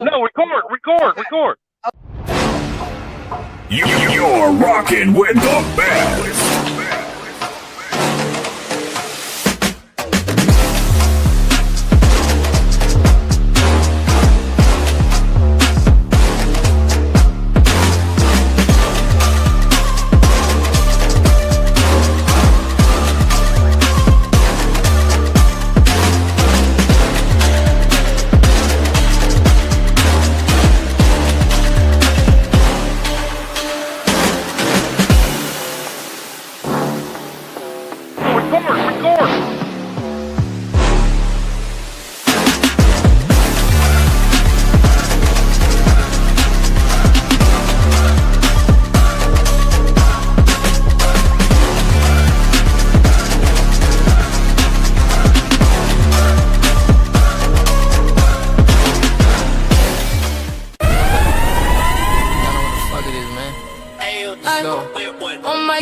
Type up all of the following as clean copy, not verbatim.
No, record. You're rocking with the best. Record.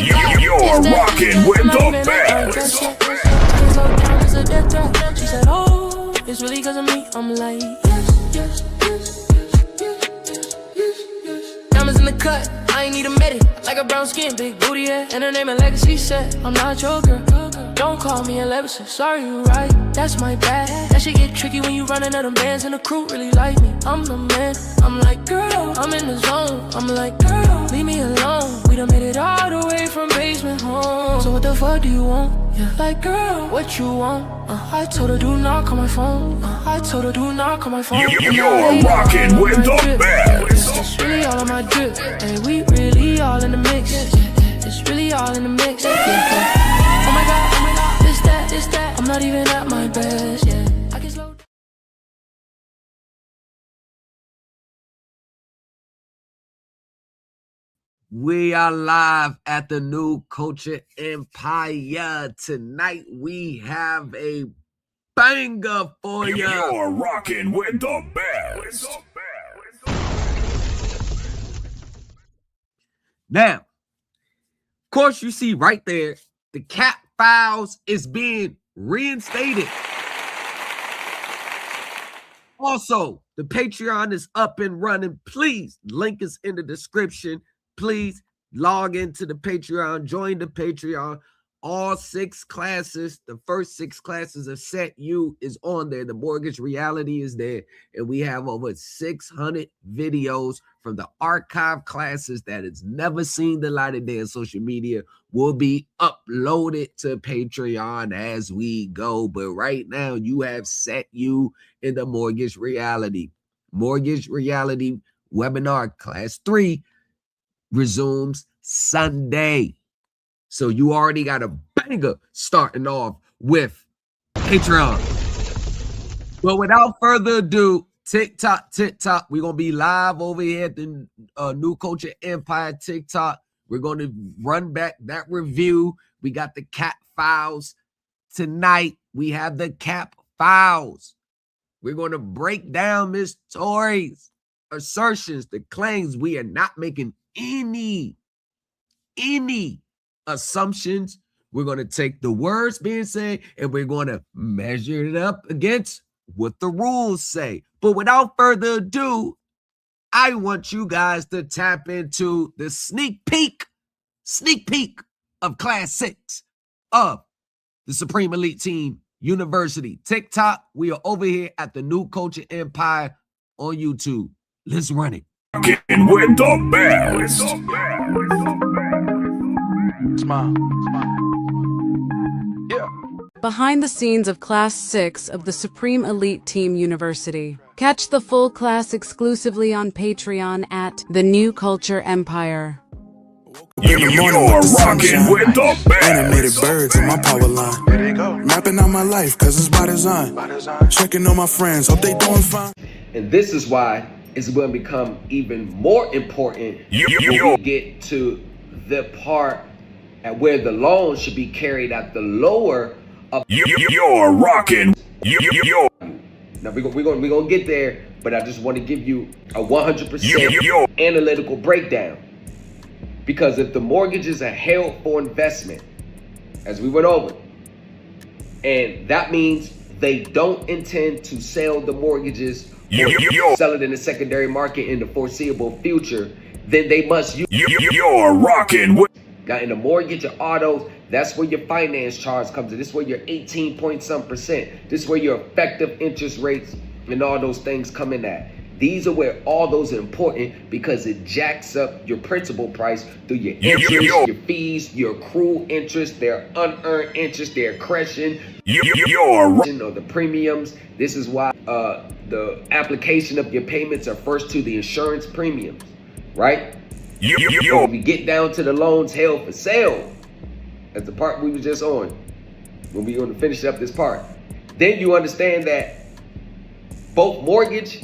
You're rocking with the best. She said, oh, it's really cause of me. I'm like, yes. Diamonds in the cut, I ain't need a medic. Like a brown skin, big booty, yeah. And her name and legacy said, I'm not your girl. Don't call me a legacy, sorry, you right. That's my bad. That shit get tricky when you running out of bands and the crew really like me. I'm the man. I'm like, girl, I'm in the zone. I'm like, girl, leave me alone. We done made it all the way from basement home. So what the fuck do you want? Yeah, like, girl, what you want? I told her do not call my phone. I told her do not call my phone. You're rocking with the best. It's really all on my drip. Hey, we really all in the mix. It's really all in the mix. Yeah. Oh my god, this that. I'm not even at my best. Yeah, I can slow. We are live at the New Culture Empire. Tonight we have a banger for you. You're rocking with the best. Now, of course, you see right there, the Cap Files is being reinstated. Also, the Patreon is up and running. Please, link is in the description. Please log into the Patreon, join the Patreon. All 6 classes, the first 6 classes of Set U is on there. The Mortgage Reality is there. And we have over 600 videos from the archive classes that has never seen the light of day on social media will be uploaded to Patreon as we go. But right now, you have Set U in the Mortgage Reality. Mortgage Reality webinar class 3 resumes Sunday. So you already got a banger starting off with Patreon. But without further ado, TikTok, we're going to be live over here at the New Culture Empire TikTok. We're going to run back that review. We got the Cap Files. Tonight, we have the Cap Files. We're going to break down Miss Tori's assertions, the claims. We are not making any assumptions. We're going to take the words being said and we're going to measure it up against what the rules say. But without further ado, I want you guys to tap into the sneak peek of class 6 of the Supreme Elite Team University TikTok. We are over here at the New Culture Empire on YouTube. Let's run it. Rocking with the best. Smile. Yeah. Behind the scenes of Class 6 of the Supreme Elite Team University. Catch the full class exclusively on Patreon at The New Culture Empire. You're rocking with the best. Animated birds on my power line. There they go. Mapping out my life, cause it's by design. Checking on my friends, hope they doing fine. And this is why it's going to become even more important when we get to the part at where the loan should be carried at the lower of. You're rocking. Now we're gonna get there, but I just want to give you a 100% analytical breakdown. Because if the mortgages are held for investment, as we went over, and that means they don't intend to sell the mortgages sell it in the secondary market in the foreseeable future, then they must use. You're rocking with. Got in the mortgage or autos, that's where your finance charge comes in. This is where your 18 point some percent. This is where your effective interest rates and all those things come in at. These are where all those are important because it jacks up your principal price through your interest, your fees, your accrued interest, their unearned interest, their accretion, or the premiums. This is why the application of your payments are first to the insurance premiums, right? When we get down to the loans held for sale, that's the part we were just on, when we want to finish up this part, then you understand that both mortgage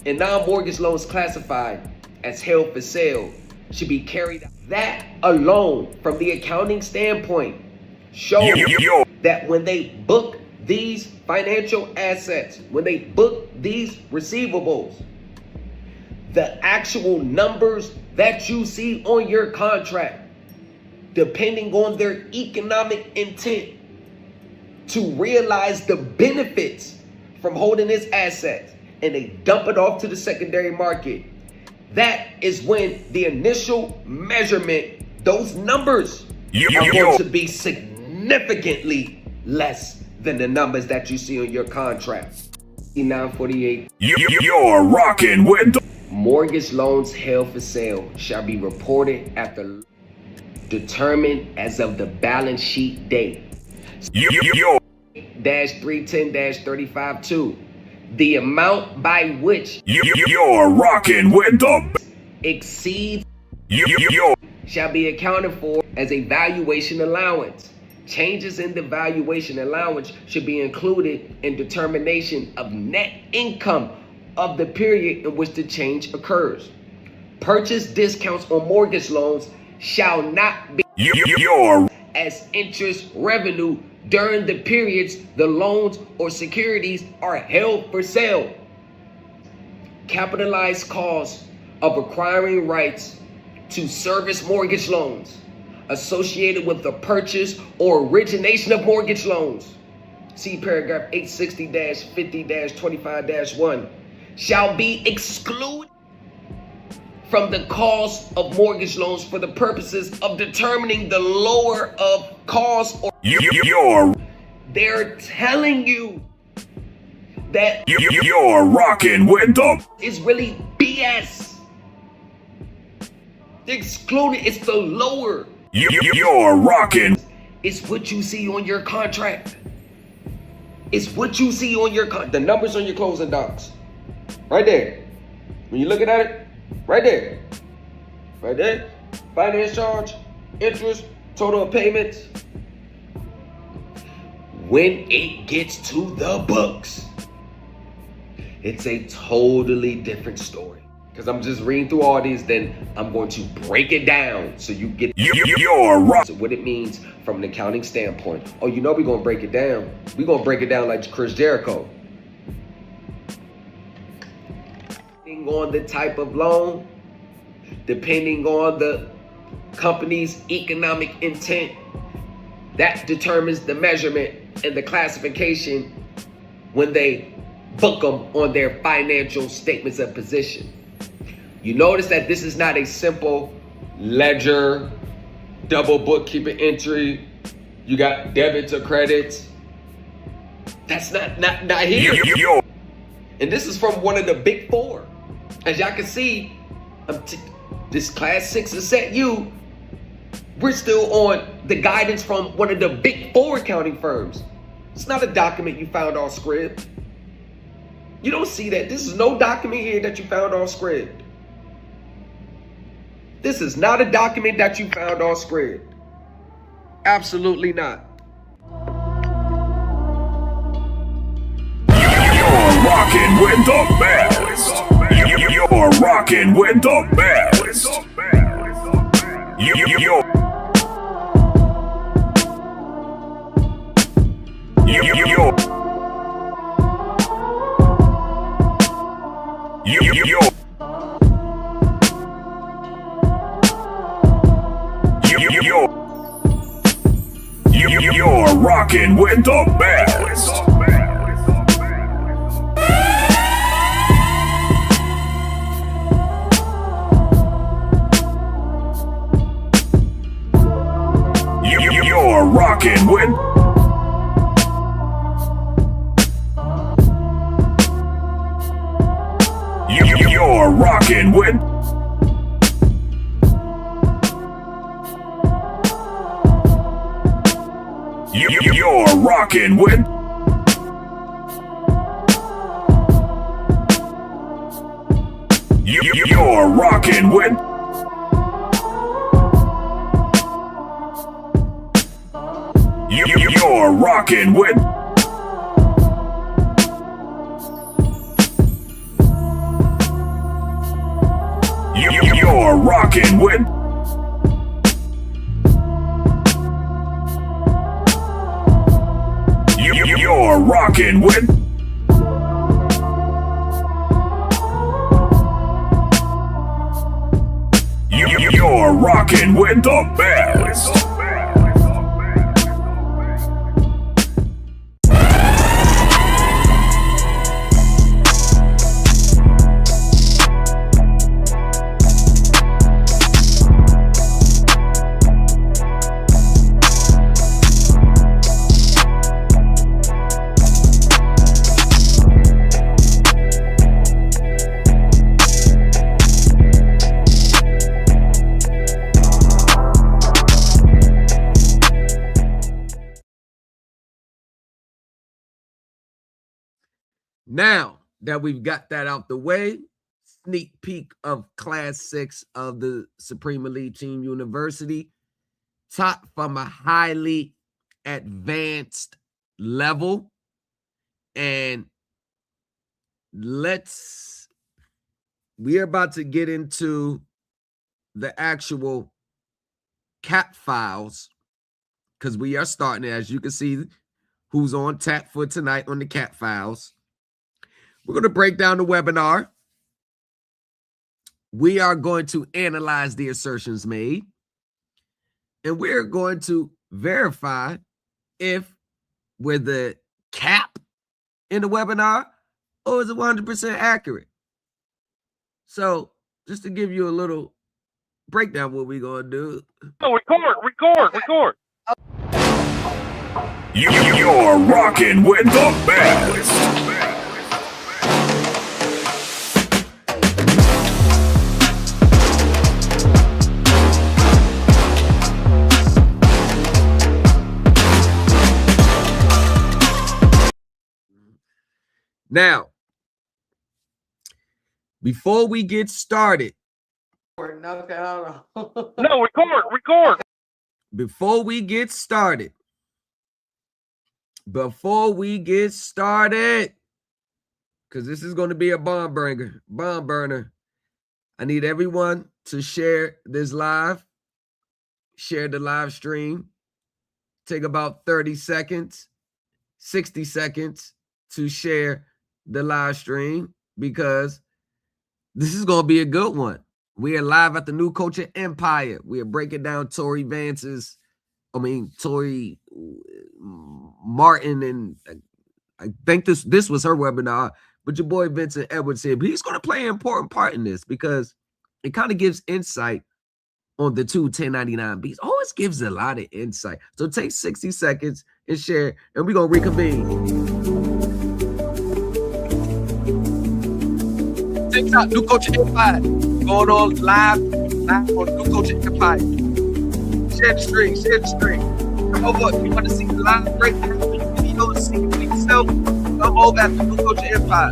and non-mortgage loans classified as held for sale should be carried out. That alone, from the accounting standpoint, shows that when they book these financial assets, when they book these receivables, the actual numbers that you see on your contract, depending on their economic intent to realize the benefits from holding this asset, and they dump it off to the secondary market, that is when the initial measurement, those numbers are going to be significantly less than the numbers that you see on your contract. 948. You're rocking with. Mortgage loans held for sale shall be reported after determined as of the balance sheet date. -310-35-2. The amount by which you're rocking with the exceeds shall be accounted for as a valuation allowance. Changes in the valuation allowance should be included in determination of net income of the period in which the change occurs. Purchase discounts on mortgage loans shall not be as interest revenue during the periods the loans or securities are held for sale. Capitalized costs of acquiring rights to service mortgage loans associated with the purchase or origination of mortgage loans, see paragraph 860-50-25-1, shall be excluded from the cost of mortgage loans for the purposes of determining the lower of cost or they're telling you that you're rocking with them. It's really BS. The excluded is the lower. You're rocking. It's what you see on your contract. It's what you see on your the numbers on your closing docs. Right there. When you're looking at it, right there. Right there. Finance charge, interest, total of payments. When it gets to the books, it's a totally different story. Because I'm just reading through all these, then I'm going to break it down so you get you're right. what it means from an accounting standpoint. Oh, you know we're going to break it down. We're going to break it down like Chris Jericho. Depending on the type of loan, depending on the company's economic intent, that determines the measurement and the classification when they book them on their financial statements of position. You notice that this is not a simple ledger, double bookkeeping entry. You got debits or credits. That's not here. And this is from one of the big four. As y'all can see, this class 6 is set U. We're still on the guidance from one of the big four accounting firms. It's not a document you found off Scribd. You don't see that. This is no document here that you found off Scribd. This is not a document that you found on Scribd. Absolutely not. You're rocking with the best. You're rocking with the best. You're rocking with the best. rocking with. You're rocking with. You're rocking with. You're rocking with. You're rocking with. You're rocking with. You're rocking with. You're rocking with the best. Now that we've got that out the way, sneak peek of Class 6 of the Supreme Elite Team University, taught from a highly advanced level. And we are about to get into the actual cap files, because we are starting, as you can see, who's on tap for tonight on the cap files. We're going to break down the webinar. We are going to analyze the assertions made. And we're going to verify if we're the cap in the webinar or is it 100% accurate. So just to give you a little breakdown what we're going to do. No, record. You're rocking with the best. Now, before we get started, No, record. before we get started, because this is going to be a bomb burner, I need everyone to share this live, share the live stream, take about 30 seconds, 60 seconds to share the live stream, because this is going to be a good one. We are live at the New Culture Empire. We are breaking down Tori Martin, and I think this was her webinar, but your boy Vincent Edwards here. But he's going to play an important part in this because it kind of gives insight on the two 1099Bs. Always gives a lot of insight. So take 60 seconds and share, and we're going to reconvene. TikTok, New Culture Empire, going on live on New Culture Empire. Share the stream. Come over if you want to see the live breakdown, you know, see it for yourself. Come over at the New Culture Empire.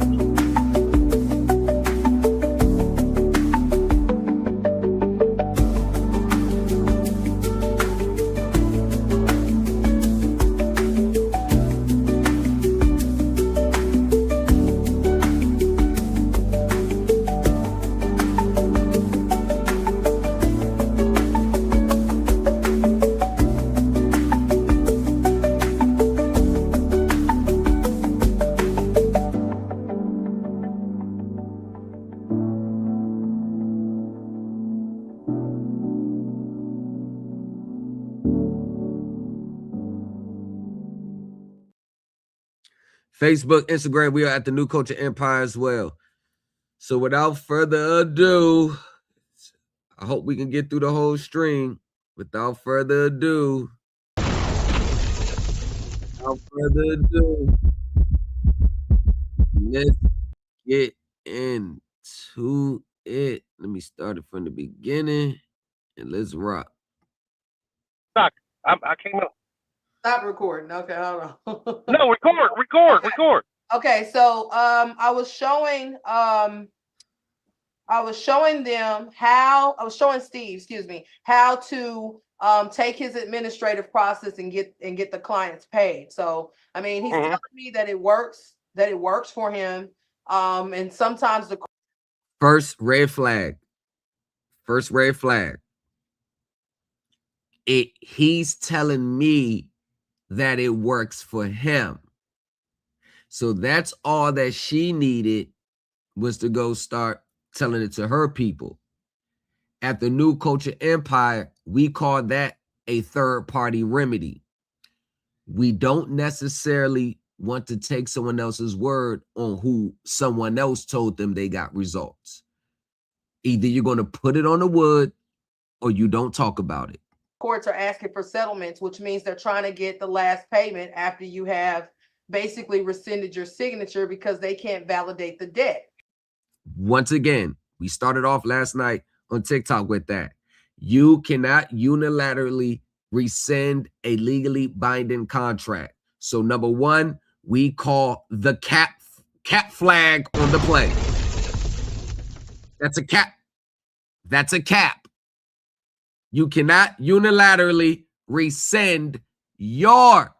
Facebook, Instagram, we are at the New Culture Empire as well. So without further ado, I hope we can get through the whole stream. Without further ado, without further ado, let's get into it. Let me start it from the beginning and let's rock. Doc, I came up. Stop recording. Okay, hold on. No, record. Okay, so I was showing Steve, excuse me, how to take his administrative process and get the clients paid. So I mean, he's telling me that it works for him. And sometimes the First red flag. He's telling me that it works for him. So that's all that she needed was to go start telling it to her people. At the New Culture Empire, we call that a third-party remedy. We don't necessarily want to take someone else's word on who someone else told them they got results. Either you're going to put it on the wood or you don't talk about it. courts are asking for settlements, which means they're trying to get the last payment after you have basically rescinded your signature because they can't validate the debt. Once again, we started off last night on TikTok with that. You cannot unilaterally rescind a legally binding contract. So number one, we call the cap flag on the play. That's a cap. That's a cap. You cannot unilaterally rescind your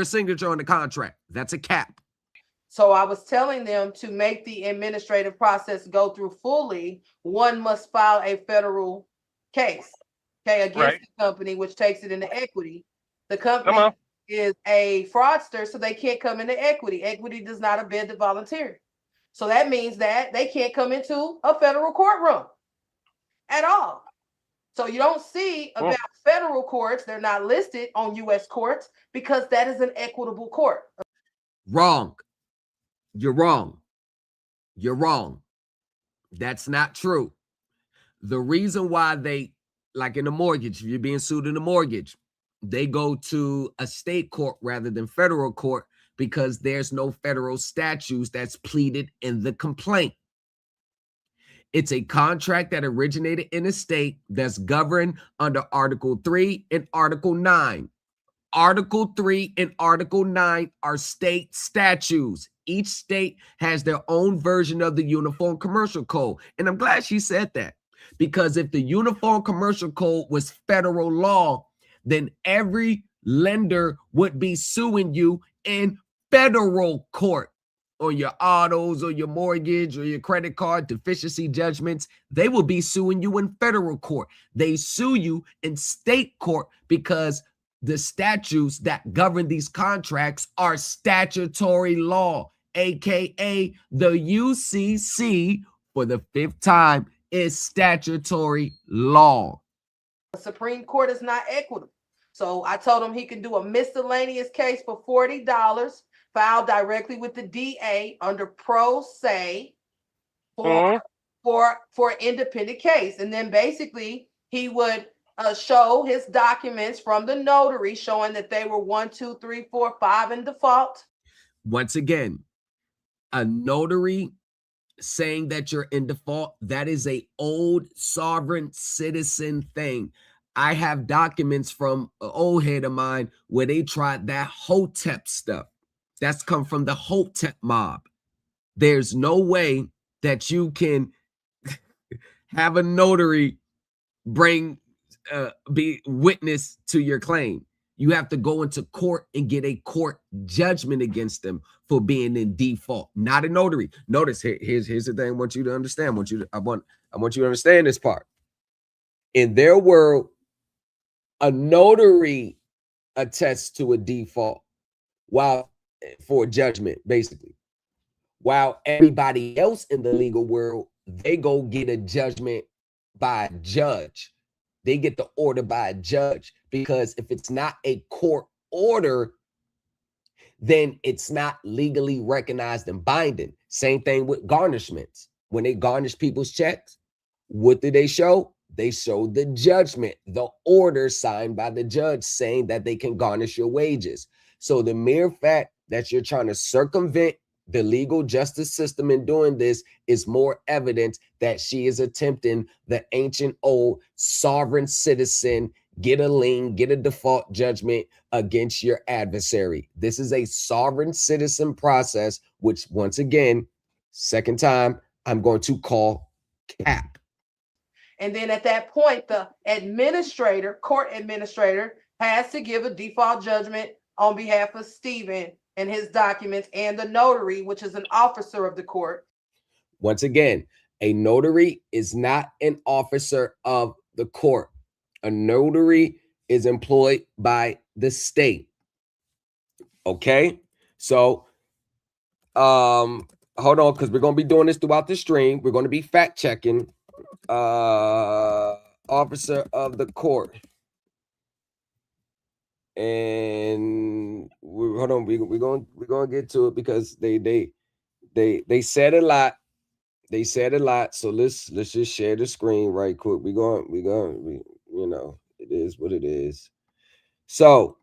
signature on the contract. That's a cap. So I was telling them to make the administrative process go through fully, one must file a federal case, okay, against the company, which takes it into equity. The company is a fraudster, so they can't come into equity. Equity does not abet the volunteer. So that means that they can't come into a federal courtroom at all. So you don't see about federal courts. They're not listed on U.S. courts because that is an equitable court. Wrong. You're wrong. You're wrong. That's not true. The reason why they, like in a mortgage, if you're being sued in a mortgage, they go to a state court rather than federal court because there's no federal statutes that's pleaded in the complaint. It's a contract that originated in a state that's governed under Article 3 and Article 9. Article 3 and Article 9 are state statutes. Each state has their own version of the Uniform Commercial Code. And I'm glad she said that, because if the Uniform Commercial Code was federal law, then every lender would be suing you in federal court on your autos or your mortgage or your credit card deficiency judgments. They will be suing you in federal court. They sue you in state court because the statutes that govern these contracts are statutory law, aka the UCC, for the fifth time, is statutory law. The Supreme Court is not equitable. So I told him he can do a miscellaneous case for $40, filed directly with the DA under pro se for independent case. And then basically he would show his documents from the notary showing that they were 1, 2, 3, 4, 5 in default. Once again, a notary saying that you're in default, that is a old sovereign citizen thing. I have documents from an old head of mine where they tried that Hotep stuff. That's come from the Hotep mob. There's no way that you can have a notary be witness to your claim. You have to go into court and get a court judgment against them for being in default, not a notary. Notice here's the thing I want you to understand. I want you to understand this part. In their world, a notary attests to a default for judgment, basically. While everybody else in the legal world, they go get a judgment by a judge. They get the order by a judge, because if it's not a court order, then it's not legally recognized and binding. Same thing with garnishments. When they garnish people's checks, what do they show? They show the judgment, the order signed by the judge saying that they can garnish your wages. So the mere fact that you're trying to circumvent the legal justice system in doing this is more evidence that she is attempting the ancient old sovereign citizen, get a lien, get a default judgment against your adversary. This is a sovereign citizen process, which once again, second time, I'm going to call cap. And then at that point, the administrator, court administrator, has to give a default judgment on behalf of Stephen and his documents, and the notary, which is an officer of the court. Once again, a notary is not an officer of the court. A notary is employed by the state. Okay? So, hold on, because we're going to be doing this throughout the stream. We're going to be fact checking. Officer of the court. And hold on, we're gonna get to it because they said a lot. They said a lot. So let's just share the screen right quick. We you know, it is what it is. So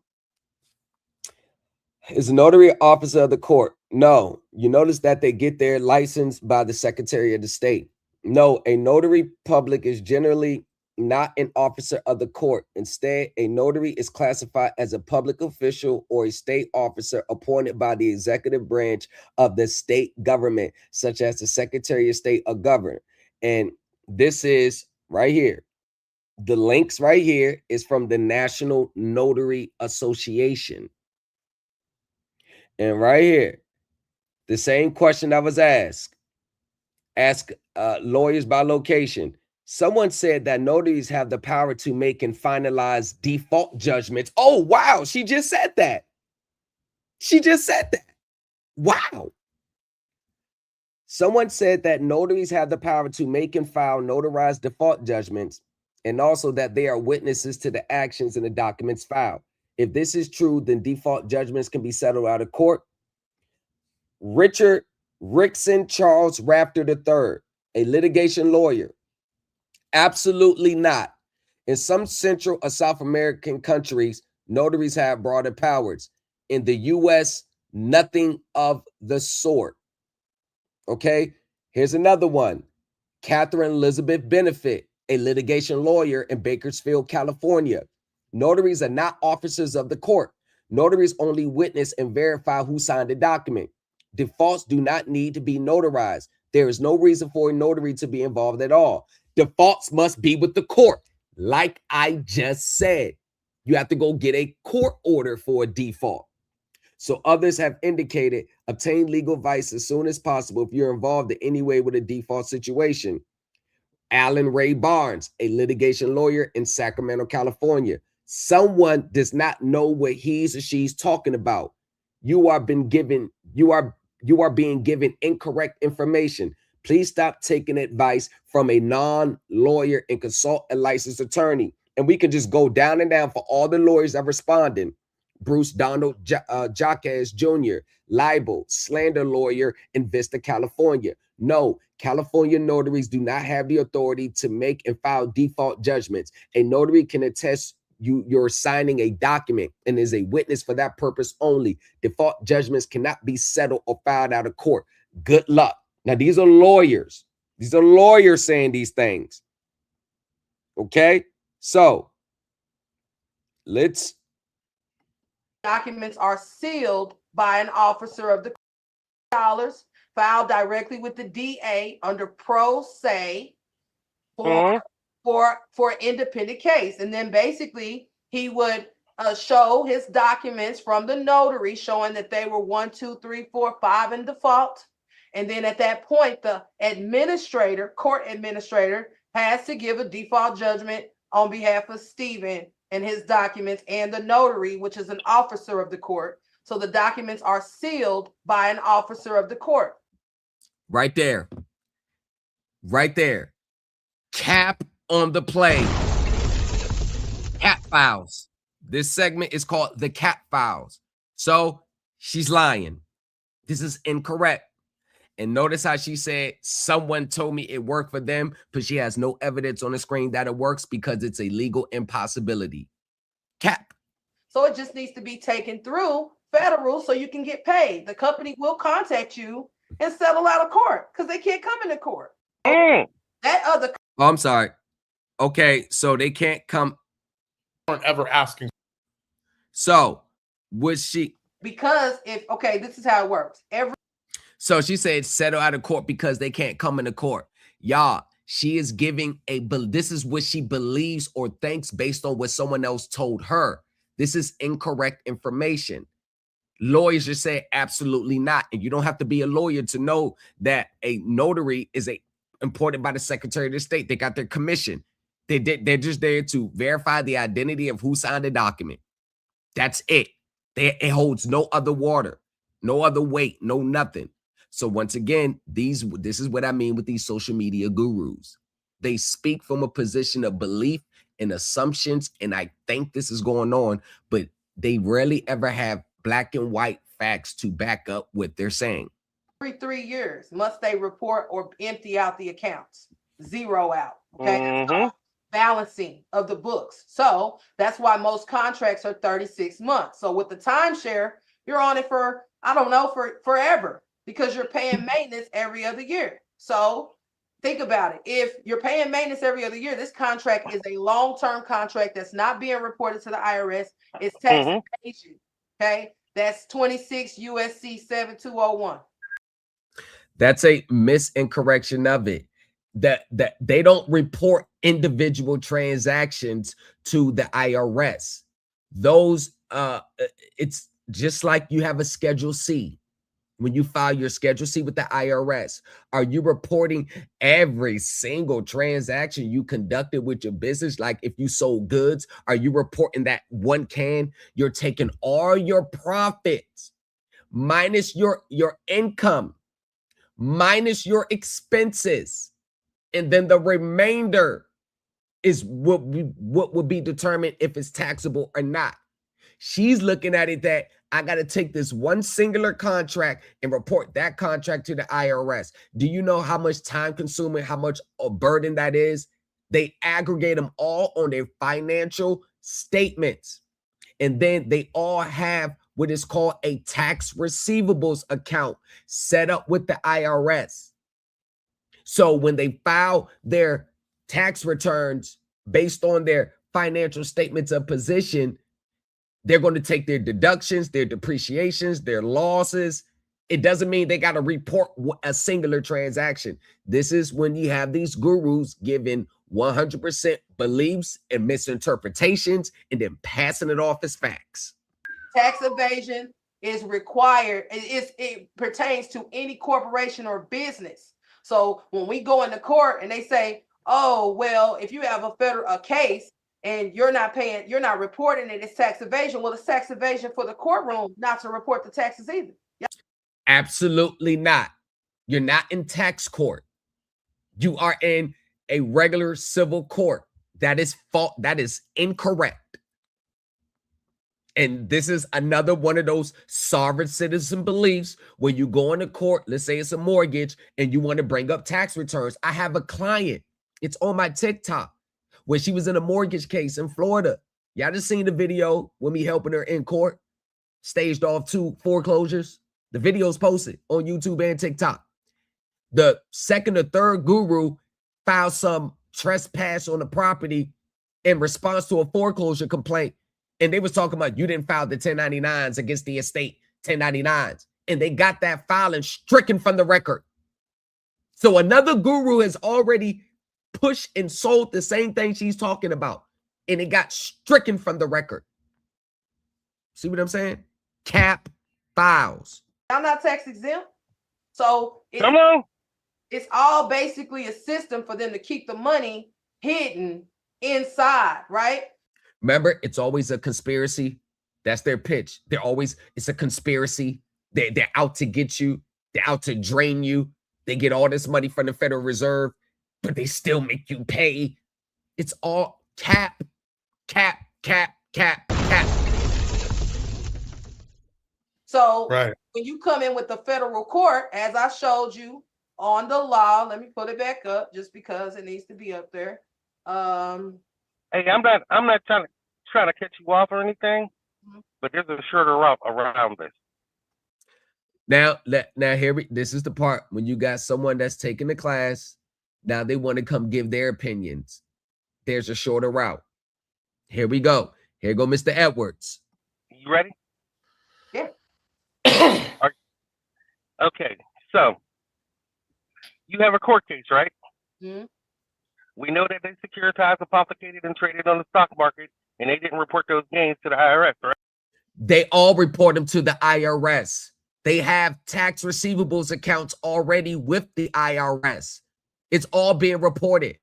is a notary officer of the court? No. You notice that they get their license by the Secretary of the State. No, a notary public is generally not an officer of the court. Instead, a notary is classified as a public official or a state officer appointed by the executive branch of the state government, such as the Secretary of State or governor. And this is right here. The links right here is from the National Notary Association. And right here, the same question I was asked. Ask lawyers by location. Someone said that notaries have the power to make and finalize default judgments. Oh, wow. She just said that. She just said that. Wow. Someone said that notaries have the power to make and file notarized default judgments, and also that they are witnesses to the actions in the documents filed. If this is true, then default judgments can be settled out of court. Richard Rickson Charles Rafter III, a litigation lawyer. Absolutely not. In some Central or South American countries, notaries have broader powers. In the U.S., nothing of the sort. Okay, here's another one. Catherine Elizabeth Benefit, a litigation lawyer in Bakersfield, California. Notaries are not officers of the court. Notaries only witness and verify who signed the document. Defaults do not need to be notarized. There is no reason for a notary to be involved at all. Defaults must be with the court. Like I just said, you have to go get a court order for a default. So others have indicated obtain legal advice as soon as possible if you're involved in any way with a default situation. Alan Ray Barnes, a litigation lawyer in Sacramento, California. Someone does not know what he's or she's talking about. You are being given incorrect information. Please stop taking advice from a non-lawyer and consult a licensed attorney. And we can just go down and down for all the lawyers that responded. Bruce Donald Jaquez Jr., libel, slander lawyer in Vista, California. No, California notaries do not have the authority to make and file default judgments. A notary can attest you're signing a document and is a witness for that purpose only. Default judgments cannot be settled or filed out of court. Good luck. Now, these are lawyers. These are lawyers saying these things. Okay, so let's. Documents are sealed by an officer of the dollars, filed directly with the DA under pro se for independent case. And then basically he would show his documents from the notary showing that they were 1, 2, 3, 4, 5 in default. And then at that point, the administrator, court administrator, has to give a default judgment on behalf of Stephen and his documents, and the notary, which is an officer of the court. So the documents are sealed by an officer of the court. Right there. Right there. Cap on the play. Cap files. This segment is called the cap files. So she's lying. This is incorrect. And notice how she said, someone told me it worked for them, but she has no evidence on the screen that it works because it's a legal impossibility. Cap. So it just needs to be taken through federal so you can get paid. The company will contact you and settle out of court because they can't come into court. That other. Oh, I'm sorry. Okay, so they can't come. Weren't ever asking. So was she? Because this is how it works. So she said settle out of court because they can't come into court. Y'all, she is giving this is what she believes or thinks based on what someone else told her. This is incorrect information. Lawyers just say absolutely not. And you don't have to be a lawyer to know that a notary is appointed by the Secretary of the State. They got their commission. They're just there to verify the identity of who signed the document. That's it. It holds no other water, no other weight, no nothing. So once again, this is what I mean with these social media gurus. They speak from a position of belief and assumptions, and I think this is going on, but they rarely ever have black and white facts to back up what they're saying. Every 3 years, must they report or empty out the accounts? Zero out. Okay. Balancing of the books. So that's why most contracts are 36 months. So with the timeshare, you're on it for, I don't know, for forever because you're paying maintenance every other year. So think about it. If you're paying maintenance every other year, this contract is a long-term contract that's not being reported to the IRS. It's tax evasion. Okay. That's 26 USC 7201. That's a misincorrection of it. That they don't report individual transactions to the IRS. Those it's just like you have a Schedule C. When you file your Schedule C with the IRS, are you reporting every single transaction you conducted with your business? Like if you sold goods, are you reporting that one can? You're taking all your profits minus your income, minus your expenses. And then the remainder is what would be determined if it's taxable or not. She's looking at it that I got to take this one singular contract and report that contract to the IRS. Do you know how much time consuming, how much a burden that is? They aggregate them all on their financial statements. And then they all have what is called a tax receivables account set up with the IRS. So when they file their tax returns based on their financial statements of position, they're going to take their deductions, their depreciations, their losses. It doesn't mean they got to report a singular transaction. This is when you have these gurus giving 100% beliefs and misinterpretations and then passing it off as facts. Tax evasion is required. It pertains to any corporation or business. So when we go into court and they say, oh, well, if you have a case and you're not paying, you're not reporting it, it's tax evasion. Well, it's tax evasion for the courtroom not to report the taxes either. Yep. Absolutely not. You're not in tax court. You are in a regular civil court. That is that is incorrect. And this is another one of those sovereign citizen beliefs where you go into court, let's say it's a mortgage, and you want to bring up tax returns. I have a client, it's on my TikTok, where she was in a mortgage case in Florida. Y'all just seen the video with me helping her in court, staged off 2 foreclosures. The video's posted on YouTube and TikTok. The second or third guru filed some trespass on the property in response to a foreclosure complaint. And they was talking about you didn't file the 1099s against the estate, 1099s. And they got that filing stricken from the record. So another guru has already pushed and sold the same thing she's talking about. And it got stricken from the record. See what I'm saying? Cap files. I'm not tax exempt. So it's all basically a system for them to keep the money hidden inside, right? Remember, it's always a conspiracy. That's their pitch. It's a conspiracy. They're out to get you. They're out to drain you. They get all this money from the Federal Reserve, but they still make you pay. It's all cap, cap, cap, cap, cap. So So when you come in with the federal court, as I showed you on the law, let me put it back up just because it needs to be up there. Hey, I'm not trying to catch you off or anything, but there's a shorter route around this. Now this is the part when you got someone that's taking the class. Now they want to come give their opinions. There's a shorter route. Here we go. Here go Mr. Edwards. You ready? Yeah. Okay, so you have a court case, right? Mm-hmm. We know that they securitized, apothecated, and traded on the stock market, and they didn't report those gains to the IRS, right? They all report them to the IRS. They have tax receivables accounts already with the IRS. It's all being reported.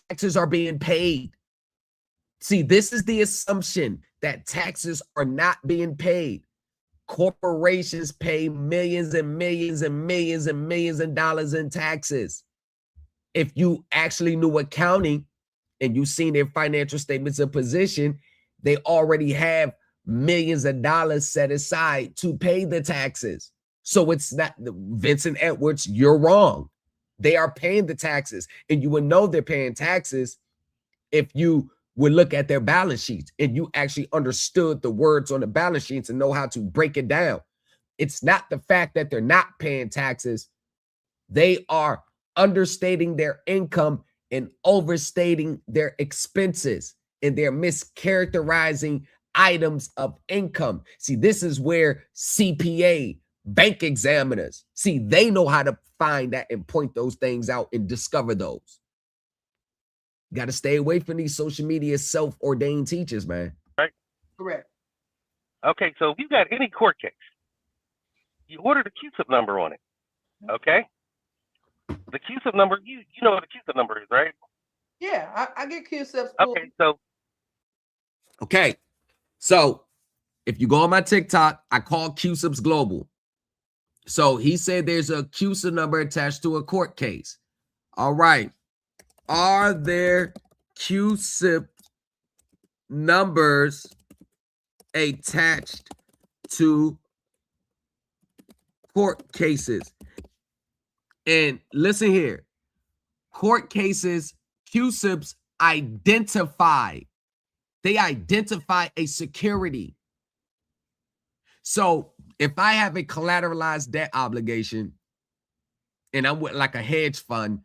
Taxes are being paid. See, this is the assumption that taxes are not being paid. Corporations pay millions and millions and millions and millions of dollars in taxes. If you actually knew accounting and you've seen their financial statements of position, they already have millions of dollars set aside to pay the taxes. So it's not Vincent Edwards, you're wrong. They are paying the taxes, and you would know they're paying taxes if you would look at their balance sheets and you actually understood the words on the balance sheets and know how to break it down. It's not the fact that they're not paying taxes. They are understating their income and overstating their expenses, and they're mischaracterizing items of income. See, this is where CPA, bank examiners, see, they know how to find that and point those things out and discover those. You got to stay away from these social media self-ordained teachers, man. Right? Correct. Okay, so if you got any court case, you order the QSIP number on it, okay? The QSIP number, you know what the QSIP number is, right? Yeah, I get QSIPs. Okay, so if you go on my TikTok, I call QSIPs Global. So he said there's a QSIP number attached to a court case. All right. Are there QSIP numbers attached to court cases? And listen here. Court cases, QSIPs identify. They identify a security. So if I have a collateralized debt obligation and I'm with like a hedge fund,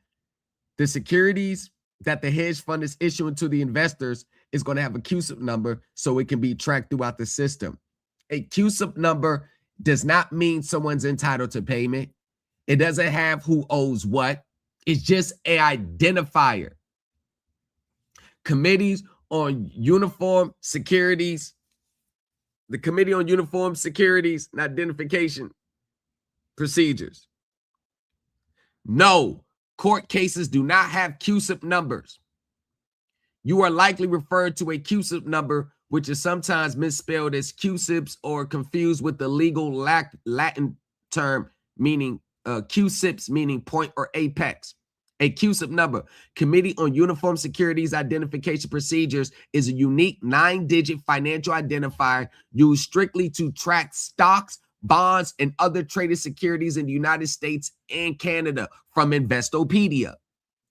the securities that the hedge fund is issuing to the investors is going to have a QSIP number so it can be tracked throughout the system. A QSIP number does not mean someone's entitled to payment. It doesn't have who owes what. It's just an identifier. Committees on Uniform Securities, the Committee on Uniform Securities and Identification Procedures. No, court cases do not have QSIP numbers. You are likely referred to a QSIP number, which is sometimes misspelled as QSIPs or confused with the legal Latin term meaning QSIPs, meaning point or apex. A QSIP number, Committee on Uniform Securities Identification Procedures, is a unique 9-digit financial identifier used strictly to track stocks, bonds, and other traded securities in the United States and Canada from Investopedia.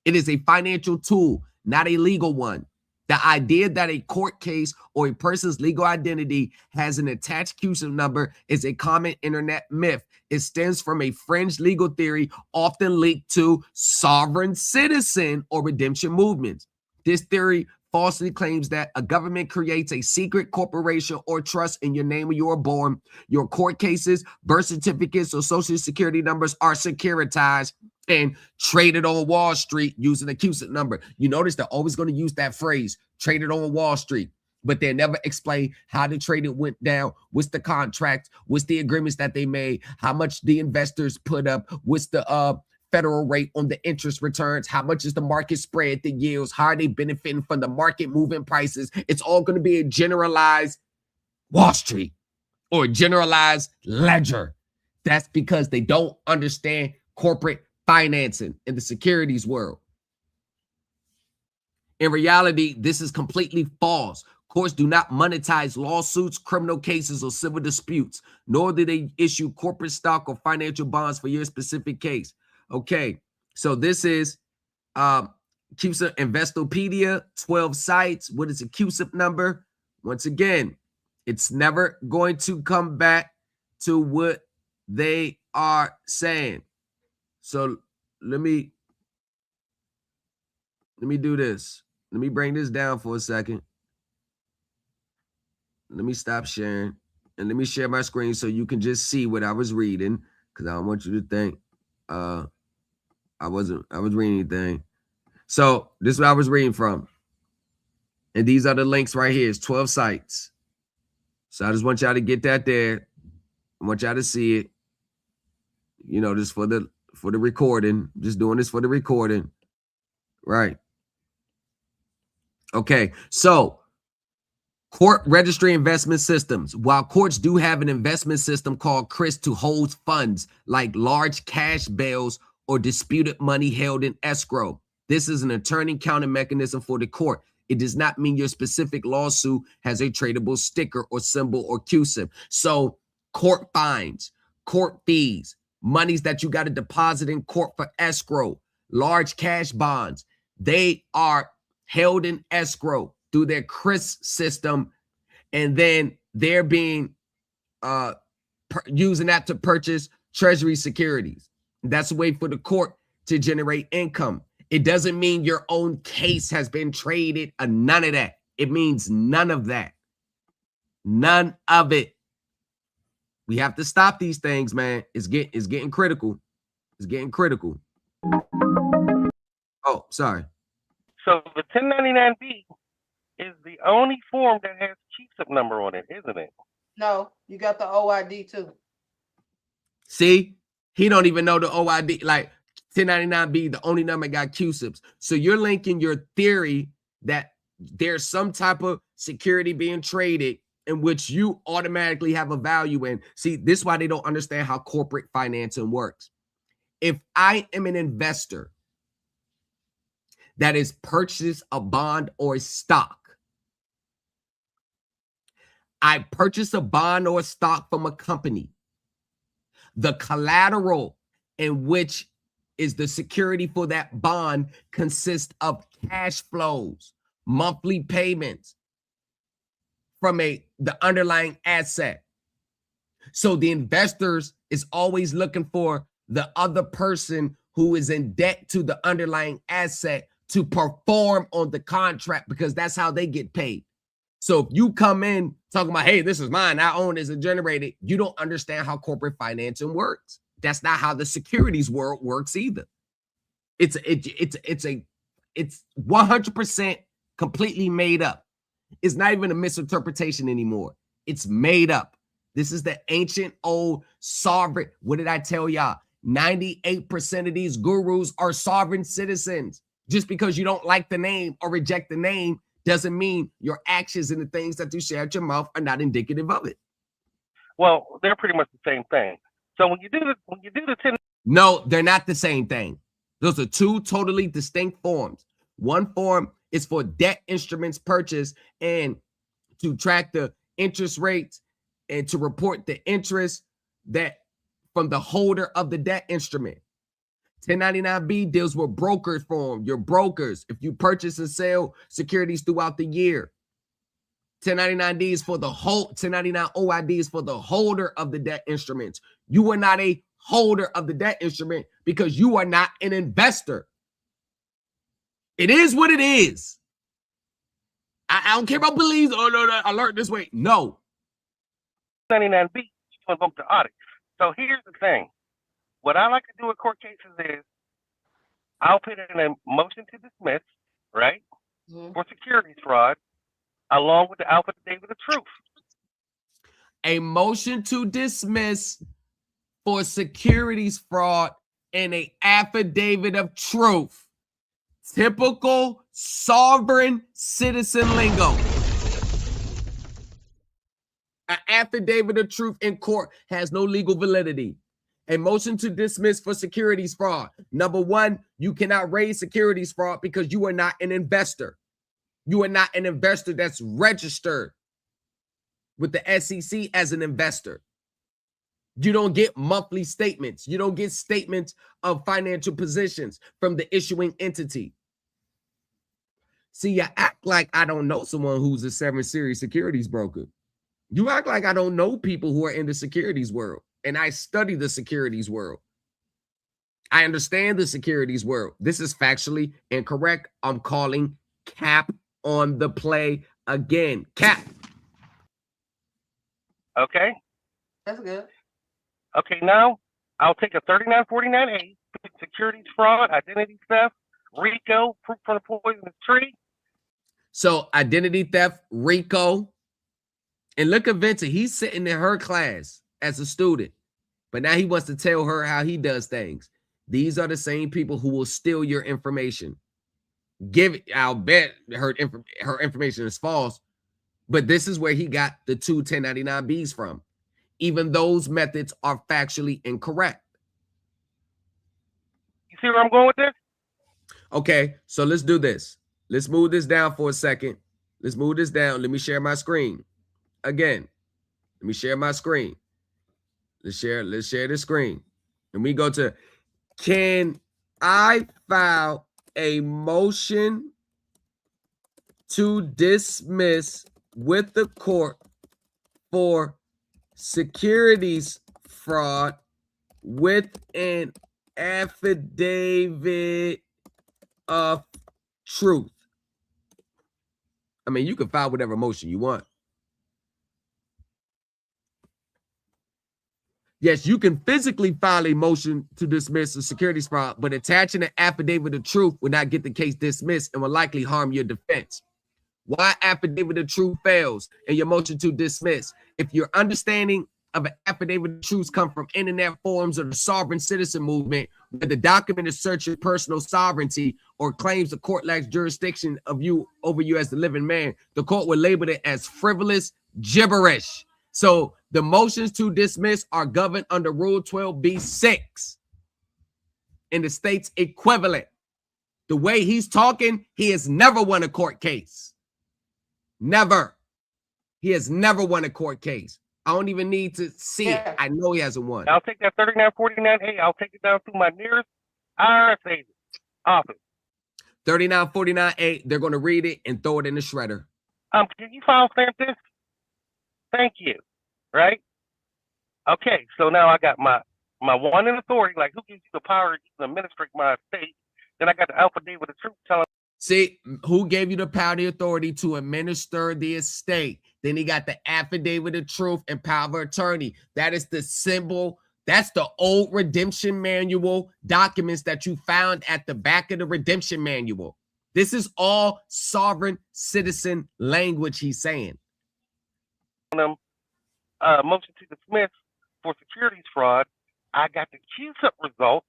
It is a financial tool, not a legal one. The idea that a court case or a person's legal identity has an attached QSIP number is a common internet myth. It stems from a fringe legal theory often linked to sovereign citizen or redemption movements. This theory falsely claims that a government creates a secret corporation or trust in your name when you are born. Your court cases, birth certificates, or social security numbers are securitized and traded on Wall Street using a QSIP number. You notice they're always going to use that phrase, traded on Wall Street, but they never explain how the trading went down, what's the contract, what's the agreements that they made, how much the investors put up, what's the federal rate on the interest returns, how much is the market spread, the yields, how are they benefiting from the market moving prices. It's all going to be a generalized Wall Street or generalized ledger. That's because they don't understand corporate financing in the securities world. In reality, this is completely false. Courts do not monetize lawsuits, criminal cases, or civil disputes, nor do they issue corporate stock or financial bonds for your specific case. Okay, so this is CUSIP Investopedia, 12 sites. What is the CUSIP number? Once again, it's never going to come back to what they are saying. So let me do this. Let me bring this down for a second. Let me stop sharing and let me share my screen so you can just see what I was reading, because I don't want you to think I was reading anything. So this is what I was reading from. And these are the links right here. It's 12 sites. So I just want y'all to get that there. I want y'all to see it. You know, just for the recording. Just doing this for the recording. Right. Okay. So court registry investment systems. While courts do have an investment system called CRIS to hold funds like large cash bails or disputed money held in escrow, this is an attorney counting mechanism for the court. It does not mean your specific lawsuit has a tradable sticker or symbol or CUSIP. So court fines, court fees, monies that you got to deposit in court for escrow, large cash bonds, they are held in escrow through their CRIS system, and then they're being using that to purchase treasury securities. That's a way for the court to generate income. It doesn't mean your own case has been traded, none of that. It means none of that. None of it. We have to stop these things, man. It's getting critical. It's getting critical. Oh, sorry. So the 1099B is the only form that has CUSIP number on it, isn't it? No, you got the OID too. See, he don't even know the OID. Like 1099B, the only number got CUSIPs. So you're linking your theory that there's some type of security being traded in which you automatically have a value in. See, this is why they don't understand how corporate financing works. If I am an investor that has purchased a bond or a stock, I purchase a bond or a stock from a company. The collateral in which is the security for that bond consists of cash flows, monthly payments from the underlying asset. So the investors is always looking for the other person who is in debt to the underlying asset to perform on the contract, because that's how they get paid. So if you come in talking about, hey, this is mine, I own this and generate it, you don't understand how corporate financing works. That's not how the securities world works either. It's 100% completely made up. It's not even a misinterpretation anymore. It's made up. This is the ancient old sovereign. What did I tell y'all? 98% of these gurus are sovereign citizens. Just because you don't like the name or reject the name doesn't mean your actions and the things that you share at your mouth are not indicative of it. Well, they're pretty much the same thing. So when you do the 10, no, they're not the same thing. Those are two totally distinct forms. One form is for debt instruments purchased and to track the interest rates and to report the interest that from the holder of the debt instrument. 1099B deals with broker form, your brokers. If you purchase and sell securities throughout the year, 1099D is for the whole, 1099 OID is for the holder of the debt instruments. You are not a holder of the debt instrument because you are not an investor. It is what it is. I don't care about beliefs. Oh, no, I learned this way. No. 1099B, you invoke the audit. So here's the thing. What I like to do with court cases is I'll put in a motion to dismiss, right, for securities fraud, along with the affidavit of truth. A motion to dismiss for securities fraud and an affidavit of truth. Typical sovereign citizen lingo. An affidavit of truth in court has no legal validity. A motion to dismiss for securities fraud. Number one, you cannot raise securities fraud because you are not an investor. You are not an investor that's registered with the SEC as an investor. You don't get monthly statements. You don't get statements of financial positions from the issuing entity. See, you act like I don't know someone who's a 7 Series securities broker. You act like I don't know people who are in the securities world, and I study the securities world. I understand the securities world. This is factually incorrect. I'm calling cap on the play again. Cap. Okay. That's good. Okay, now I'll take a 3949A, securities fraud, identity theft, RICO, proof from the poisonous tree. So identity theft, RICO, and look at Vincent. He's sitting in her class as a student, but now he wants to tell her how he does things. These are the same people who will steal your information. I'll bet her information is false, but this is where he got the 2 1099Bs from. Even those methods are factually incorrect. You see where I'm going with this? Okay, so let's do this. Let's move this down for a second. Let's move this down. Let me share my screen. Again, let me share my screen. Let's share the screen. And we go to, can I file a motion to dismiss with the court for securities fraud with an affidavit of truth? I mean, you can file whatever motion you want. Yes, you can physically file a motion to dismiss a securities fraud, but attaching an affidavit of truth will not get the case dismissed and will likely harm your defense. Why affidavit of truth fails in your motion to dismiss? If your understanding of an affidavit of truth come from internet forums or the sovereign citizen movement, where the document asserts your personal sovereignty or claims the court lacks jurisdiction over you as the living man, the court will label it as frivolous gibberish. So the motions to dismiss are governed under Rule 12b-6 in the state's equivalent. The way he's talking, he has never won a court case. Never. He has never won a court case. I don't even need to see it. I know he hasn't won. I'll take that 3949A. I'll take it down to my nearest IRS agent office. 3949A, they're going to read it and throw it in the shredder. Can you file stamp this? Thank you. Right? Okay, so now I got my one in authority, like who gives you the power to administrate my estate? Then I got the affidavit of truth telling. See, who gave you the power and the authority to administer the estate? Then he got the affidavit of truth and power of attorney. That is the symbol. That's the old redemption manual documents that you found at the back of the redemption manual. This is all sovereign citizen language he's saying. Motion to dismiss for securities fraud. I got the QSUP results.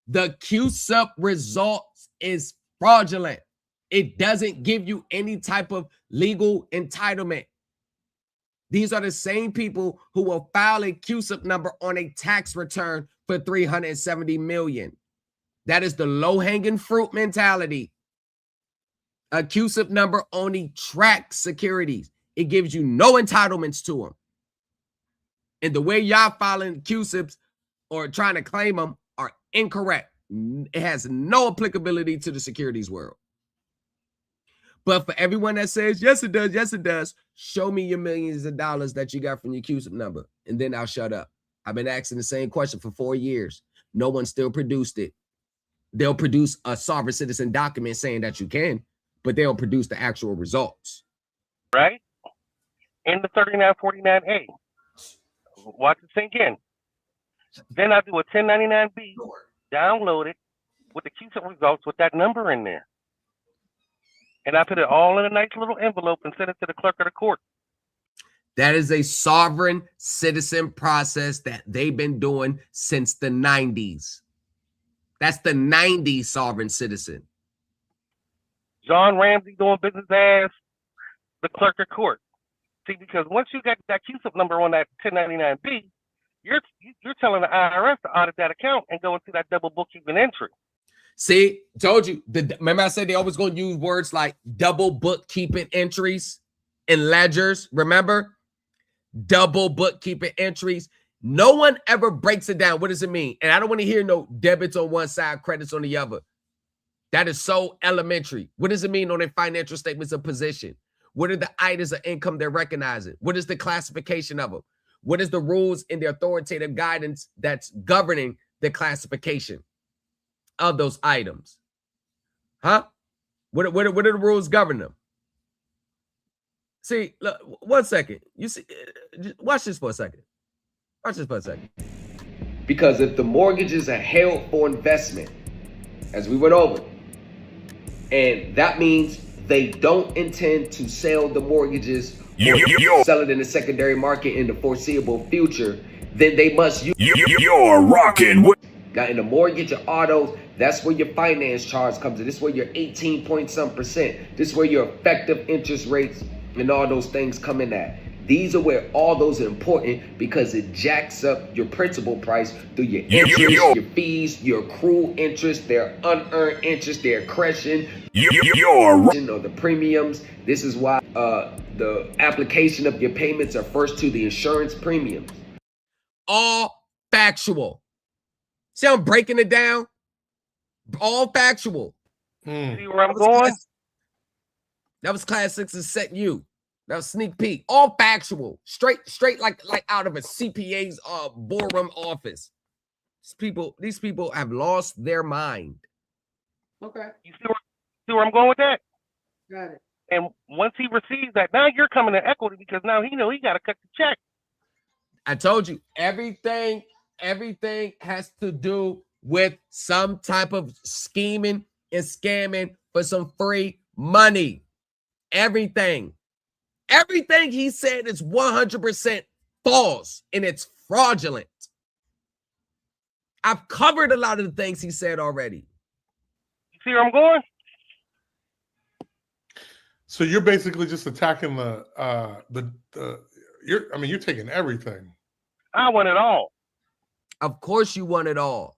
The QSUP results is fraudulent. It doesn't give you any type of legal entitlement. These are the same people who will file a QSUP number on a tax return for $370 million. That is the low-hanging fruit mentality. A QSUP number only tracks securities. It gives you no entitlements to them. And the way y'all filing QSUPs or trying to claim them are incorrect. It has no applicability to the securities world. But for everyone that says, yes, it does, show me your millions of dollars that you got from your QSUP number, and then I'll shut up. I've been asking the same question for 4 years. No one still produced it. They'll produce a sovereign citizen document saying that you can, but they don't produce the actual results. Right? In the 3949A. Watch it sink in. Then I do a 1099B, download it with the QSUP results with that number in there. And I put it all in a nice little envelope and send it to the clerk of the court. That is a sovereign citizen process that they've been doing since the 90s. That's the 90s sovereign citizen. John Ramsey doing business as the clerk of court. See, because once you got that QSUP number on that 1099B, you're telling the IRS to audit that account and go into that double bookkeeping entry. See, told you. Remember I said they always going to use words like double bookkeeping entries and ledgers. Remember? Double bookkeeping entries. No one ever breaks it down. What does it mean? And I don't want to hear no debits on one side, credits on the other. That is so elementary. What does it mean on their financial statements of position? What are the items of income they're recognizing? What is the classification of them? What is the rules in the authoritative guidance that's governing the classification of those items? Huh? What are the rules governing them? See, look, 1 second. You see, watch this for a second. Watch this for a second. Because if the mortgages are held for investment, as we went over, and that means they don't intend to sell the mortgages or sell it in the secondary market in the foreseeable future, then they must use. You're rocking with. Now, in the mortgage or autos, that's where your finance charge comes in. This is where your 18 point some percent. This is where your effective interest rates and all those things come in at. These are where all those are important because it jacks up your principal price through your interest, your fees, your accrued interest, their unearned interest, their accretion, or the premiums. This is why the application of your payments are first to the insurance premiums. All factual. See, I'm breaking it down. All factual. See where I'm going? That was class 6's set you. That was sneak peek. All factual. Straight like out of a CPA's boardroom office. These people have lost their mind. Okay. You see where I'm going with that? Got it. And once he receives that, now you're coming to equity because now he got to cut the check. I told you, everything has to do with some type of scheming and scamming for some free money. Everything he said is 100% false and it's fraudulent. I've covered a lot of the things he said already. You see where I'm going? So you're basically just attacking you're taking everything. I want it all. Of course you want it all.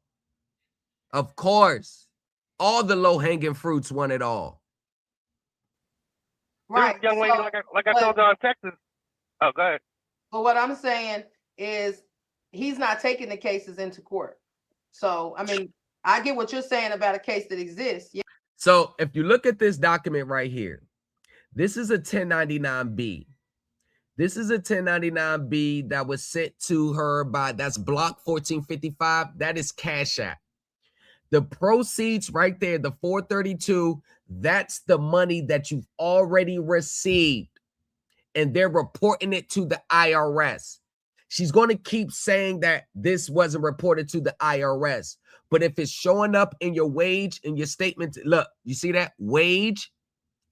Of course. All the low-hanging fruits want it all. Right. Young lady, like I told you in Texas. Oh, go ahead. But what I'm saying is he's not taking the cases into court. So, I mean, I get what you're saying about a case that exists. Yeah. So if you look at this document right here, this is a 1099-B. This is a 1099-B that was sent to her that's block 1455. That is Cash App. The proceeds right there, the 432, that's the money that you've already received. And they're reporting it to the IRS. She's going to keep saying that this wasn't reported to the IRS. But if it's showing up in your wage, in your statement, look, you see that wage?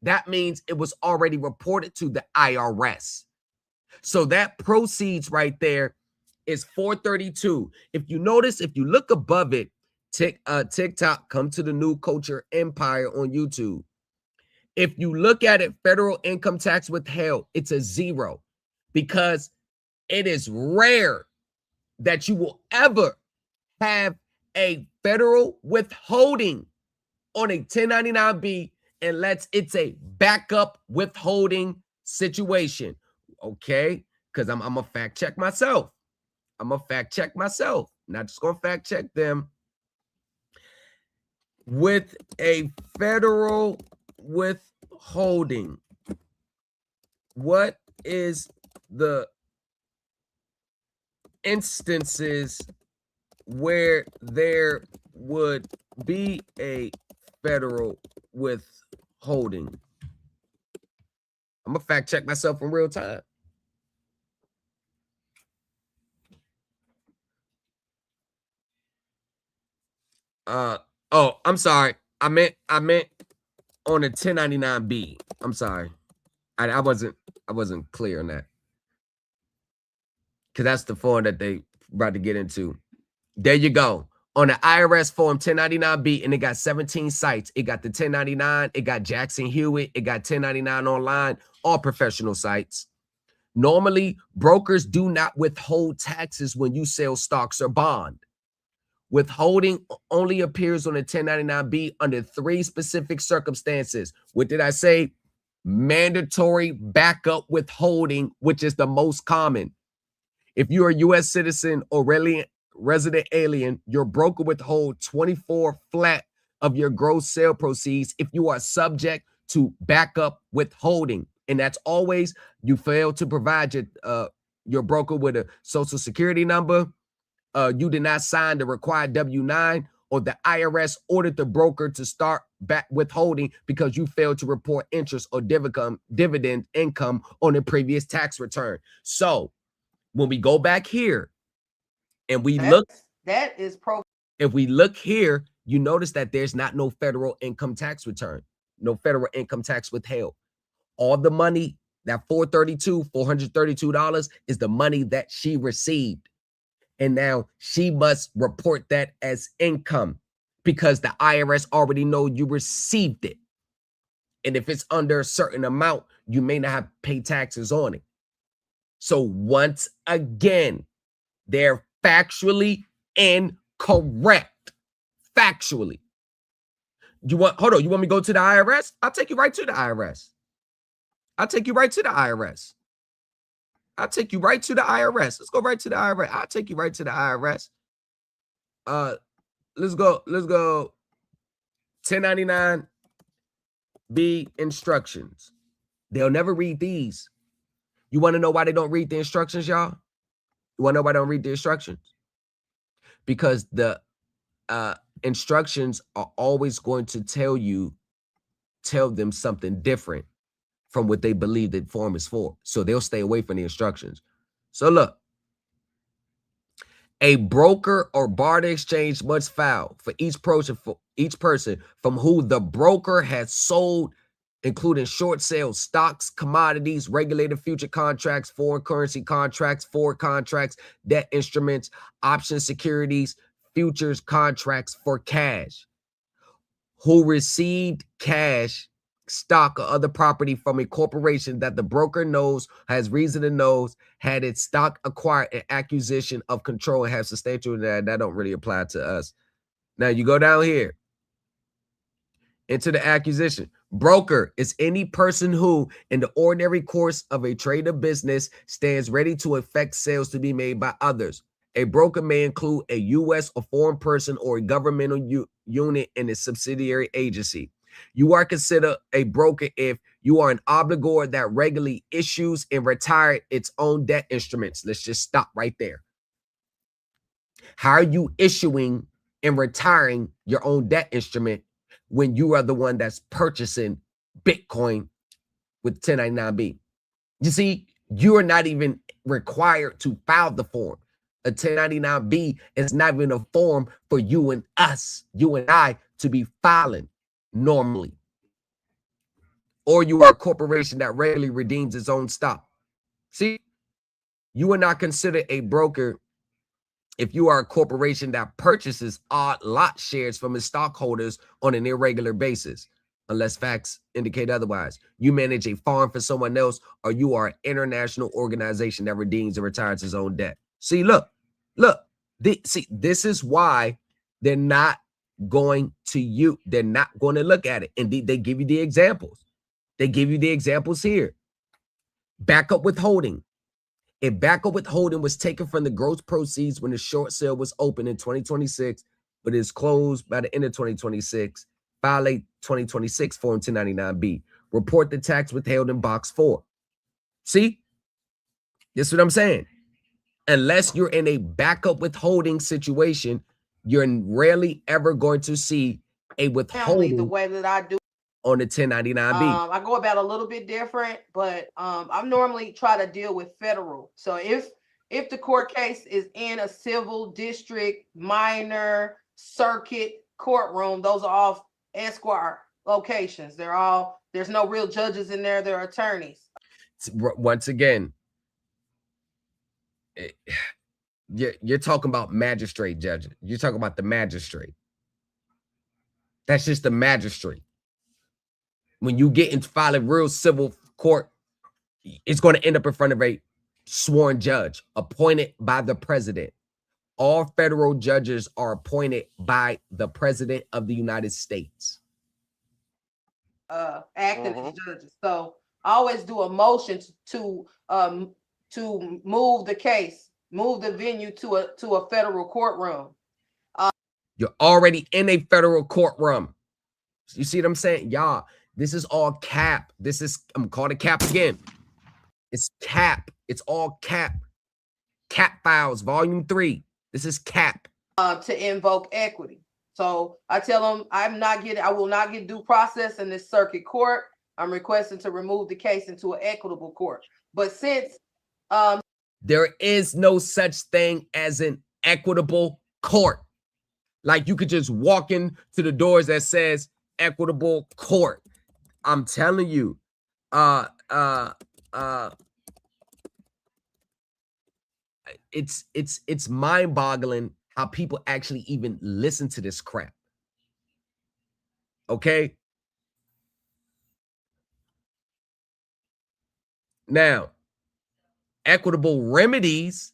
That means it was already reported to the IRS. So that proceeds right there is 432. If you notice, if you look above it, TikTok, come to the New Culture Empire on YouTube. If you look at it, federal income tax withheld, it's a 0 because it is rare that you will ever have a federal withholding on a 1099-B unless it's a backup withholding situation. Okay? Because I'm going to fact check myself. Not just going to fact check them. With a federal withholding, what is the instances where there would be a federal withholding? I'm gonna fact check myself in real time. Oh, I'm sorry. I meant on a 1099-B. I'm sorry. I wasn't clear on that. Because that's the form that they about to get into. There you go. On the IRS form 1099-B, and it got 17 sites. It got the 1099, it got Jackson Hewitt, it got 1099 online, all professional sites. Normally, brokers do not withhold taxes when you sell stocks or bond. Withholding only appears on a 1099-B under 3 specific circumstances. What did I say? Mandatory backup withholding, which is the most common. If you're a U.S. citizen or resident alien, your broker withhold 24 flat of your gross sale proceeds if you are subject to backup withholding. And that's always you fail to provide your broker with a social security number, you did not sign the required W-9, or the IRS ordered the broker to start back withholding because you failed to report interest or dividend income on a previous tax return. So when we go back here and we look, if we look here, you notice that there's not no federal income tax return, no federal income tax withheld. All the money, that $432 is the money that she received. And now she must report that as income because the IRS already know you received it. And if it's under a certain amount, you may not have to pay taxes on it. So once again, they're factually incorrect. Factually. Hold on, you want me to go to the IRS? I'll take you right to the IRS. I'll take you right to the IRS. I'll take you right to the IRS. Let's go right to the IRS. I'll take you right to the IRS. Let's go 1099-B instructions. They'll never read these. You want to know why they don't read the instructions, y'all? You want to know why they don't read the instructions? Because the instructions are always going to tell them something different from what they believe the form is for. So they'll stay away from the instructions. So look, a broker or barter exchange must file for each person from who the broker has sold, including short sales, stocks, commodities, regulated future contracts, foreign currency contracts, forward contracts, debt instruments, option securities, futures contracts for cash. Who received cash, stock, or other property from a corporation that the broker knows, has reason to know, had its stock acquired an acquisition of control and have substantial, that don't really apply to us. Now you go down here into the acquisition. Broker is any person who, in the ordinary course of a trade or business, stands ready to effect sales to be made by others. A broker may include a U.S. or foreign person or a governmental unit in a subsidiary agency. You are considered a broker if you are an obligor that regularly issues and retires its own debt instruments. Let's just stop right there. How are you issuing and retiring your own debt instrument when you are the one that's purchasing Bitcoin with 1099-B? You see, you are not even required to file the form. A 1099-B is not even a form for you and I to be filing normally. Or you are a corporation that regularly redeems its own stock. See, you are not considered a broker if you are a corporation that purchases odd lot shares from its stockholders on an irregular basis, unless facts indicate otherwise. You manage a farm for someone else, or you are an international organization that redeems and retires its own debt. See, look, this is why they're not going to look at it. Indeed, they give you the examples. They give you the examples here. Backup withholding. If backup withholding was taken from the gross proceeds when the short sale was open in 2026, but is closed by the end of 2026, file a 2026 Form 1099-B. Report the tax withheld in box 4. See? This is what I'm saying. Unless you're in a backup withholding situation, you're rarely ever going to see a withholding the way that I do on the 1099-B. I go about a little bit different, but I'm normally try to deal with federal. So if the court case is in a civil district, minor, circuit, courtroom, those are all Esquire locations. There's no real judges in there. They're attorneys. Once again, you're talking about magistrate judges. You're talking about the magistrate. That's just the magistrate. When you get into filing real civil court, it's going to end up in front of a sworn judge appointed by the president. All federal judges are appointed by the President of the United States. Acting as judges. So I always do a motion to move the case, move the venue to a federal courtroom. You're already in a federal courtroom. You see what I'm saying? Y'all, this is all cap. This is, I'm calling it cap again. It's cap. It's all cap. Cap files, volume 3. This is cap. To invoke equity. So I tell them I will not get due process in this circuit court. I'm requesting to remove the case into an equitable court. But since there is no such thing as an equitable court. Like you could just walk into the doors that says equitable court. I'm telling you, it's mind-boggling how people actually even listen to this crap. Okay. Now, equitable remedies,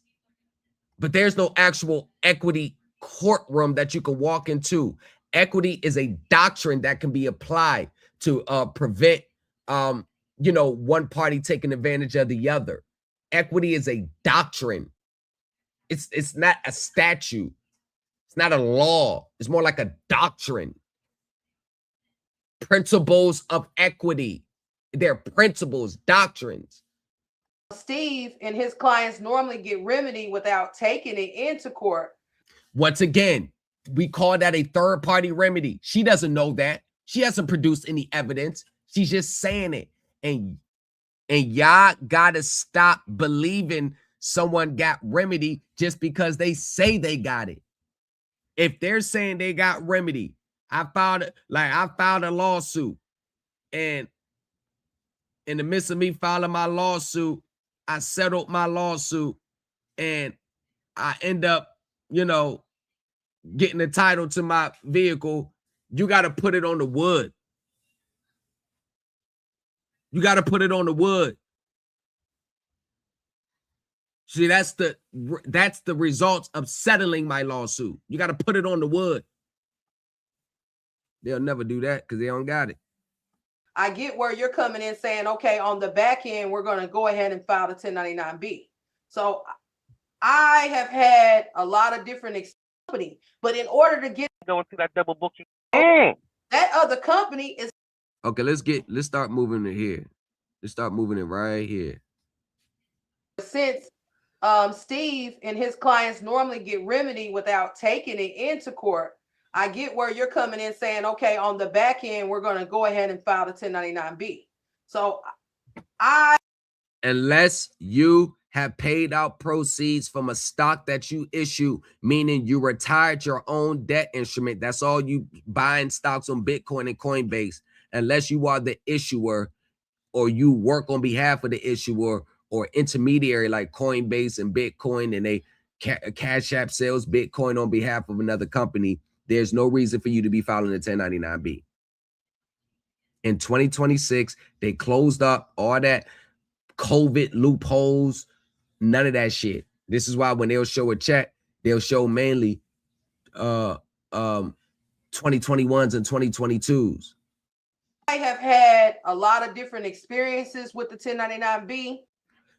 but there's no actual equity courtroom that you can walk into. Equity is a doctrine that can be applied to prevent one party taking advantage of the other. Equity is a doctrine. It's not a statute. It's not a law. It's more like a doctrine. Principles of equity. They're principles, doctrines. Steve and his clients normally get remedy without taking it into court. Once again, we call that a third-party remedy. She doesn't know that. She hasn't produced any evidence. She's just saying it. And y'all gotta stop believing someone got remedy just because they say they got it. If they're saying they got remedy, I filed a lawsuit, and in the midst of me filing my lawsuit, I settled my lawsuit, and I end up, getting the title to my vehicle. You got to put it on the wood. You got to put it on the wood. See, that's the result of settling my lawsuit. You got to put it on the wood. They'll never do that because they don't got it. I get where you're coming in saying, okay, on the back end, we're going to go ahead and file the 1099-B. So I have had a lot of different companies, but in order to get going through that double booking, that other company is okay. Let's start moving it here. Let's start moving it right here. Since Steve and his clients normally get remedy without taking it into court, I get where you're coming in saying, okay, on the back end, we're going to go ahead and file the 1099-B. So unless you have paid out proceeds from a stock that you issue, meaning you retired your own debt instrument, that's all you buying stocks on Bitcoin and Coinbase, unless you are the issuer or you work on behalf of the issuer or intermediary like Coinbase and Bitcoin, and they Cash App sells Bitcoin on behalf of another company, there's no reason for you to be filing a 1099-B. In 2026, they closed up all that COVID loopholes, none of that shit. This is why when they'll show a check, they'll show mainly 2021s and 2022s. I have had a lot of different experiences with the 1099-B.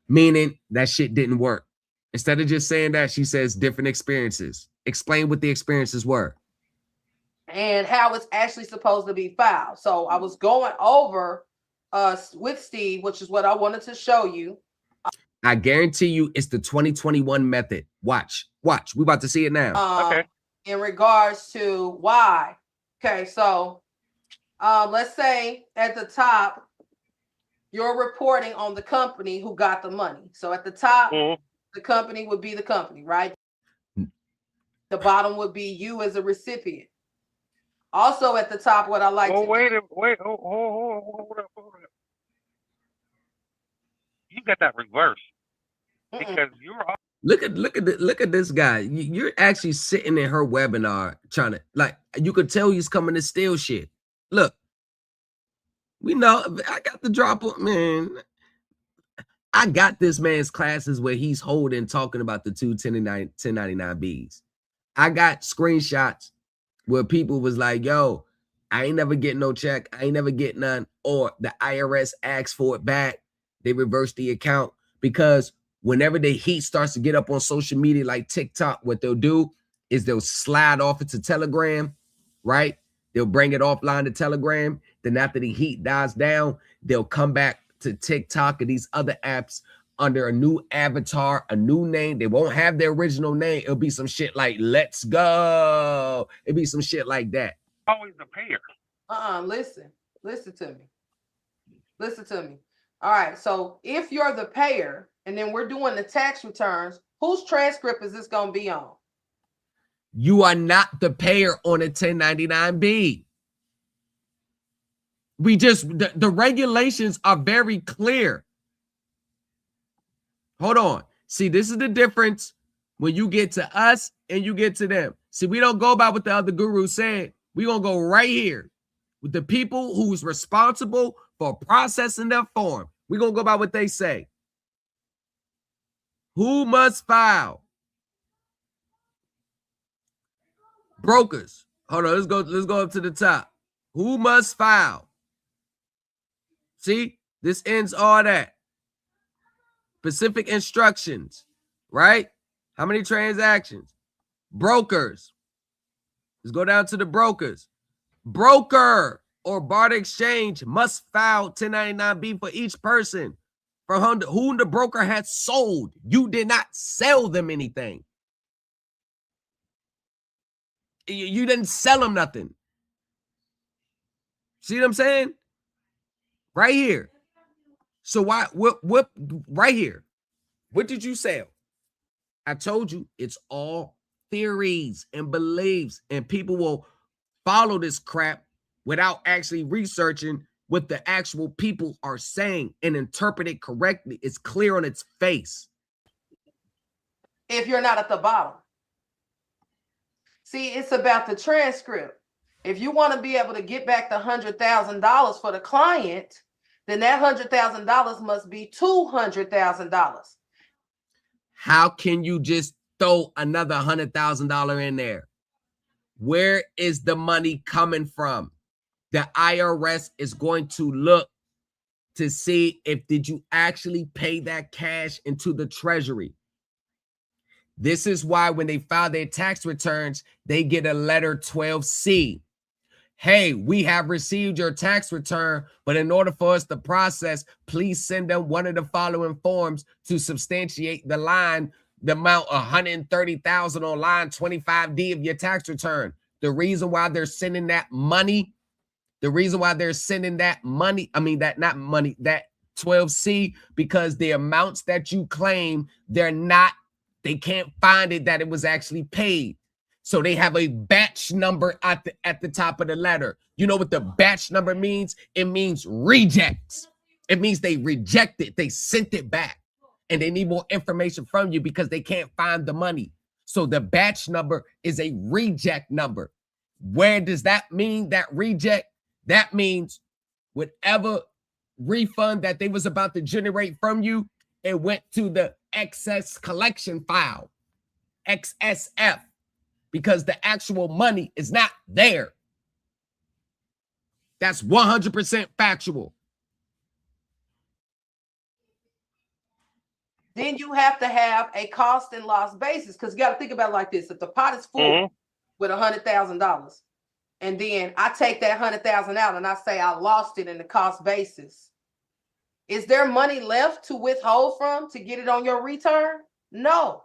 Meaning that shit didn't work. Instead of just saying that, she says different experiences. Explain what the experiences were. And how it's actually supposed to be filed. So I was going over with Steve, which is what I wanted to show you. I guarantee you it's the 2021 method. Watch. We about to see it now. Okay. In regards to why. Okay, so let's say at the top, you're reporting on the company who got the money. So at the top, the company would be the company, right? The bottom would be you as a recipient. Also at the top, what I like to hold up. You got that reverse. Because you're look at this guy. You're actually sitting in her webinar trying to, like, you could tell he's coming to steal shit. Look, we know I got the drop on, man. I got this man's classes where he's holding, talking about the two 1099Bs. I got screenshots where people was like, yo, I ain't never getting no check. I ain't never get none. Or the IRS asks for it back. They reverse the account. Because whenever the heat starts to get up on social media like TikTok, what they'll do is they'll slide off into Telegram, right? They'll bring it offline to Telegram. Then after the heat dies down, they'll come back to TikTok and these other apps under a new avatar, a new name. They won't have their original name. It'll be some shit like "Let's Go." It'll be some shit like that. Always the payer. Listen to me. All right. So if you're the payer and then we're doing the tax returns, whose transcript is this going to be on? You are not the payer on a 1099B. We just, the regulations are very clear. Hold on. See, this is the difference when you get to us and you get to them. See, we don't go by what the other guru said. We're going to go right here with the people who's responsible for processing their form. We're going to go by what they say. Who must file? Brokers. Hold on. Let's go up to the top. Who must file? See, this ends all that. Specific instructions, right? How many transactions? Brokers. Let's go down to the brokers. Broker or barter exchange must file 1099B for each person from whom the broker has sold. You did not sell them anything. You didn't sell them nothing. See what I'm saying? Right here. So why what right here? What did you sell? I told you it's all theories and beliefs, and people will follow this crap without actually researching what the actual people are saying and interpret it correctly. It's clear on its face. If you're not at the bottom. See, it's about the transcript. If you want to be able to get back the $100,000 for the client, then that $100,000 must be $200,000. How can you just throw another $100,000 in there? Where is the money coming from? The IRS is going to look to see if did you actually pay that cash into the treasury. This is why when they file their tax returns, they get a letter 12C. Hey, we have received your tax return, but in order for us to process, please send them one of the following forms to substantiate the amount of $130,000 on line 25D of your tax return. The reason why they're sending that money, that 12C, because the amounts that you claim, they can't find it that it was actually paid. So they have a batch number at the top of the letter. You know what the batch number means? It means rejects. It means they rejected, they sent it back, and they need more information from you because they can't find the money. So the batch number is a reject number. Where does that mean, that reject? That means whatever refund that they was about to generate from you, it went to the excess collection file, XSF. Because the actual money is not there. That's 100% factual. Then you have to have a cost and loss basis, because you got to think about it like this. If the pot is full with $100,000, and then I take that $100,000 out and I say I lost it in the cost basis, is there money left to withhold from to get it on your return? No.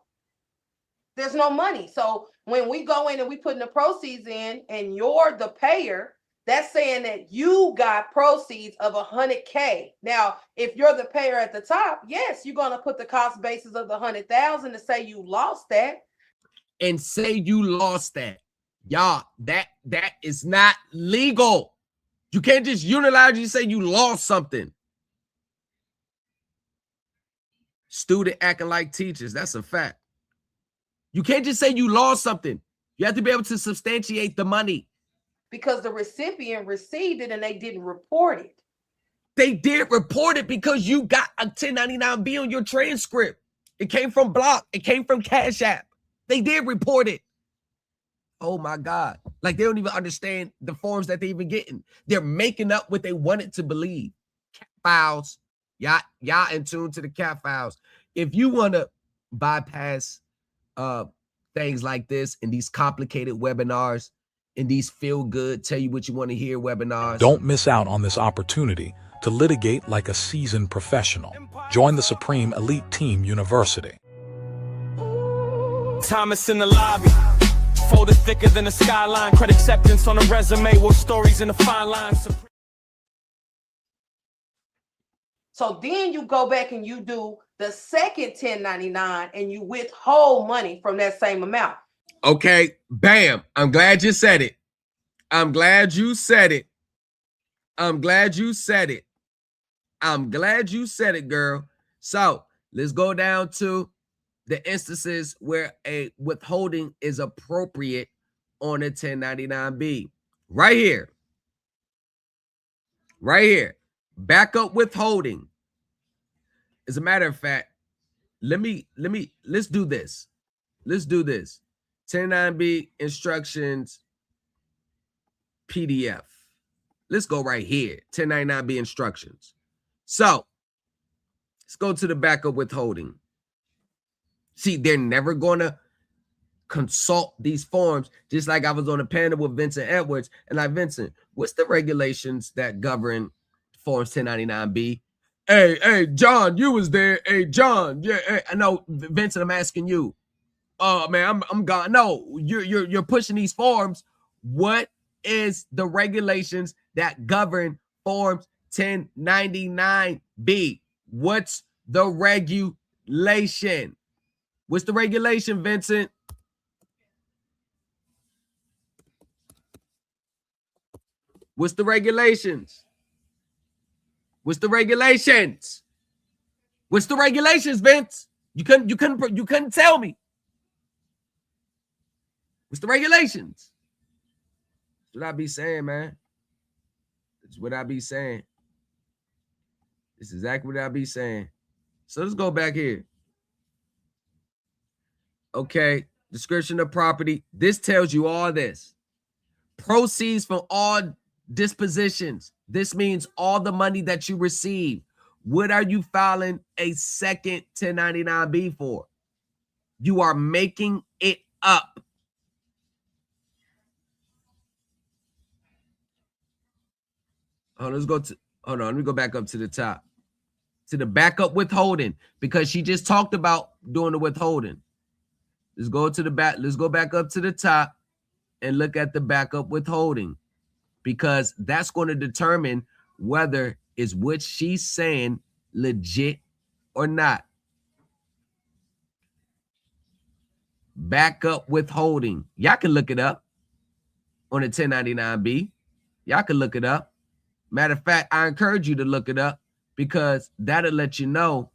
There's no money. So when we go in and we put the proceeds in and you're the payer, that's saying that you got proceeds of $100K. Now, if you're the payer at the top, yes, you're going to put the cost basis of the $100,000 to say you lost that. And say you lost that. Y'all, that is not legal. You can't just unilaterally say you lost something. Student acting like teachers. That's a fact. You can't just say you lost something. You have to be able to substantiate the money. Because the recipient received it and they didn't report it. They did report it because you got a 1099-B on your transcript. It came from Block. It came from Cash App. They did report it. Oh my God. Like they don't even understand the forms that they even getting. They're making up what they wanted to believe. Cat files. Y'all in tune to the cat files. If you want to bypass things like this in these complicated webinars, in these feel good, tell you what you want to hear webinars. Don't miss out on this opportunity to litigate like a seasoned professional. Join the Supreme Elite Team University. Thomas in the lobby, folded thicker than a skyline. Credit acceptance on a resume with stories in the fine lines. So then you go back and you do the second 1099 and you withhold money from that same amount. Okay, bam. I'm glad you said it. I'm glad you said it. I'm glad you said it. I'm glad you said it, girl. So let's go down to the instances where a withholding is appropriate on a 1099-B. Right here. Right here. Backup withholding. As a matter of fact, let's do this. Let's do this. 1099-B instructions PDF. Let's go right here. 1099-B instructions. So let's go to the backup withholding. See, they're never going to consult these forms, just like I was on a panel with Vincent Edwards. And like, Vincent, what's the regulations that govern forms 1099-B? Hey, John, you was there. Hey, John, yeah, hey, I know, Vincent, I'm asking you. Oh, man, I'm gone. No, you're pushing these forms. What is the regulations that govern forms 1099-B? What's the regulation? What's the regulation, Vincent? What's the regulations? What's the regulations? What's the regulations, Vince? You couldn't tell me. What's the regulations? That's what I be saying, man. That's what I be saying. This is exactly what I be saying. So let's go back here. Okay, description of property. This tells you all this. Proceeds from all dispositions. This means all the money that you receive. What are you filing a second 1099-B for? You are making it up. Hold on, let me go back up to the top. To the backup withholding, because she just talked about doing the withholding. Let's go to the back. Let's go back up to the top and look at the backup withholding, because that's going to determine whether is what she's saying legit or not. Backup withholding. Y'all can look it up on a 1099-B. Y'all can look it up. Matter of fact, I encourage you to look it up, because that'll let you know.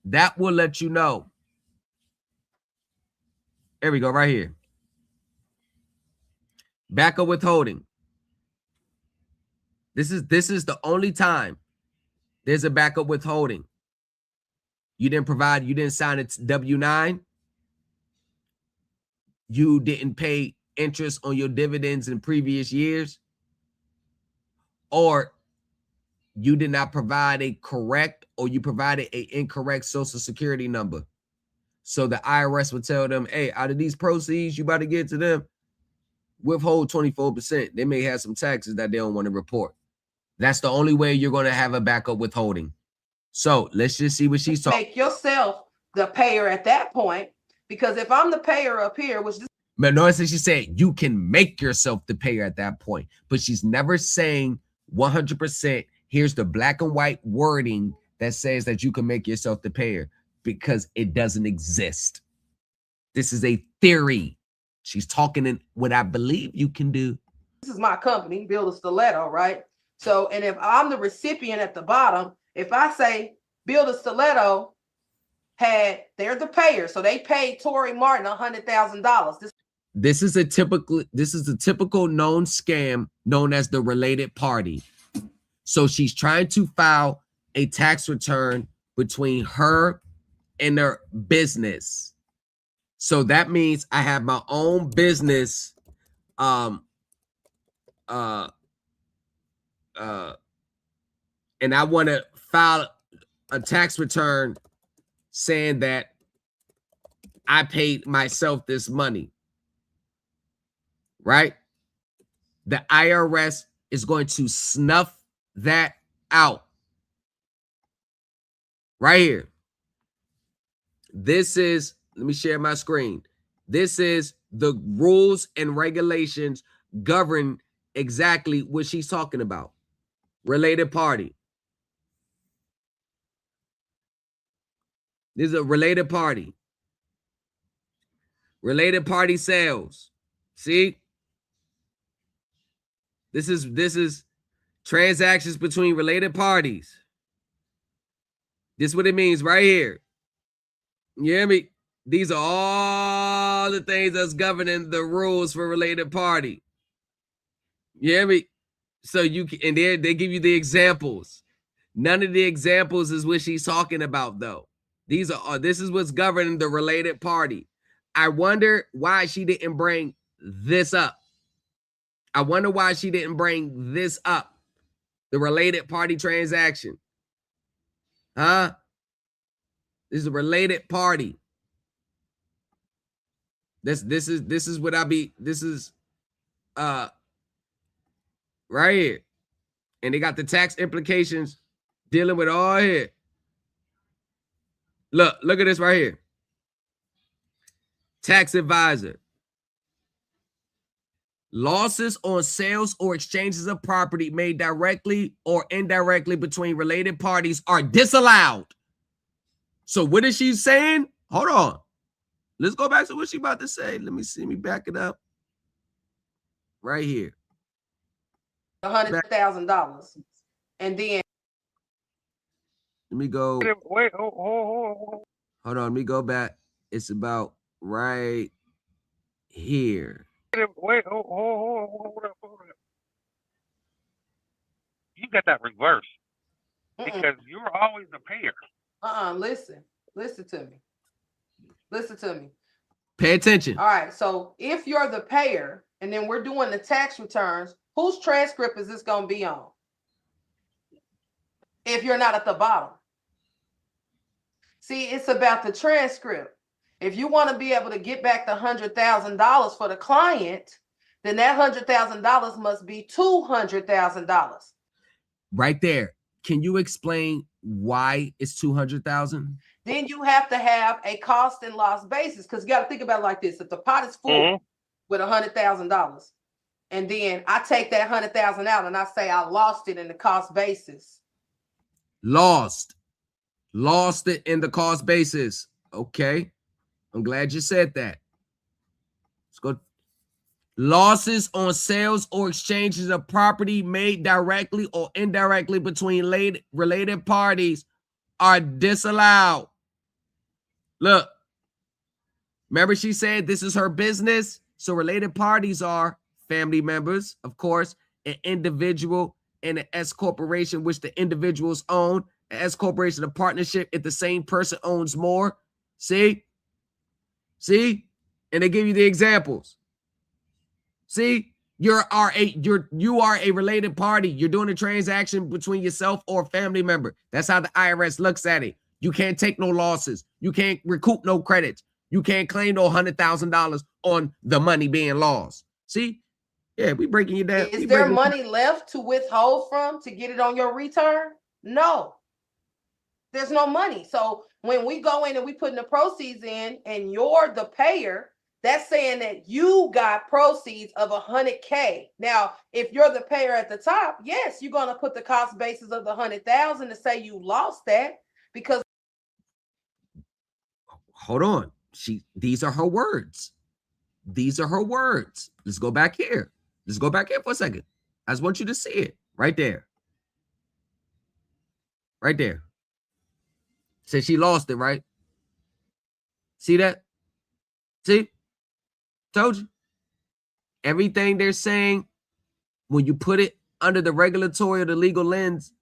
That will let you know. There we go, right here. Backup withholding. This is the only time there's a backup withholding. You didn't sign a W-9. You didn't pay interest on your dividends in previous years. Or you did not provide a correct, or you provided an incorrect social security number. So the IRS would tell them, hey, out of these proceeds you about to get to them, withhold 24%. They may have some taxes that they don't want to report. That's the only way you're going to have a backup withholding. So let's just see what she's talking. Make yourself the payer at that point, because if I'm the payer up here, which this. But notice that she said you can make yourself the payer at that point, but she's never saying 100%. Here's the black and white wording that says that you can make yourself the payer, because it doesn't exist. This is a theory. She's talking in what I believe you can do. This is my company, Build a Stiletto, right? So, and if I'm the recipient at the bottom, if I say Build a Stiletto they're the payer, so they paid Tori Martin $100,000. This is a typical known scam known as the related party. So she's trying to file a tax return between her and her business. So that means I have my own business and I want to file a tax return saying that I paid myself this money, right? The IRS is going to snuff that out right here. This is, let me share my screen. This is the rules and regulations govern exactly what she's talking about. Related party. This is a related party. Related party sales. See? This is transactions between related parties. This is what it means right here. You hear me? These are all the things that's governing the rules for related party. You hear me? So you can, and they give you the examples. None of the examples is what she's talking about, though. This is what's governing the related party. I wonder why she didn't bring this up. I wonder why she didn't bring this up. The related party transaction. Huh? This is a related party. This is what this is right here. And they got the tax implications dealing with all here. Look at this right here. Tax advisor. Losses on sales or exchanges of property made directly or indirectly between related parties are disallowed. So what is she saying? Hold on. Let's go back to what she about to say. Let me back it up. Right here. $100,000. And then let me go. Wait, hold on. Let me go back. It's about right here. Wait, hold up. You got that reversed because you're always the payer. Listen to me. Listen to me. Pay attention. All right. So if you're the payer and then we're doing the tax returns, whose transcript is this going to be on? If you're not at the bottom. See, it's about the transcript. If you want to be able to get back the $100,000 for the client, then that $100,000 must be $200,000. Right there. Can you explain why it's 200,000? Then you have to have a cost and loss basis, because you got to think about it like this. If the pot is full with $100,000, and then I take that $100,000 out and I say I lost it in the cost basis. Lost it in the cost basis. Okay. I'm glad you said that. Let's go. Losses on sales or exchanges of property made directly or indirectly between related parties are disallowed. Look, remember she said this is her business. So related parties are family members, of course, an individual and an S corporation, which the individuals own. An S corporation, a partnership, if the same person owns more. See? And they give you the examples. See? You are a related party. You're doing a transaction between yourself or a family member. That's how the IRS looks at it. You can't take no losses. You can't recoup no credits. You can't claim no $100,000 on the money being lost. See? Yeah, we breaking you down. Is there money left to withhold from to get it on your return? No. There's no money. So when we go in and we put the proceeds in and you're the payer, that's saying that you got proceeds of $100K. Now, if you're the payer at the top, yes, you're going to put the cost basis of the $100,000 to say you lost that because. Hold on. These are her words. These are her words. Let's go back here. Let's go back here for a second. I just want you to see it right there. Right there. Said she lost it, right? See that? See? Told you. Everything they're saying, when you put it under the regulatory or the legal lens,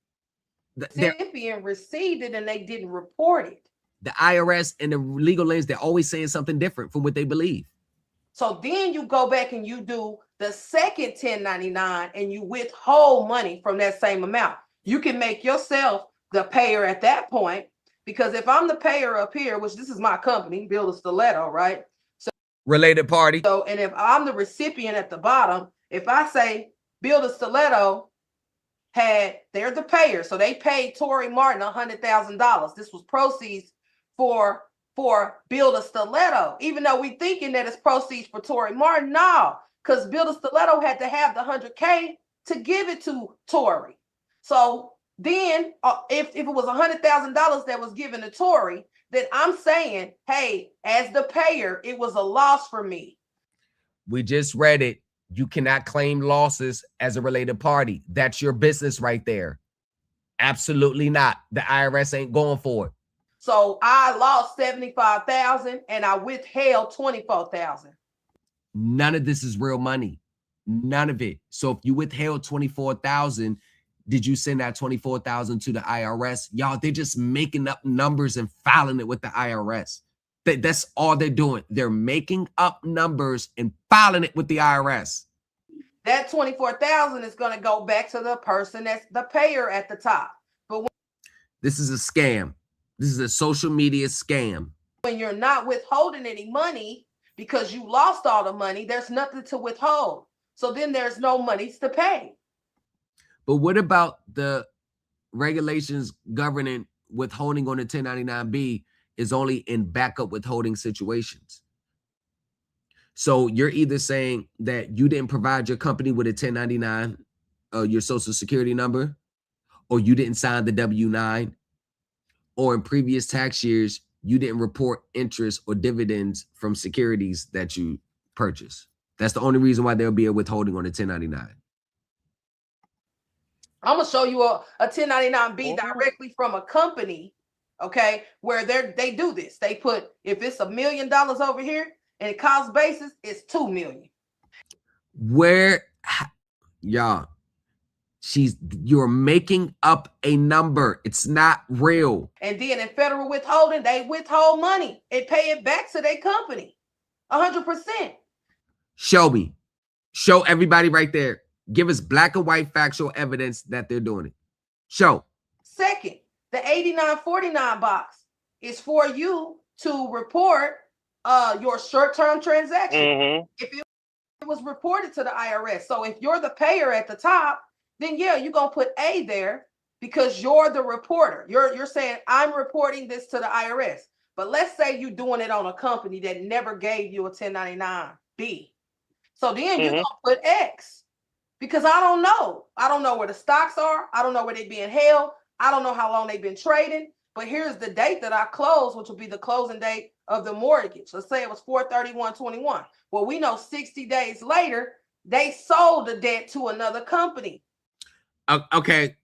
the recipient received it and they didn't report it. The IRS and the legal lens, they're always saying something different from what they believe. So then you go back and you do the second 1099 and you withhold money from that same amount. You can make yourself the payer at that point, because if I'm the payer up here, which this is my company, Build a Stiletto, right? So related party. So, and if I'm the recipient at the bottom, if I say Build a Stiletto they're the payer, so they paid Tori Martin $100,000. This was proceeds for Build a Stiletto, even though we thinking that it's proceeds for Tori Martin. No, because Build a Stiletto had to have the $100K to give it to Tori. So then if it was $100,000 that was given to Tori, then I'm saying, hey, as the payer, it was a loss for me. We just read it. You cannot claim losses as a related party. That's your business right there. Absolutely not. The IRS ain't going for it. So I lost $75,000 and I withheld $24,000. None of this is real money. None of it. So if you withheld $24,000, did you send that $24,000 to the IRS? Y'all, they're just making up numbers and filing it with the IRS. That's all they're doing. They're making up numbers and filing it with the IRS. That $24,000 is going to go back to the person that's the payer at the top. But this is a scam. This is a social media scam. When you're not withholding any money because you lost all the money, there's nothing to withhold. So then there's no monies to pay. But what about the regulations governing withholding on the 1099B is only in backup withholding situations? So you're either saying that you didn't provide your company with a 1099, your social security number, or you didn't sign the W-9, or in previous tax years, you didn't report interest or dividends from securities that you purchased. That's the only reason why there'll be a withholding on the 1099. I'm going to show you a 1099B directly from a company, okay, where they do this. They put, if it's $1 million over here and it cost basis, it's $2 million. Where, y'all, you're making up a number. It's not real. And then in federal withholding, they withhold money and pay it back to their company. 100%. Show me. Show everybody right there. Give us black and white factual evidence that they're doing it. Show. Second, the 8949 box is for you to report your short-term transaction. If it was reported to the IRS. So if you're the payer at the top, then yeah, you're going to put A there because you're the reporter. You're saying, I'm reporting this to the IRS. But let's say you're doing it on a company that never gave you a 1099B. So then you're going to put X. Because I don't know. I don't know where the stocks are. I don't know where they're being held. I don't know how long they've been trading. But here's the date that I closed, which will be the closing date of the mortgage. Let's say it was 4/31/21. Well, we know 60 days later, they sold the debt to another company. Okay,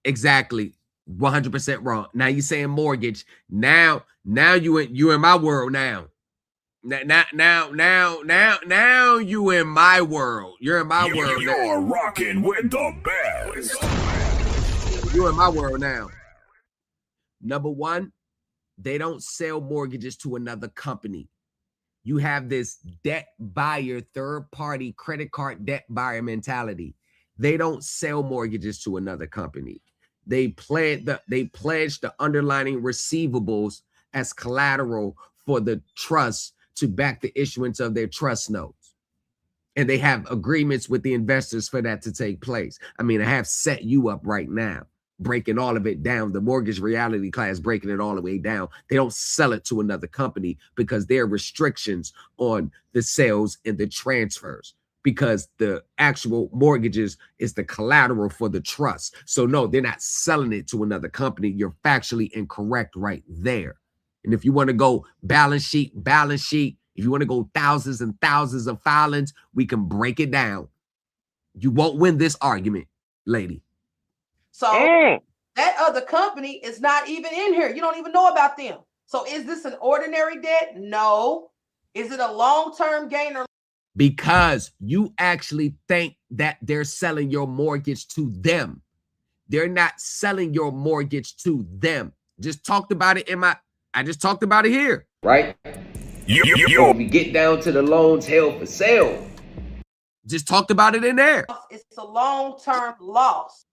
exactly. 100% wrong. Now you're saying mortgage. Now you in my world now. Now you in my world. You're in my world. You're rocking with the best. You're in my world now. Number one, they don't sell mortgages to another company. You have this debt buyer, third-party credit card debt buyer mentality. They don't sell mortgages to another company. They pledge the underlying receivables as collateral for the trust to back the issuance of their trust notes. And they have agreements with the investors for that to take place. I mean, I have set you up right now, breaking all of it down. The mortgage reality class, breaking it all the way down. They don't sell it to another company because there are restrictions on the sales and the transfers, because the actual mortgages is the collateral for the trust. So no, they're not selling it to another company. You're factually incorrect right there. And if you want to go balance sheet, if you want to go thousands and thousands of filings, we can break it down. You won't win this argument, lady. So that other company is not even in here. You don't even know about them. So is this an ordinary debt? No. Is it a long-term gain or Because you actually think that they're selling your mortgage to them. They're not selling your mortgage to them. Just talked about it I just talked about it here, right? When we get down to the loans held for sale, just talked about it in there. It's a long-term loss.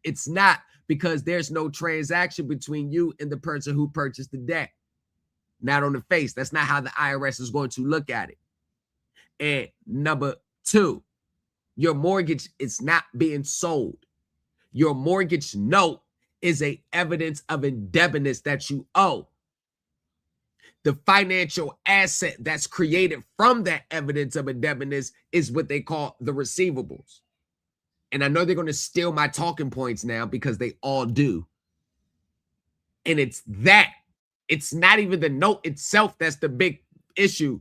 It's not, because there's no transaction between you and the person who purchased the debt. Not on the face. That's not how the IRS is going to look at it. And number two, your mortgage is not being sold. Your mortgage note is a evidence of indebtedness that you owe. The financial asset that's created from that evidence of indebtedness is what they call the receivables. And I know they're going to steal my talking points now, because they all do. And it's that. It's not even the note itself that's the big issue.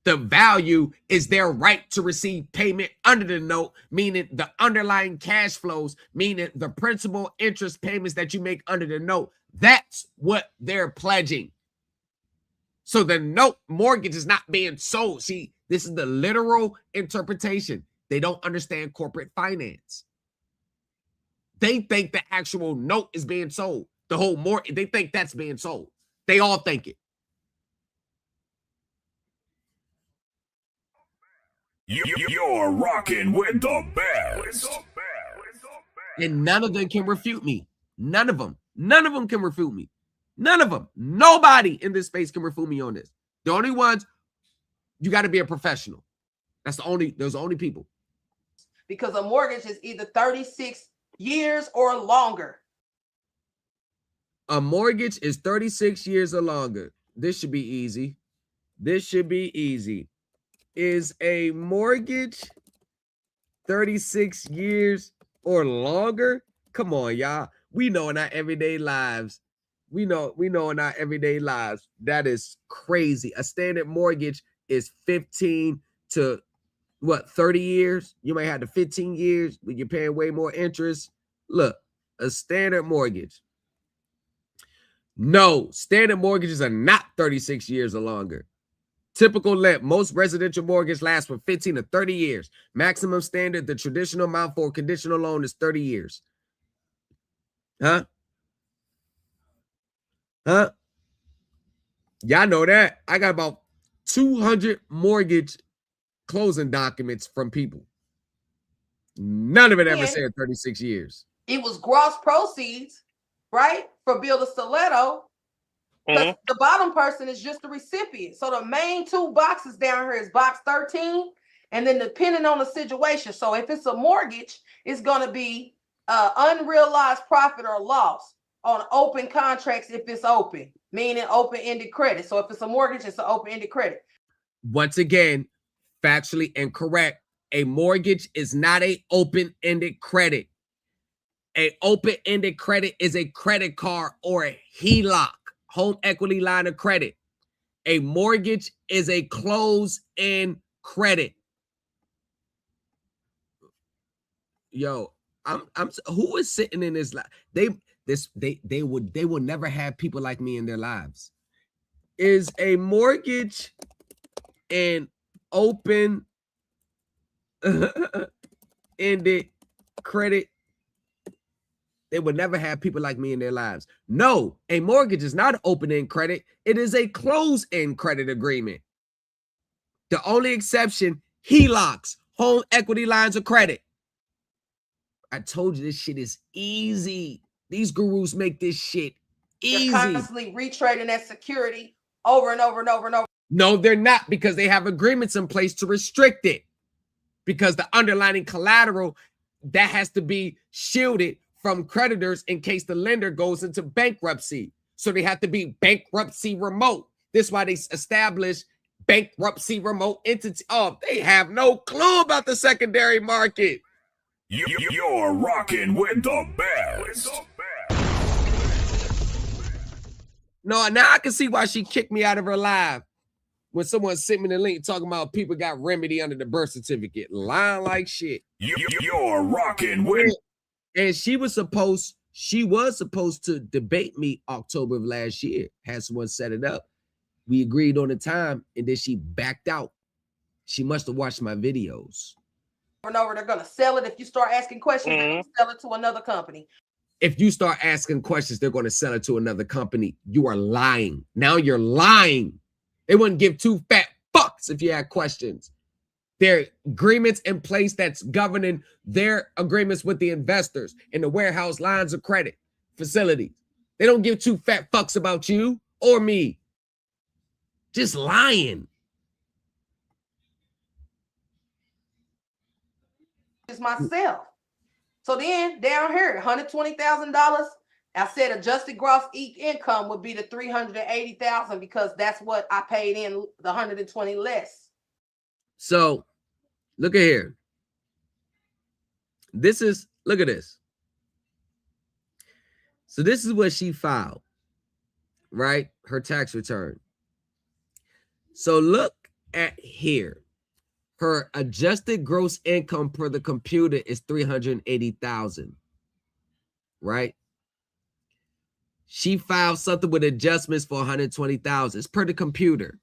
The value is their right to receive payment under the note, meaning the underlying cash flows, meaning the principal interest payments that you make under the note. That's what they're pledging. So the note mortgage is not being sold. See, this is the literal interpretation. They don't understand corporate finance. They think the actual note is being sold. The whole mortgage, they think that's being sold. They all think it. You're rocking with the best. And none of them can refute me. None of them. None of them can refute me. None of them. Nobody in this space can refute me on this. The only ones, you got to be a professional. Those are the only people. Because a mortgage is either 36 years or longer. A mortgage is 36 years or longer. This should be easy. This should be easy. Is a mortgage 36 years or longer? Come on, y'all. We know in our everyday lives. We know in our everyday lives. That is crazy. A standard mortgage is 15 to 30 years. You might have the 15 years, but you're paying way more interest. Look, a standard mortgage. No, standard mortgages are not 36 years or longer. Typical length, most residential mortgage lasts for 15 to 30 years. Maximum standard, the traditional amount for a conditional loan is 30 years. Huh? Y'all know that. I got about 200 mortgage closing documents from people. None of it ever said 36 years. It was gross proceeds, right? For Builder Stiletto. Because the bottom person is just the recipient. So the main two boxes down here is box 13, and then depending on the situation. So if it's a mortgage, it's going to be unrealized profit or loss on open contracts if it's open, meaning open-ended credit. So if it's a mortgage, it's an open-ended credit. Once again, factually incorrect. A mortgage is not an open-ended credit. An open-ended credit is a credit card or a HELOC. Home equity line of credit. A mortgage is a closed-end credit. Yo, who is sitting in this life? They will never have people like me in their lives. Is a mortgage an open-ended credit? They would never have people like me in their lives. No, a mortgage is not an open-end credit. It is a closed-end credit agreement. The only exception, HELOCs, home equity lines of credit. I told you this shit is easy. These gurus make this shit easy. They're constantly retrading that security over and over and over and over. No, they're not, because they have agreements in place to restrict it. Because the underlying collateral, that has to be shielded from creditors in case the lender goes into bankruptcy. So they have to be bankruptcy remote. This is why they establish bankruptcy remote entity. Oh, they have no clue about the secondary market. You're rocking with the best. No, now I can see why she kicked me out of her live. When someone sent me the link talking about people got remedy under the birth certificate. Lying like shit. You're rocking with. And she was supposed to debate me October of last year. Had someone set it up. We agreed on the time, and then she backed out. She must have watched my videos. And over, they're gonna sell it. If you start asking questions, they're gonna sell it to another company. If you start asking questions, they're going to sell it to another company. You are lying. Now you're lying. They wouldn't give two fat fucks if you had questions. There are agreements in place that's governing their agreements with the investors in the warehouse lines of credit facilities. They don't give two fat fucks about you or me. Just lying. It's myself. So then down here, $120,000. I said adjusted gross income would be the $380,000 because that's what I paid in, the 120 less. So look at here. Look at this. So this is what she filed, right? Her tax return. So look at here. Her adjusted gross income per the computer is $380,000, right? She filed something with adjustments for $120,000. It's per the computer.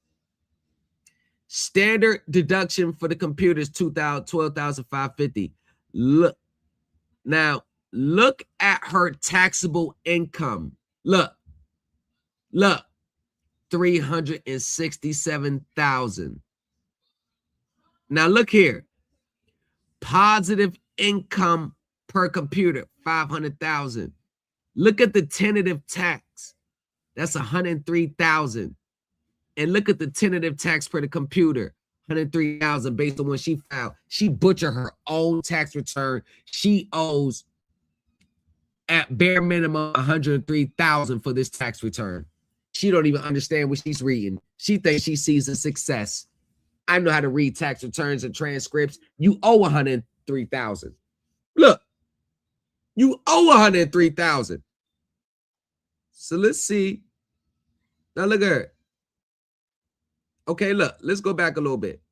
Standard deduction for the computer is $12,550. Look now. Look at her taxable income. Look, $367,000. Now look here. Positive income per computer, $500,000. Look at the tentative tax. That's $103,000. And look at the tentative tax per the computer, $103,000 based on what she filed. She butchered her own tax return. She owes at bare minimum $103,000 for this tax return. She don't even understand what she's reading. She thinks she sees a success. I know how to read tax returns and transcripts. You owe $103,000. Look, you owe $103,000. So let's see. Now look at her. Okay, look, let's go back a little bit.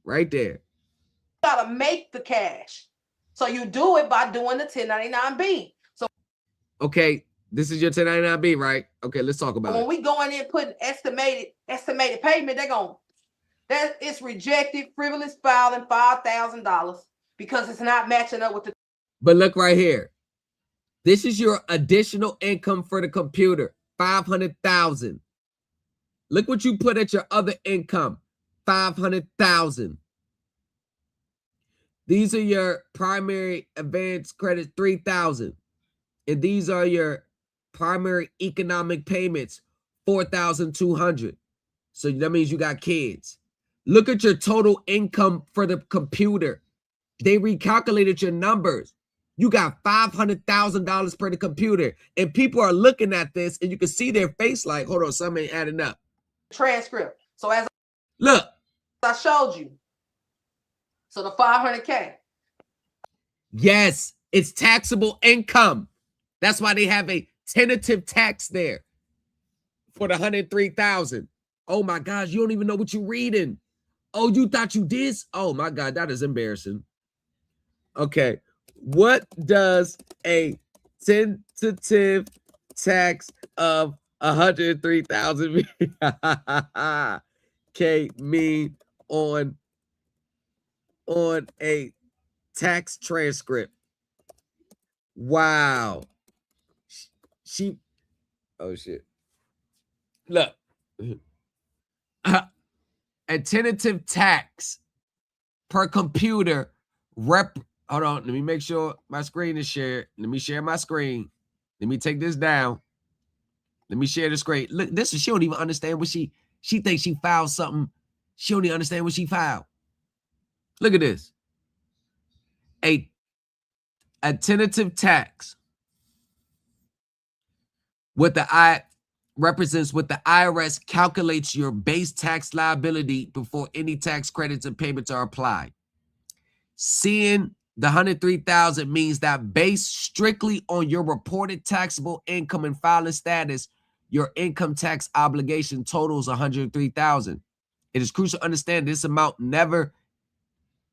Right there. You gotta make the cash. So you do it by doing the 1099B. So okay, this is your 1099B, right? Okay, let's talk about it. When we go in there putting estimated payment, they're gonna that it's rejected, frivolous filing, $5,000 because it's not matching up with the. But look right here. This is your additional income for the computer, $500,000. Look what you put at your other income, $500,000. These are your primary advance credits, $3,000. And these are your primary economic payments, $4,200. So that means you got kids. Look at your total income for the computer. They recalculated your numbers. You got $500,000 per the computer. And people are looking at this and you can see their face like, hold on, something ain't adding up. Transcript. So as look, I showed you. So the $500K. Yes, it's taxable income. That's why they have a tentative tax there for the $103,000. Oh my gosh, you don't even know what you're reading. Oh, you thought you did? Oh my God, that is embarrassing. Okay, what does a tentative tax of $103,000 K mean on a tax transcript? Wow. Oh shit. Look. A tentative tax per computer hold on, let me make sure my screen is shared. Let me share my screen. Let me take this down. Let me share the screen. Look, this is, she don't even understand what she thinks she filed something. She don't even understand what she filed. Look at this. A tentative tax represents what the IRS calculates your base tax liability before any tax credits and payments are applied. Seeing the $103,000 means that based strictly on your reported taxable income and filing status, your income tax obligation totals $103,000. It is crucial to understand this amount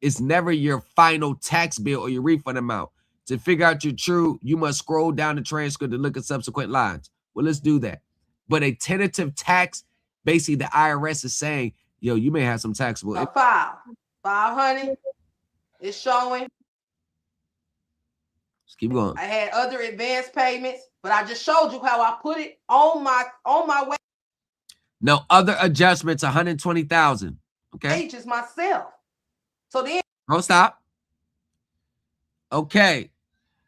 is never your final tax bill or your refund amount. To figure out your true, you must scroll down the transcript to look at subsequent lines. Well, let's do that. But a tentative tax, basically the IRS is saying Yo, you may have some taxable. File, honey. It's showing. Let's keep going. I had other advance payments, but I just showed you how I put it on my way. No other adjustments, 120,000. Okay. Pages myself. So then don't stop. Okay.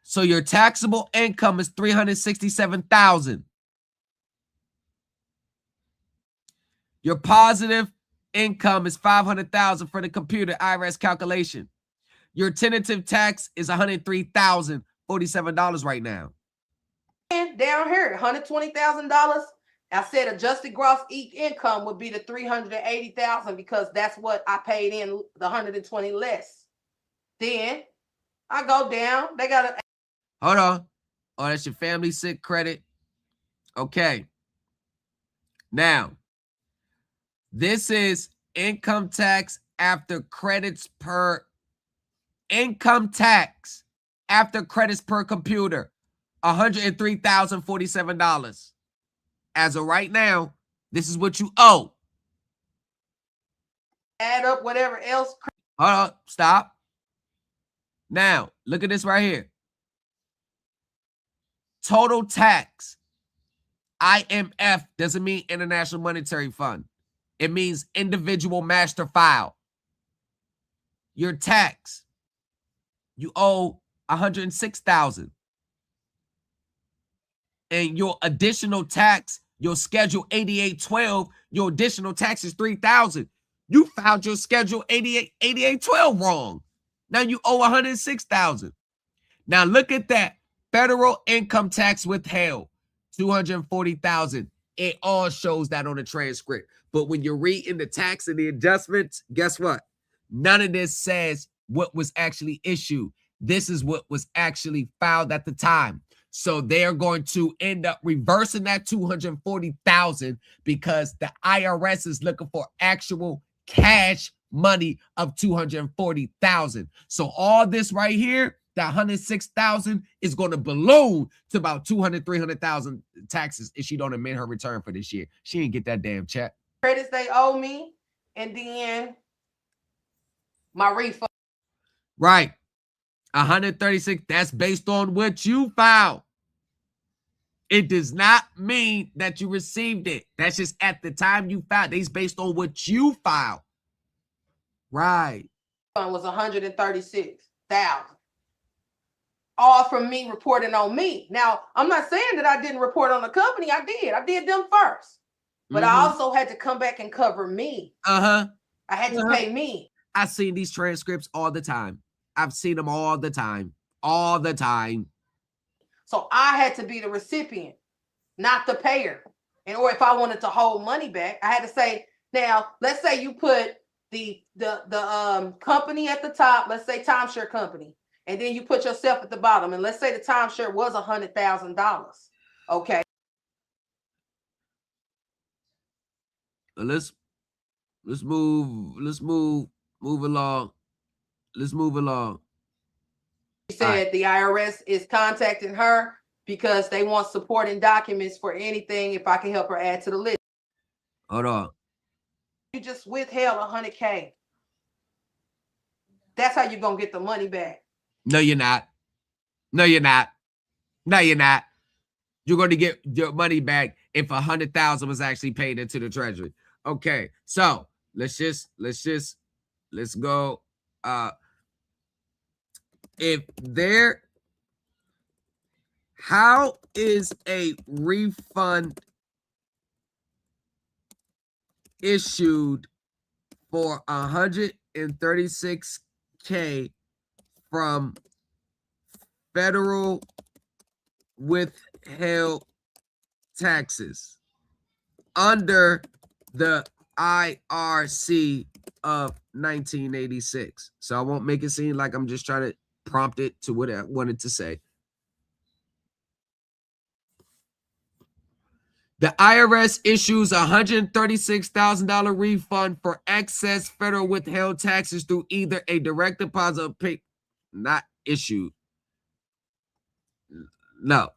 So your taxable income is 367,000. Your positive income is 500,000 for the computer IRS calculation. Your tentative tax is $103,047 right now. And down here, $120,000. I said adjusted gross income would be the 380,000 because that's what I paid in the 120 less. Then I go down. They got a hold on. Oh, that's your family sick credit. Okay. Now, this is income tax after credits per income tax after credits per computer, $103,047. As of right now, this is what you owe. Add up whatever else. Hold on, stop. Now, look at this right here. Total tax. IMF doesn't mean International Monetary Fund. It means individual master file. Your tax, you owe $106,000. And your additional tax, your schedule 8812, your additional tax is $3,000. You filed your schedule 8812 wrong. Now you owe $106,000. Now look at that. Federal income tax withheld, $240,000. It all shows that on the transcript. But when you're reading the tax and the adjustments, guess what? None of this says what was actually issued. This is what was actually filed at the time. So they're going to end up reversing that $240,000 because the IRS is looking for actual cash money of $240,000. So all this right here, that $106,000 is going to balloon to about $200,000, $300,000 taxes if she don't amend her return for this year. She ain't get that damn check. Credits they owe me, and then my refund. Right. 136. That's based on what you filed. It does not mean that you received it. That's just at the time you filed. It's based on what you filed. Right. Was 136,000. All from me reporting on me. Now, I'm not saying that I didn't report on the company. I did. I did them first. But I also had to come back and cover me. I had to pay me. I've seen these transcripts all the time. I've seen them all the time. All the time. So I had to be the recipient, not the payer. And or if I wanted to hold money back, I had to say, now, let's say you put the company at the top, let's say timeshare company, and then you put yourself at the bottom. And let's say the timeshare was $100,000. Okay. Let's move along. Let's move along. She said the IRS is contacting her because they want supporting documents for anything if I can help her add to the list. Hold on. You just withheld $100K. That's how you're going to get the money back. No, you're not. No, you're not. No, you're not. You're going to get your money back if $100,000 was actually paid into the treasury. Okay, so let's go. How is a refund issued for $136K from federal withheld taxes under the IRC of 1986? So I won't make it seem like I'm just trying to prompt it to what I wanted to say. The IRS issues a $136,000 refund for excess federal withheld taxes through either a direct deposit or not issued. No.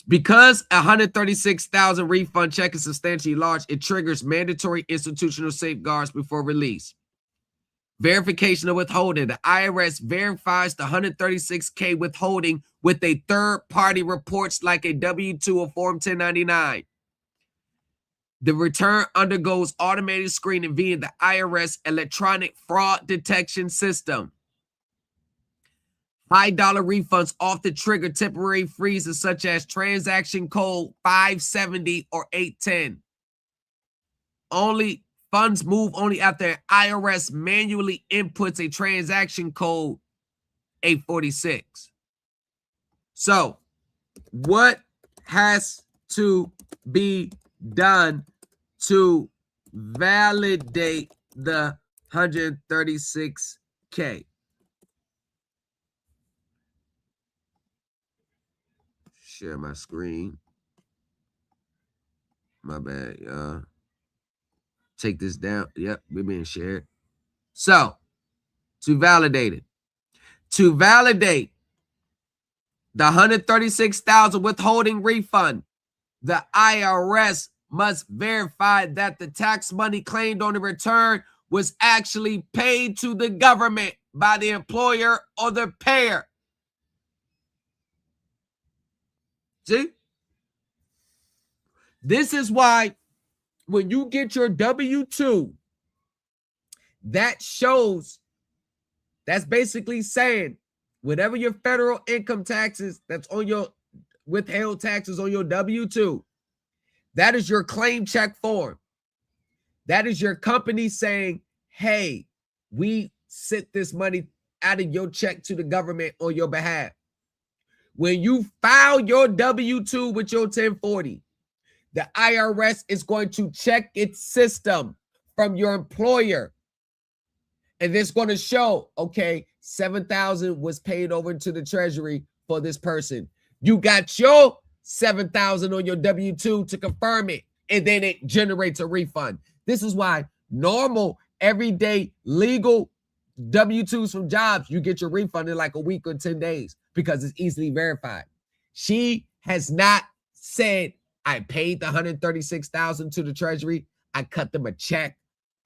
Because 136,000 refund check is substantially large, it triggers mandatory institutional safeguards before release. Verification of withholding. The IRS verifies the 136K withholding with a third-party reports like a W-2 or Form 1099. The return undergoes automated screening via the IRS electronic fraud detection system. $5 refunds often trigger temporary freezes such as transaction code 570 or 810. Funds move only after IRS manually inputs a transaction code 846. So, what has to be done to validate the 136K? Share my screen. My bad, y'all. Take this down. Yep, we're being shared. So, to validate it. To validate the 136,000 withholding refund, the IRS must verify that the tax money claimed on the return was actually paid to the government by the employer or the payer. See? This is why when you get your W-2, that shows, that's basically saying whatever your federal income taxes that's on your withheld taxes on your W-2, that is your claim check form. That is your company saying, hey, we sent this money out of your check to the government on your behalf. When you file your W-2 with your 1040, the IRS is going to check its system from your employer. And it's going to show, okay, $7,000 was paid over to the Treasury for this person. You got your $7,000 on your W-2 to confirm it, and then it generates a refund. This is why normal, everyday, legal W-2s from jobs, you get your refund in like a week or 10 days because it's easily verified. She has not said, I paid the $136,000 to the Treasury. I cut them a check.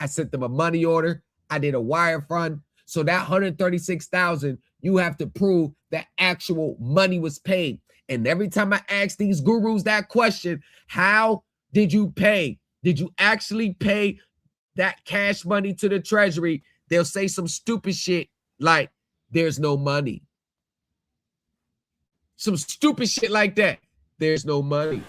I sent them a money order. I did a wire fund. So that $136,000, you have to prove that actual money was paid. And every time I ask these gurus that question, how did you pay? Did you actually pay that cash money to the Treasury? They'll say some stupid shit like, there's no money. Some stupid shit like that. There's no money.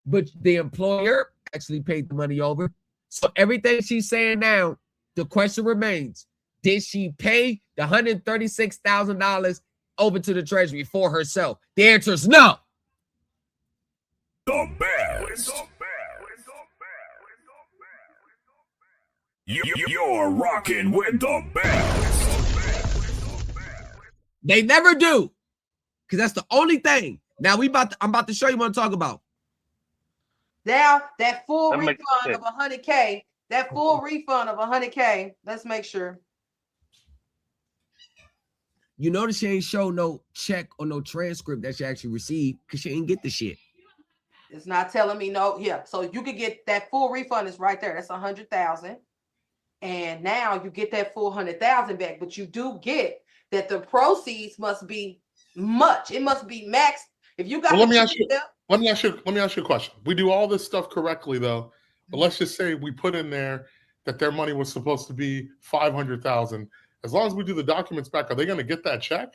But the employer actually paid the money over. So everything she's saying now, the question remains, did she pay the $136,000 over to the Treasury for herself? The answer is no. The best. You're rocking with the best. They never do. Because that's the only thing. Now I'm about to show you what I'm talking about. Now that full refund of 100K, that full refund of 100K, let's make sure. You notice she ain't show no check or no transcript that she actually received because she ain't get the shit. It's not telling me no. Yeah, so you could get that full refund is right there. That's 100,000. And now you get that full 100,000 back, but you do get that the proceeds must be much. It must be maxed. If you got well, let me ask you a question. We do all this stuff correctly though, but let's just say we put in there that their money was supposed to be 500,000. As long as we do the documents back, are they going to get that check?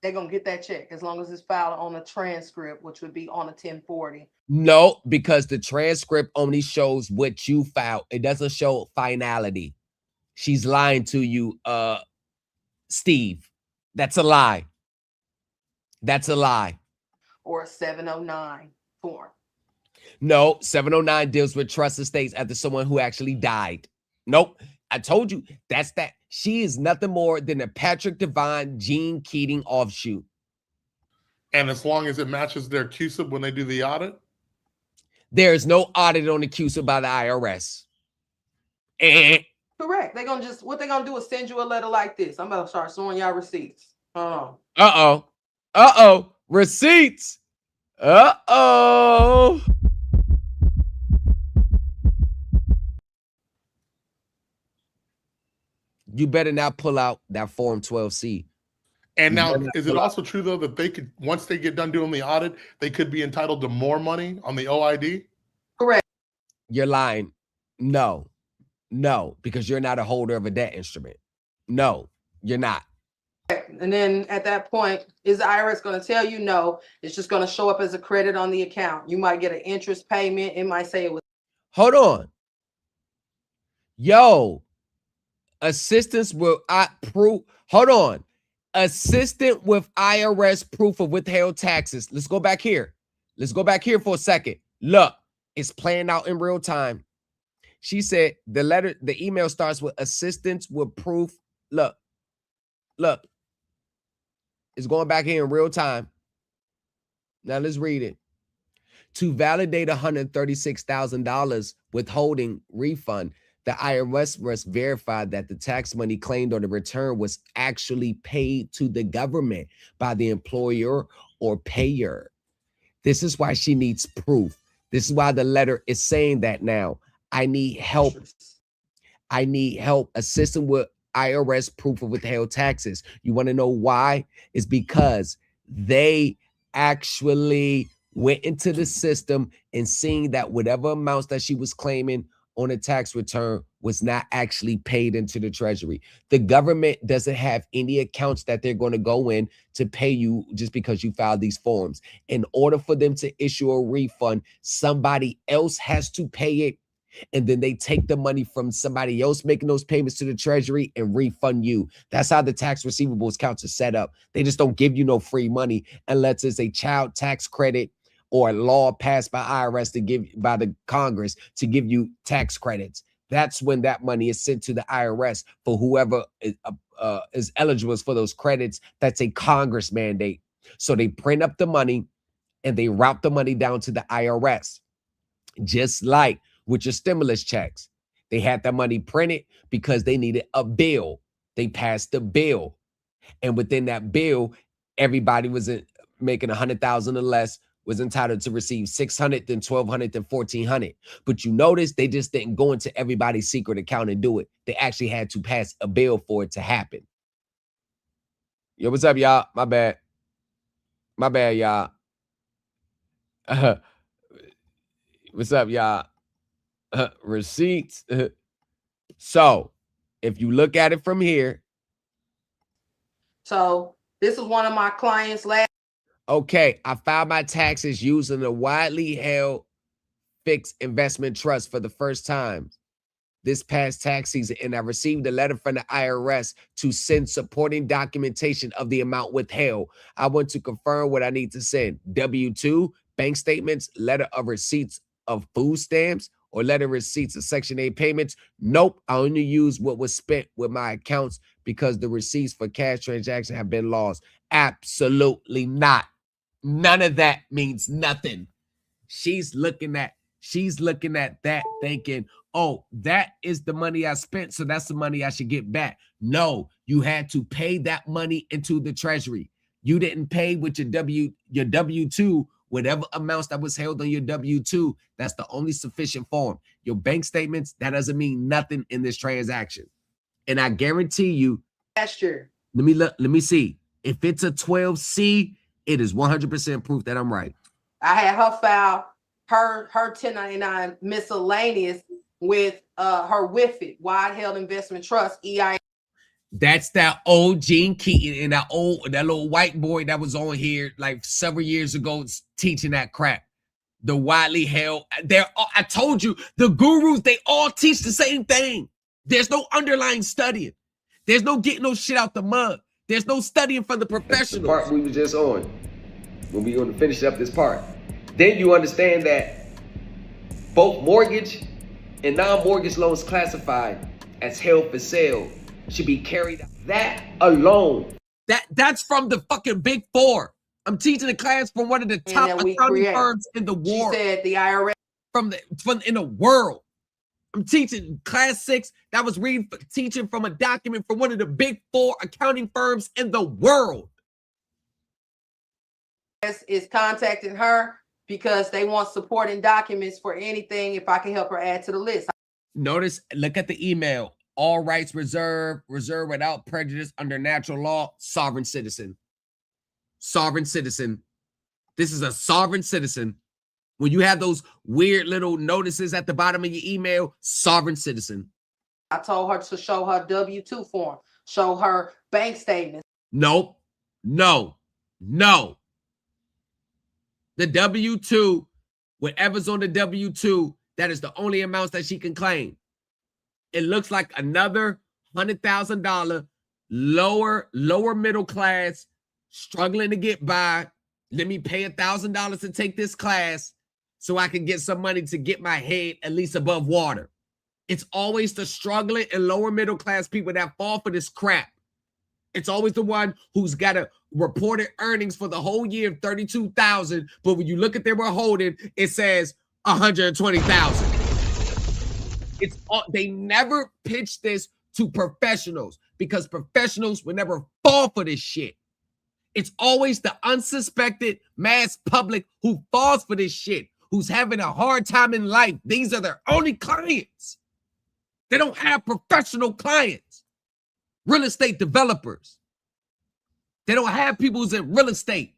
They're going to get that check as long as it's filed on a transcript, which would be on a 1040. No, because the transcript only shows what you filed. It doesn't show finality. She's lying to you, Steve. That's a lie. That's a lie. Or a 709 form. No, 709 deals with trust estates after someone who actually died. Nope. I told you, that's that. She is nothing more than a Patrick Devine, Gene Keating offshoot. And as long as it matches their CUSIP when they do the audit? There is no audit on the CUSIP by the IRS. Correct. They're gonna what they're gonna do is send you a letter like this. I'm gonna start showing y'all receipts. Receipts. You better not pull out that Form 12C. And now, is it also true though that they could, once they get done doing the audit, they could be entitled to more money on the OID? Correct. You're lying. No, because you're not a holder of a debt instrument. No, you're not. And then at that point, is the IRS going to tell you no? It's just going to show up as a credit on the account. You might get an interest payment. It might say it was. Hold on. Yo, assistance with proof. Hold on. Assistant with IRS proof of withheld taxes. Let's go back here. Let's go back here for a second. Look, it's playing out in real time. She said the email starts with assistance with proof. Look. It's going back here in real time. Now let's read it. To validate $136,000 withholding refund, the IRS must verify that the tax money claimed on the return was actually paid to the government by the employer or payer. This is why she needs proof. This is why the letter is saying that now. I need help. I need help assisting with IRS proof of withheld taxes. You want to know why? It's because they actually went into the system and seeing that whatever amounts that she was claiming on a tax return was not actually paid into the treasury. The government doesn't have any accounts that they're going to go in to pay you just because you filed these forms. In order for them to issue a refund, somebody else has to pay it. And then they take the money from somebody else making those payments to the treasury and refund you. That's how the tax receivables accounts are set up. They just don't give you no free money unless it's a child tax credit or a law passed by IRS to give by the Congress to give you tax credits. That's when that money is sent to the IRS for whoever is eligible for those credits. That's a Congress mandate. So they print up the money and they route the money down to the IRS. Just like with your stimulus checks, they had that money printed because they needed a bill. They passed the bill. And within that bill, everybody was making 100,000 or less was entitled to receive 600, then 1,200, then 1,400. But you notice they just didn't go into everybody's secret account and do it. They actually had to pass a bill for it to happen. Yo, what's up, y'all? My bad. My bad, y'all. What's up, y'all? Receipts. So, if you look at it from here. So, this is one of my clients last. Okay, I filed my taxes using a widely held fixed investment trust for the first time this past tax season, and I received a letter from the IRS to send supporting documentation of the amount withheld. I want to confirm what I need to send. W-2, bank statements, letter of receipts of food stamps, or letter receipts of Section 8 payments. Nope, I only use what was spent with my accounts because the receipts for cash transactions have been lost. Absolutely not. None of that means nothing. She's looking at that thinking, oh, that is the money I spent, so that's the money I should get back. No, you had to pay that money into the treasury. You didn't pay with your W-2, whatever amounts that was held on your W-2. That's the only sufficient form. Your bank statements, that doesn't mean nothing in this transaction. And I guarantee you, last year. Let me see. If it's a 12C, it is 100% proof that I'm right. I had her file her 1099 miscellaneous with her WIFIT, Wide Held Investment Trust, EIN. That's that old Gene Keaton and that little white boy that was on here like several years ago teaching that crap. The widely held, I told you, the gurus, they all teach the same thing. There's no underlying studying. There's no getting no shit out the mud. There's no studying from the professionals. The part we were just on, when we going to finish up this part. Then you understand that both mortgage and non-mortgage loans classified as held for sale should be carried out. That alone. That's from the fucking Big Four. I'm teaching a class from one of the top accounting firms in the world. She said the IRS from in the world. I'm teaching class 6 that was teaching from a document from one of the big 4 accounting firms in the world. Is contacting her because they want supporting documents for anything if I can help her add to the list. Notice, look at the email. All rights reserved without prejudice under natural law, sovereign citizen. Sovereign citizen. This is a sovereign citizen. When you have those weird little notices at the bottom of your email, sovereign citizen. I told her to show her W-2 form, show her bank statements. Nope. No. No. The W-2, whatever's on the W-2, that is the only amounts that she can claim. It looks like another $100,000 lower middle class, struggling to get by. Let me pay $1,000 to take this class so I can get some money to get my head at least above water. It's always the struggling and lower middle class people that fall for this crap. It's always the one who's got a reported earnings for the whole year of $32,000, but when you look at their withholding, it says $120,000. It's all, they never pitch this to professionals because professionals would never fall for this shit. It's always the unsuspected mass public who falls for this shit, who's having a hard time in life. These are their only clients. They don't have professional clients. Real estate developers. They don't have people who's in real estate.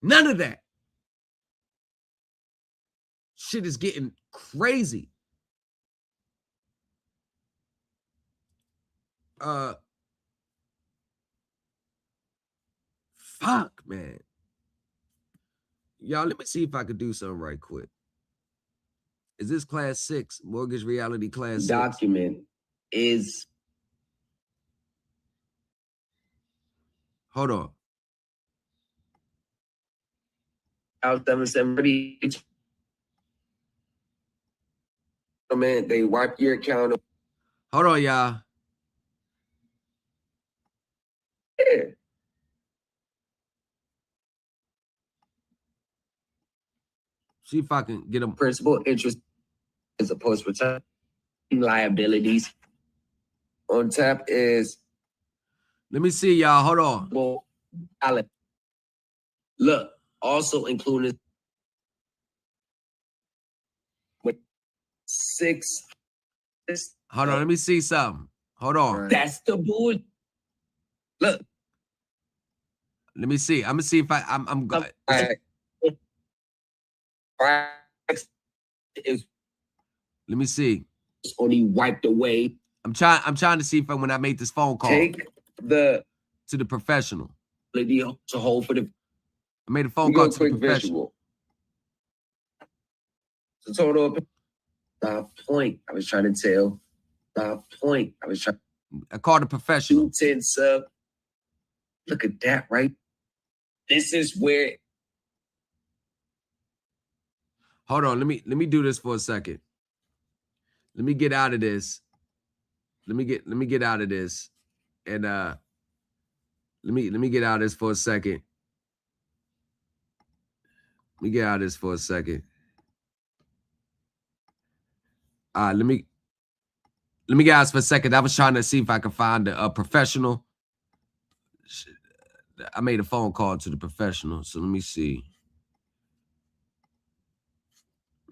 None of that. Shit is getting crazy. Fuck, man. Y'all, let me see if I could do something right quick. Is this class 6? Mortgage reality class 6? Document is. Hold on. Out 770. Oh man, they wipe your account. Hold on, y'all. Yeah. See if I can get them. Principal interest as opposed to return liabilities. On tap is. Let me see, y'all. Hold on. Well, Alec. Look, also included with 6. Hold on, let me see something. Hold on. That's the board. Look. Let me see. I'm gonna see if I'm good. Is let me see. It's only wiped away. I'm trying to see if when I make this phone call. Take the to the professional. To hold for the. I made a phone call to the professional. The total. The point I was trying to tell. The point I was trying. I called a professional. 10 sub. Look at that, right? This is where. Hold on, let me do this for a second. Let me get out of this. Let me get out of this. And let me get out of this for a second. Let me get out of this for a second. Let me get out of this for a second. I was trying to see if I could find a professional. I made a phone call to the professional, so let me see.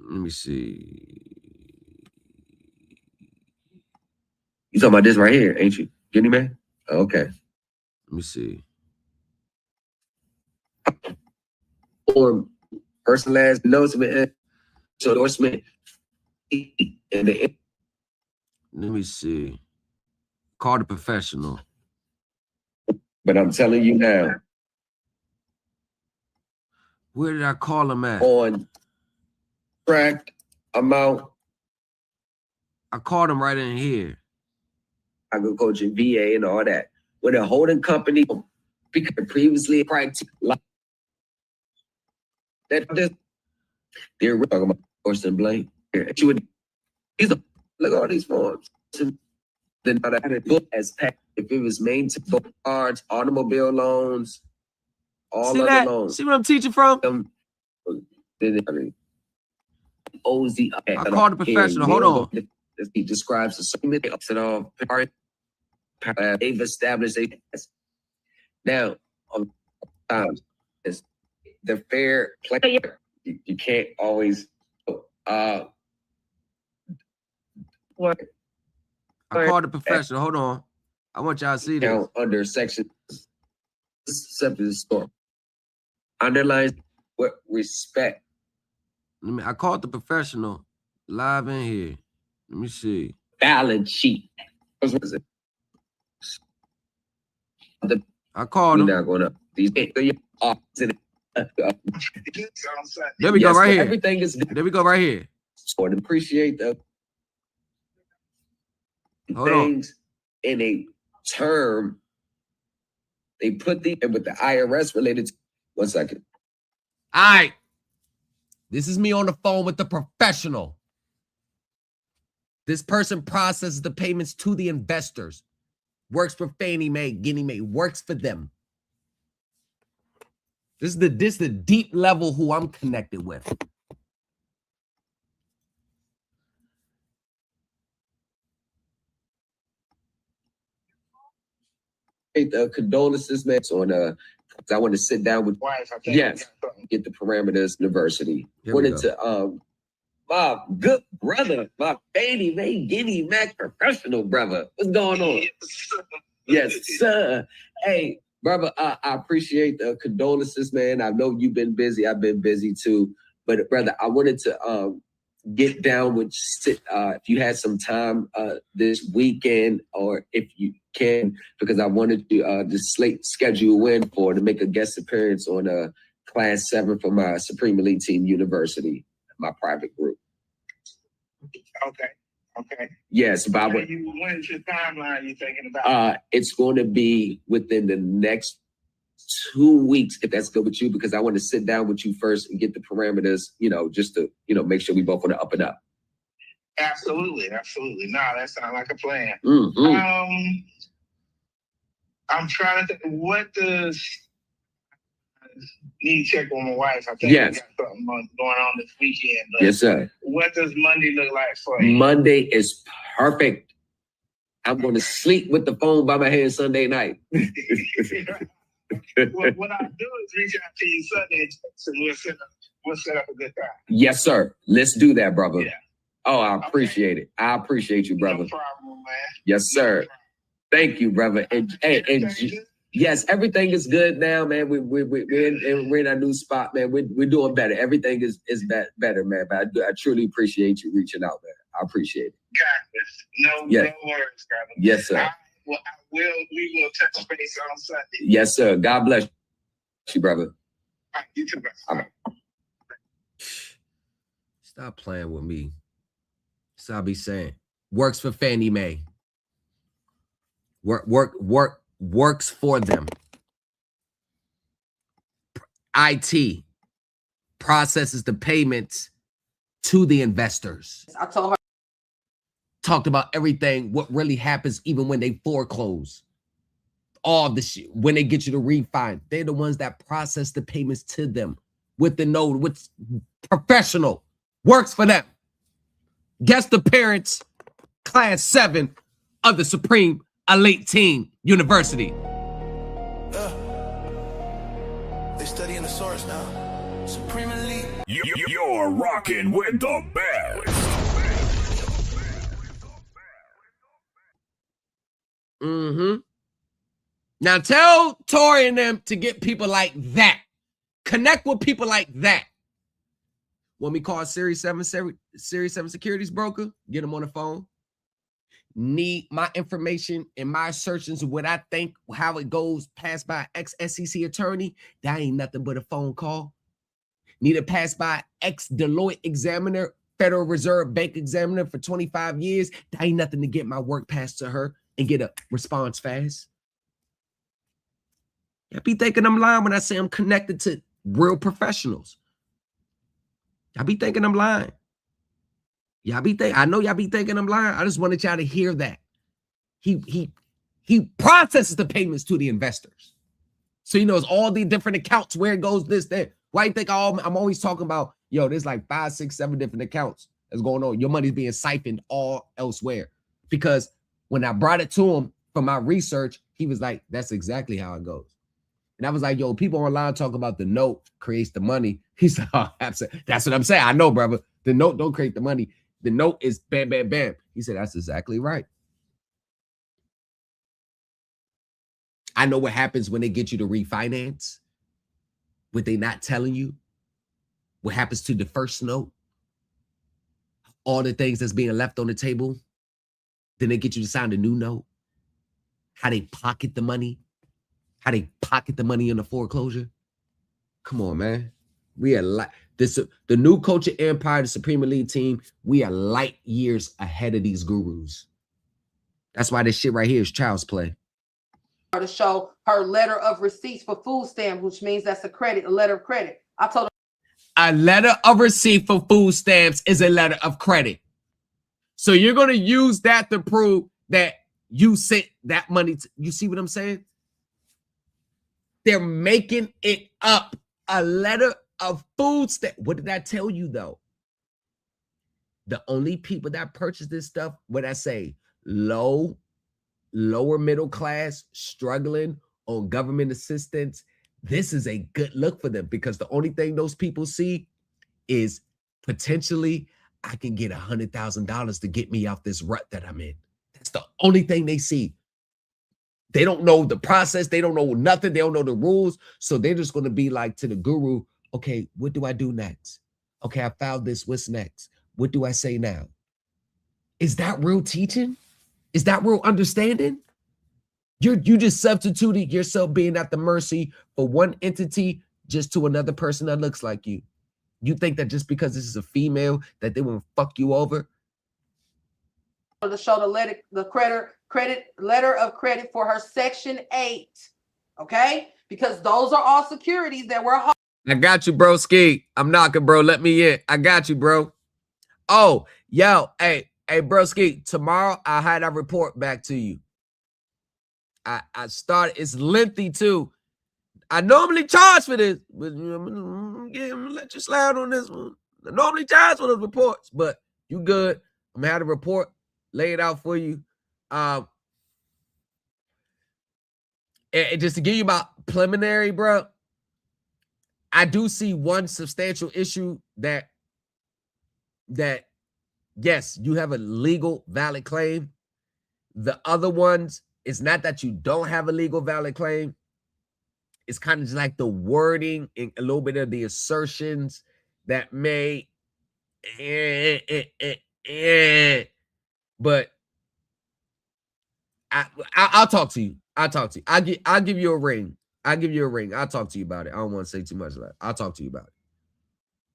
Let me see. You talking about this right here, ain't you? Guinea man? Okay. Let me see. Or personalized endorsement. Endorsement. And the. Let me see. Call the professional. But I'm telling you now. Where did I call him at? On track amount. I called him right in here. Agriculture, VA, and all that. With a holding company, because previously criteria that they're talking about Orson Blake. Look at all these forms. Then I had a book as packed if it was maintained cards, automobile loans, all see other that? loans. See what I'm teaching from? OZ. I called a professional. Hold on. He describes the same they've established a now on times is the fair play. You can't always what I called a professional. Hold on. I want y'all to see this. Under section 7 store. Underlines what respect. I called the professional live in here. Let me see. Balance sheet. What is it? I called him. Not going up. These there we go right here. Everything is there we go right here. So to appreciate the things in a term they put the and with the IRS related to 1 second. All right. This is me on the phone with the professional. This person processes the payments to the investors. Works for Fannie Mae, Ginnie Mae, works for them. This is the deep level who I'm connected with. Condolences, man. On I want to sit down with yes, get the parameters university. Wanted to my good brother, my Fannie Mae, Guinea Mac professional brother. What's going on? Yes, sir. Hey, brother, I appreciate the condolences, man. I know you've been busy. I've been busy too. But brother, I wanted to get down with if you had some time this weekend, or if you can, because I wanted to schedule in to make a guest appearance on class 7 for my Supreme Elite Team University, my private group. Okay. Yes, Bob. When's your timeline you thinking about? It's going to be within the next 2 weeks, if that's good with you, because I want to sit down with you first and get the parameters, just to, make sure we both on the up and up. Absolutely. No, that sounds like a plan. Mm-hmm. I'm trying to think, what does need to check on my wife. I think yes. we got something going on this weekend. Yes, sir. What does Monday look like for you? Monday is perfect. I'm going to sleep with the phone by my head Sunday night. What I'll do is reach out to you Sunday and we'll set up a good time. Yes, sir. Let's do that, brother. Yeah. Oh, I appreciate it. I appreciate you, brother. No problem, man. Yes, sir. Thank you, brother. And yes, everything is good now, man. We're in our new spot, man. We're doing better. Everything is better, man. But I truly appreciate you reaching out, man. I appreciate it. Got this. No worries, brother. Yes, sir. We will touch base on Sunday. Yes, sir. God bless you, brother. All right, you too, brother. All right. Stop playing with me. So I'll be saying. Works for Fannie Mae. Works for them. IT processes the payments to the investors. I told her. Talked about everything, what really happens even when they foreclose. All the shit, when they get you to refi, they're the ones that process the payments to them with the node, with professional, works for them. Guest appearance, class 7 of the Supreme Elite Team University. They studying the source now. Supreme Elite. You're rocking with the best. Mm-hmm. Now tell Tori and them to get people like that. Connect with people like that. When we call Series 7 securities broker, get them on the phone. Need my information and my assertions of what I think, how it goes, passed by ex-SEC attorney. That ain't nothing but a phone call. Need it passed by ex-Deloitte examiner, Federal Reserve Bank examiner for 25 years. That ain't nothing to get my work passed to her and get a response fast. I be thinking I'm lying when I say I'm connected to real professionals. I be thinking I'm lying. I know y'all be thinking I'm lying. I just wanted y'all to hear that. He processes the payments to the investors. So he knows all the different accounts, where it goes, this, that. Why you think I'm always talking about, yo, there's like 5, 6, 7 different accounts that's going on. Your money's being siphoned all elsewhere. Because when I brought it to him from my research, he was like, that's exactly how it goes. And I was like, yo, people online talk about the note creates the money. He's like, oh, absolutely. That's what I'm saying. I know, brother. The note don't create the money. The note is bam, bam, bam. He said, that's exactly right. I know what happens when they get you to refinance. What they not telling you. What happens to the first note. All the things that's being left on the table. Then they get you to sign a new note. How they pocket the money. How they pocket the money in the foreclosure. Come on, man. We are like this. The new culture empire, the Supreme Elite team. We are light years ahead of these gurus. That's why this shit right here is child's play. To show her letter of receipts for food stamps, which means that's a letter of credit. I told her a letter of receipt for food stamps is a letter of credit. So you're going to use that to prove that you sent that money. You see what I'm saying? They're making it up. A letter of food stamp. What did I tell you though? The only people that purchase this stuff, what I say, lower middle class, struggling on government assistance. This is a good look for them because the only thing those people see is potentially I can get $100,000 to get me out this rut that I'm in. That's the only thing they see. They don't know the process. They don't know nothing. They don't know the rules. So they're just going to be like to the guru, okay, what do I do next? Okay, I found this. What's next? What do I say now? Is that real teaching? Is that real understanding? You just substituted yourself being at the mercy for one entity just to another person that looks like you. You think that just because this is a female that they won't fuck you over? To show the letter of credit for her Section 8. Okay? Because those are all securities that were. I got you, bro. Ski. I'm knocking, bro. Let me in. I got you, bro. Oh, yo, hey, bro, Ski. Tomorrow I had a report back to you. I started. It's lengthy too. I normally charge for this, but I'm gonna let you slide on this one. I normally charge for those reports, but you good. I'm gonna have a report, lay it out for you. And just to give you my preliminary, bro, I do see one substantial issue that yes, you have a legal valid claim. The other ones, it's not that you don't have a legal valid claim. It's kind of just like the wording and a little bit of the assertions that may, but I'll talk to you. I'll talk to you. I'll give you a ring. I'll give you a ring. I'll talk to you about it. I don't want to say too much about it. I'll talk to you about it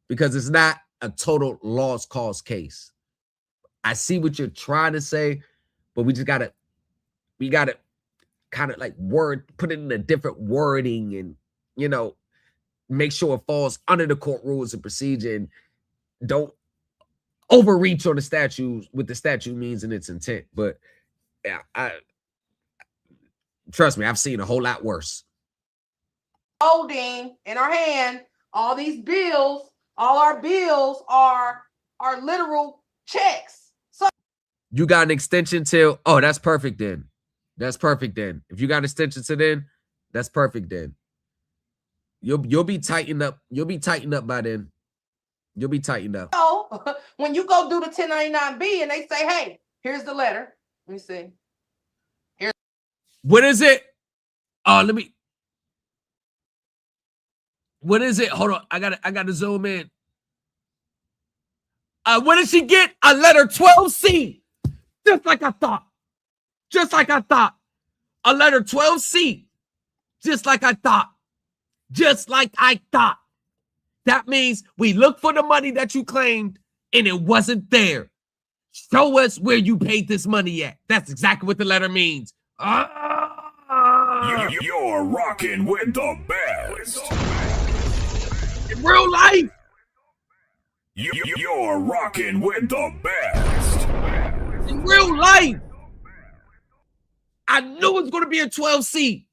because it's not a total lost cause case. I see what you're trying to say, but we gotta kind of like put it in a different wording and, you know, make sure it falls under the court rules and procedure and don't overreach on the statute, what the statute means and its intent. But I trust me, I've seen a whole lot worse. Holding in our hand all these bills, all our bills are literal checks. So you got an extension till, oh, that's perfect then. That's perfect then. If you got extensions to then, that's perfect then. You'll be tightened up. You'll be tightened up by then. You'll be tightened up. So when you go do the 1099B and they say, hey, here's the letter. Let me see. Here's what is it? Oh, what is it? Hold on. I gotta zoom in. What did she get? A letter 12C. Just like I thought. Just like I thought. A letter 12C. Just like I thought. Just like I thought. That means we looked for the money that you claimed and it wasn't there. Show us where you paid this money at. That's exactly what the letter means. You're rocking with the best. In real life. You're rocking with the best. In real life. I knew it was going to be a 12C.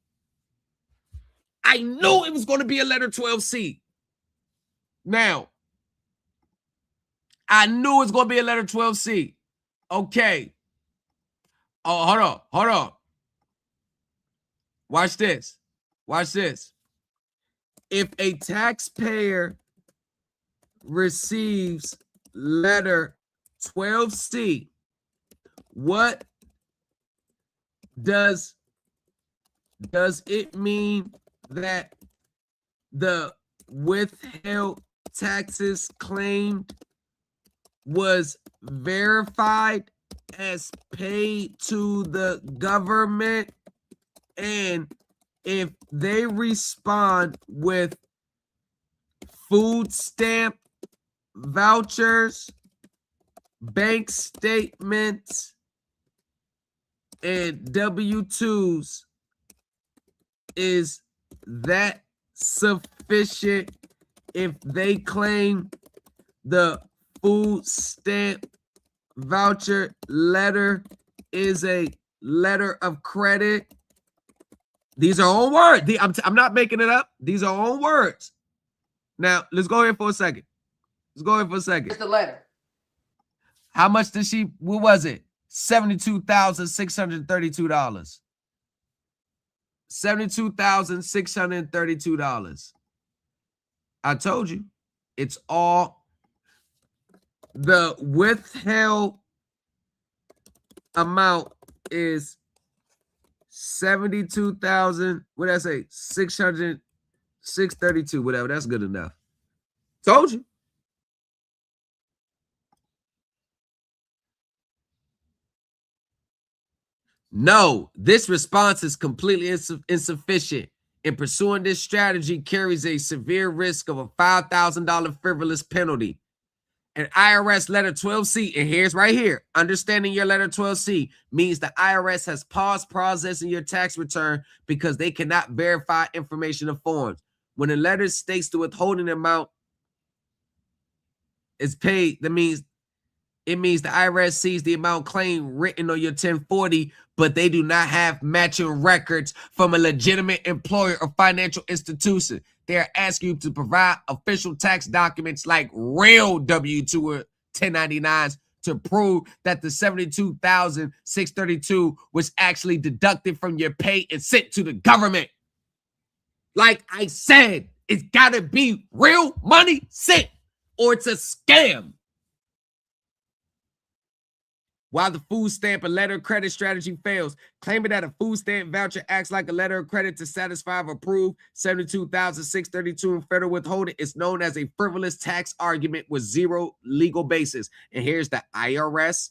I knew it was going to be a letter 12C. Now, I knew it was going to be a letter 12C. Okay. Oh, hold on. Watch this. If a taxpayer receives letter 12C, what does it mean that the withheld taxes claimed was verified as paid to the government? And if they respond with food stamp vouchers, bank statements, and W-2s, is that sufficient? If they claim the food stamp voucher letter is a letter of credit. These are own words. I'm not making it up. These are own words. Now, let's go here for a second. Where's the letter? How much did she, what was it? $72,632. $72,632. I told you, it's all the withheld amount is 72,000. What did I say? 632, whatever. That's good enough. Told you. No, this response is completely insufficient. In pursuing this strategy carries a severe risk of a $5,000 frivolous penalty. An IRS letter 12C, and here's right here, understanding your letter 12C means the IRS has paused processing your tax return because they cannot verify information of forms. When a letter states the withholding amount is paid, it means the IRS sees the amount claimed written on your 1040, but they do not have matching records from a legitimate employer or financial institution. They are asking you to provide official tax documents like real W-2 or 1099s to prove that the $72,632 was actually deducted from your pay and sent to the government. Like I said, it's got to be real money sent or it's a scam. While the food stamp and letter of credit strategy fails, claiming that a food stamp voucher acts like a letter of credit to satisfy or approve $72,632 in federal withholding is known as a frivolous tax argument with zero legal basis. And here's the IRS.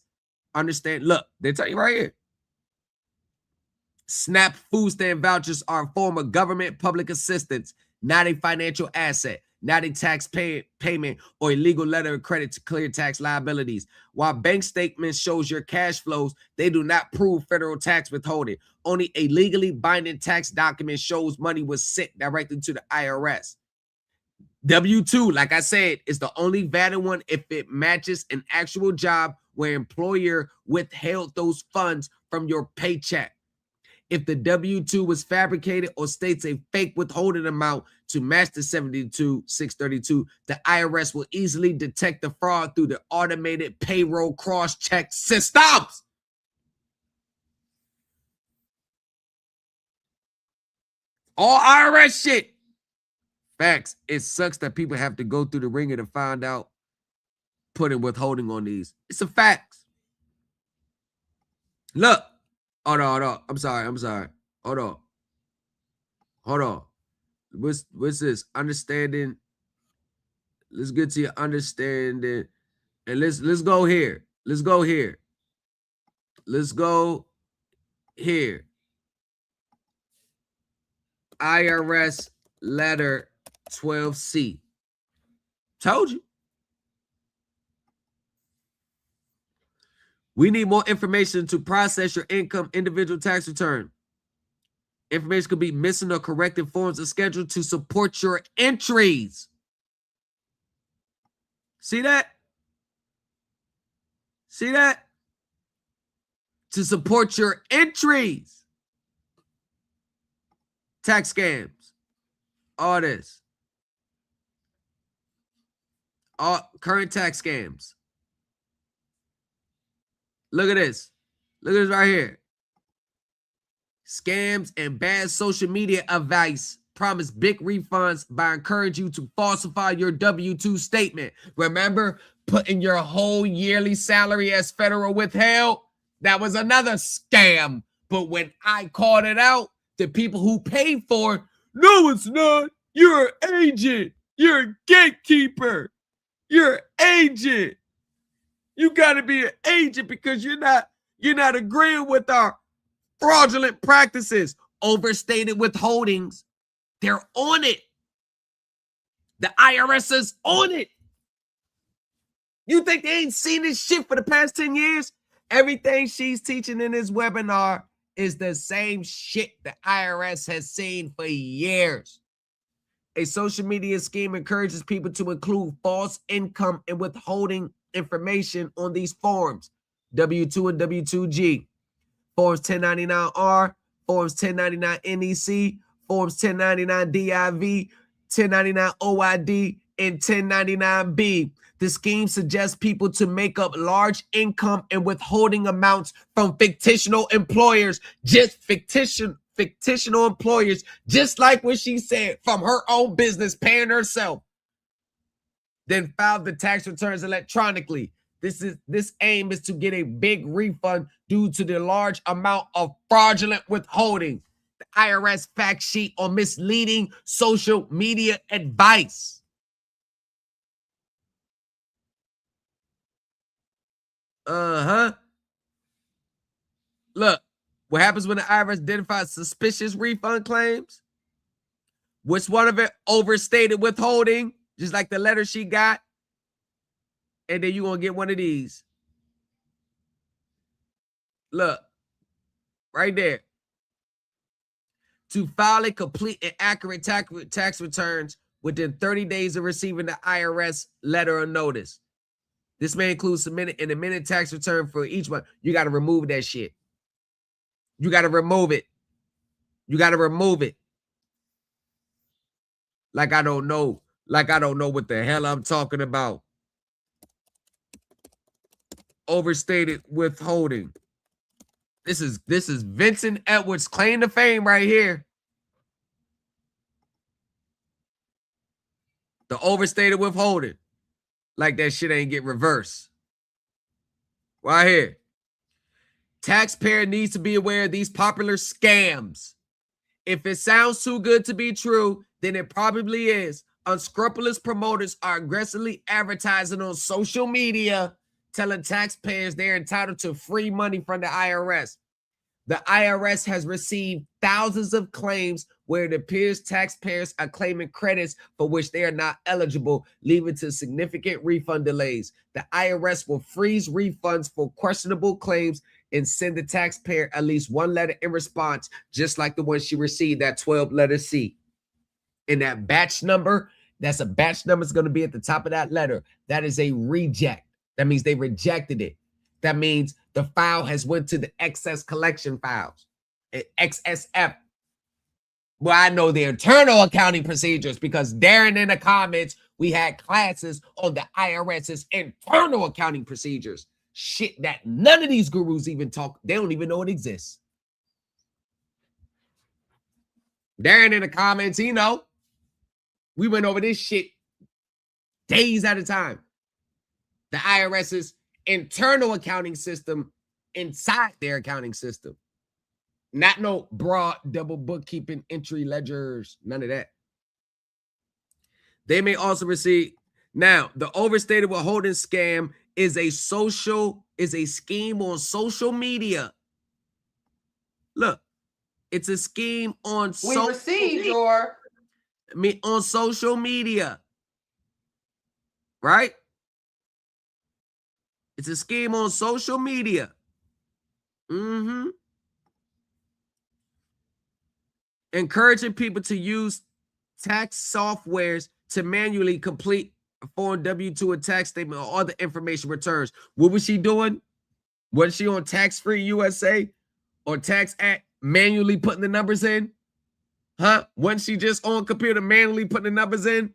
Understand? Look, they tell you right here. SNAP food stamp vouchers are a form of government public assistance, not a financial asset, not a tax payment or a legal letter of credit to clear tax liabilities. While bank statements shows your cash flows, they do not prove federal tax withholding. Only a legally binding tax document shows money was sent directly to the IRS. W-2, like I said, is the only valid one if it matches an actual job where employer withheld those funds from your paycheck. If the W-2 was fabricated or states a fake withholding amount to match the $72,632, the IRS will easily detect the fraud through the automated payroll cross-check systems. All IRS shit. Facts. It sucks that people have to go through the ringer to find out putting withholding on these. It's a fact. Look. Hold on. I'm sorry. Hold on. What's this? Understanding. Let's get to your understanding. And let's go here. Let's go here. IRS letter 12C. Told you. We need more information to process your income individual tax return. Information could be missing or corrected forms are scheduled to support your entries. See that? See that? To support your entries. Tax scams. All this. All current tax scams. Look at this. Look at this right here. Scams and bad social media advice promise big refunds by encouraging you to falsify your W-2 statement. Remember putting your whole yearly salary as federal withheld? That was another scam. But when I called it out, the people who paid for it, no, it's not. You're an agent. You're a gatekeeper. You're an agent. You got to be an agent because you're not agreeing with our fraudulent practices, overstated withholdings. They're on it. The IRS is on it. You think they ain't seen this shit for the past 10 years? Everything she's teaching in this webinar is the same shit the IRS has seen for years. A social media scheme encourages people to include false income and withholding information on these forms, W-2 and W-2G, Forms 1099-R, Forms 1099-NEC, Forms 1099-DIV, 1099-OID, and 1099-B. The scheme suggests people to make up large income and withholding amounts from fictional employers, fictional employers, just like what she said, from her own business, paying herself. Then file the tax returns electronically. This aim is to get a big refund due to the large amount of fraudulent withholding. The IRS fact sheet on misleading social media advice. Look, what happens when the IRS identifies suspicious refund claims? Which one of it overstated withholding, just like the letter she got? And then you're going to get one of these. Look, right there. To file a complete and accurate tax returns within 30 days of receiving the IRS letter or notice. This may include submitting an amended tax return for each one. You got to remove that shit. You got to remove it. You got to remove it. Like I don't know. Like I don't know what the hell I'm talking about. Overstated withholding. This is Vincent Edwards' claim to fame right here. The overstated withholding. Like that shit ain't get reversed. Right here. Taxpayer needs to be aware of these popular scams. If it sounds too good to be true, then it probably is. Unscrupulous promoters are aggressively advertising on social media, telling taxpayers they're entitled to free money from the IRS. The IRS has received thousands of claims where it appears taxpayers are claiming credits for which they are not eligible, leading to significant refund delays. The IRS will freeze refunds for questionable claims and send the taxpayer at least one letter in response, just like the one she received, that 12-letter C. And that batch number, that's a batch number, is going to be at the top of that letter. That is a reject. That means they rejected it. That means the file has went to the excess collection files, XSF. Well, I know the internal accounting procedures because Darren in the comments, we had classes on the IRS's internal accounting procedures. Shit that none of these gurus even talk. They don't even know it exists. Darren in the comments, he know. We went over this shit days at a time. The IRS's internal accounting system inside their accounting system. Not no broad double bookkeeping entry ledgers. None of that. They may also receive. Now, the overstated withholding scam is a scheme on social media. Look, it's a scheme on on social media. Right? It's a scheme on social media. Encouraging people to use tax softwares to manually complete a Form W-2, a tax statement, or other information returns. What was she doing? Was she on Tax Free USA or Tax Act manually putting the numbers in? Huh? Wasn't she just on computer manually putting the numbers in?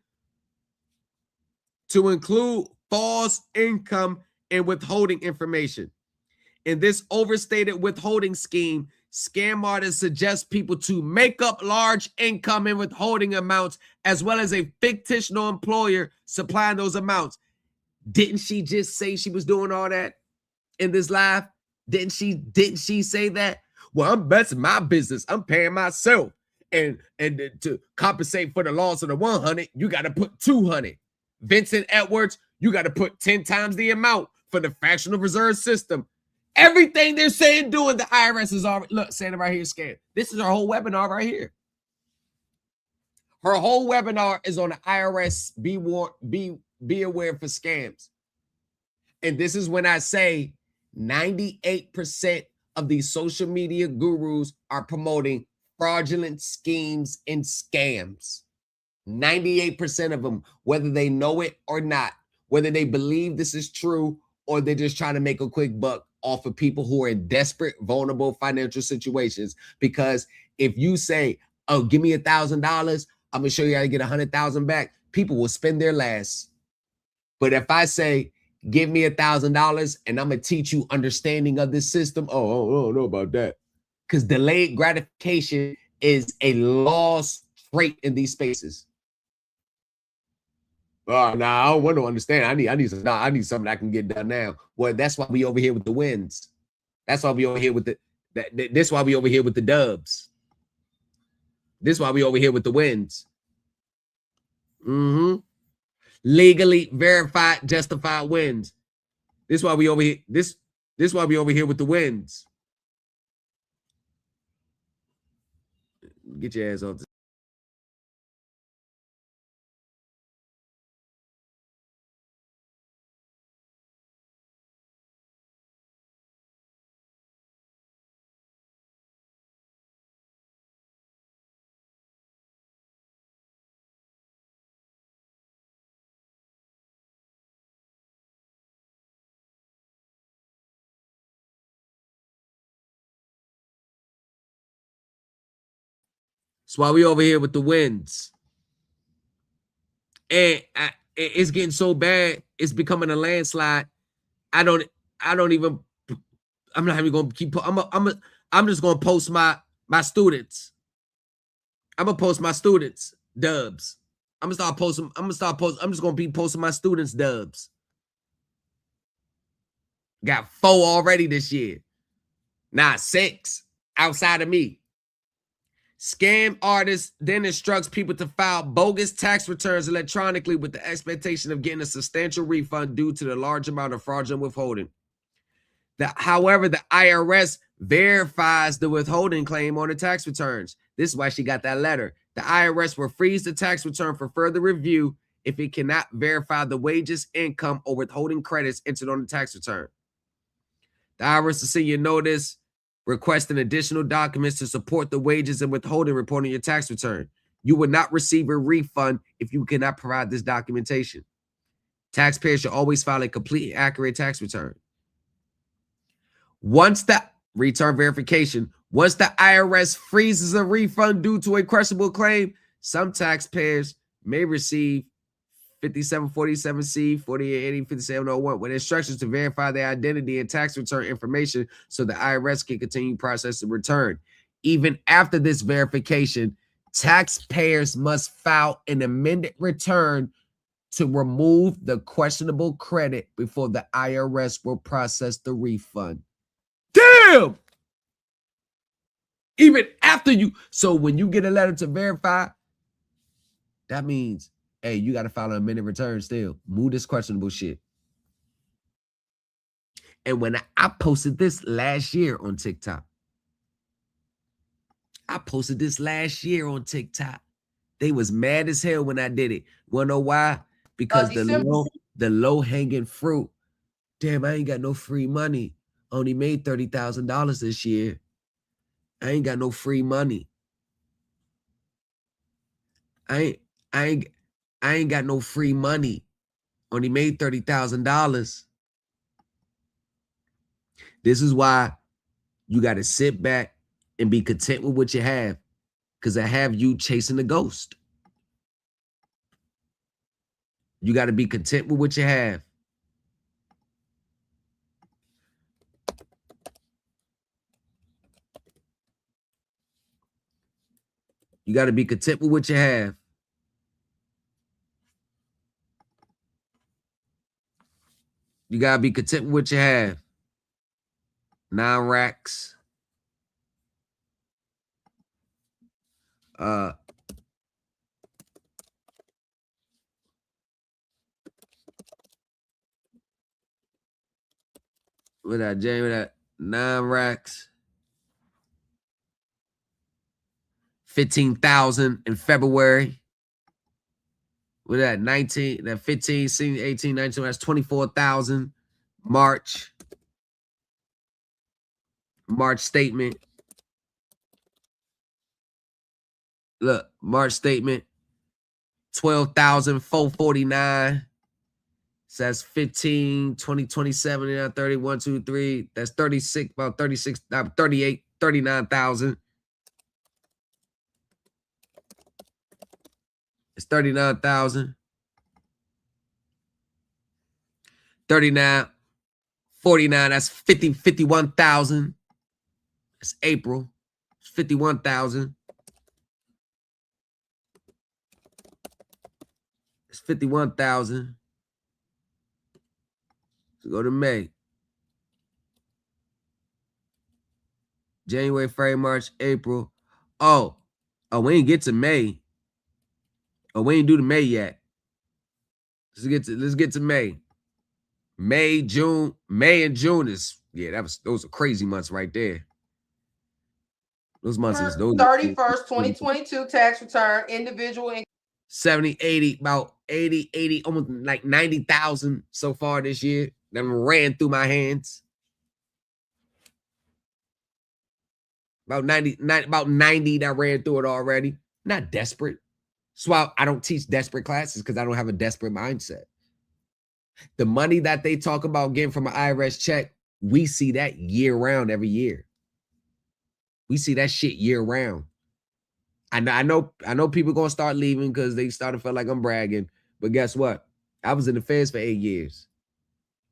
To include false income and withholding information. In this overstated withholding scheme, scam artists suggest people to make up large income and withholding amounts, as well as a fictional employer supplying those amounts. Didn't she just say she was doing all that in this live? Didn't she say that? Well, that's my business. I'm paying myself. And to compensate for the loss of the 100, you got to put 200. Vincent Edwards, you got to put 10 times the amount for the fractional reserve system. Everything they're saying doing, the IRS is already, look, saying it right here, scam. This is her whole webinar right here. Her whole webinar is on the IRS, be aware for scams. And this is when I say 98% of these social media gurus are promoting fraudulent schemes and scams. 98% of them, whether they know it or not, whether they believe this is true or they're just trying to make a quick buck off of people who are in desperate, vulnerable financial situations. Because if you say, oh, give me $1,000, I'm gonna show you how to get 100,000 back, people will spend their last. But if I say, give me $1,000 and I'm gonna teach you understanding of this system, oh, I don't know about that. Because delayed gratification is a lost trait in these spaces. Oh, no, I don't want to understand. I need something I can get done now. Well, that's why we over here with the wins. That's why we over here with this why we over here with the dubs. This is why we over here with the wins. Legally verified, justified wins. This is why we over here. This is why we over here with the wins. Get your ass off. That's why we over here with the wins. And it's getting so bad, it's becoming a landslide. I'm not even gonna keep. I'm just gonna post my students. I'm gonna post my students dubs. I'm just gonna be posting my students dubs. Got 4 already this year. Nah, 6 outside of me. Scam artist then instructs people to file bogus tax returns electronically with the expectation of getting a substantial refund due to the large amount of fraudulent withholding. However, the IRS verifies the withholding claim on the tax returns. This is why she got that letter. The IRS will freeze the tax return for further review if it cannot verify the wages, income, or withholding credits entered on the tax return. The IRS will send you a notice requesting additional documents to support the wages and withholding report on your tax return. You will not receive a refund if you cannot provide this documentation. Taxpayers should always file a complete and accurate tax return. Once the IRS freezes a refund due to a questionable claim, some taxpayers may receive 5747C, 4880, 5701 with instructions to verify their identity and tax return information so the IRS can continue processing the return. Even after this verification, taxpayers must file an amended return to remove the questionable credit before the IRS will process the refund. Damn! Even after you, so when you get a letter to verify, that means, hey, you got to file an amended return still. Move this questionable shit. And when I posted this last year on TikTok, they was mad as hell when I did it. Wanna know why? Because the low hanging fruit. Damn, I ain't got no free money. Only made $30,000 this year. I ain't got no free money. I ain't got no free money. Only made $30,000. This is why you got to sit back and be content with what you have, because I have you chasing the ghost. You got to be content with what you have. You got to be content with what you have. You got to be content with what you have. 9 racks. With that, Jamie, with that 9 racks. 15,000 in February. With that 19, that 15, 16, 18, 19, that's 24,000. March statement. Look, March statement. 12,449. So that's 15, 20, 27, 30, 1, 2, 3. That's 36, about 36, 38, 39,000. It's 39,000. 39, 49, that's 50, 51,000. It's April. It's 51,000. It's 51,000. So go to May. January, February, March, April. Oh, we ain't get to May. Oh, we ain't do the May yet. Let's get to May. May, June, May and June is, yeah, those are crazy months right there. Those months is those 31st, 2022 tax return, individual income. 70, 80, about 80, almost like 90,000 so far this year. That ran through my hands. About 90 that ran through it already. Not desperate. That's why I don't teach desperate classes, because I don't have a desperate mindset. The money that they talk about getting from an IRS check, we see that year round every year. We see that shit year round. I know people gonna start leaving because they started to feel like I'm bragging. But guess what? I was in the feds for 8 years.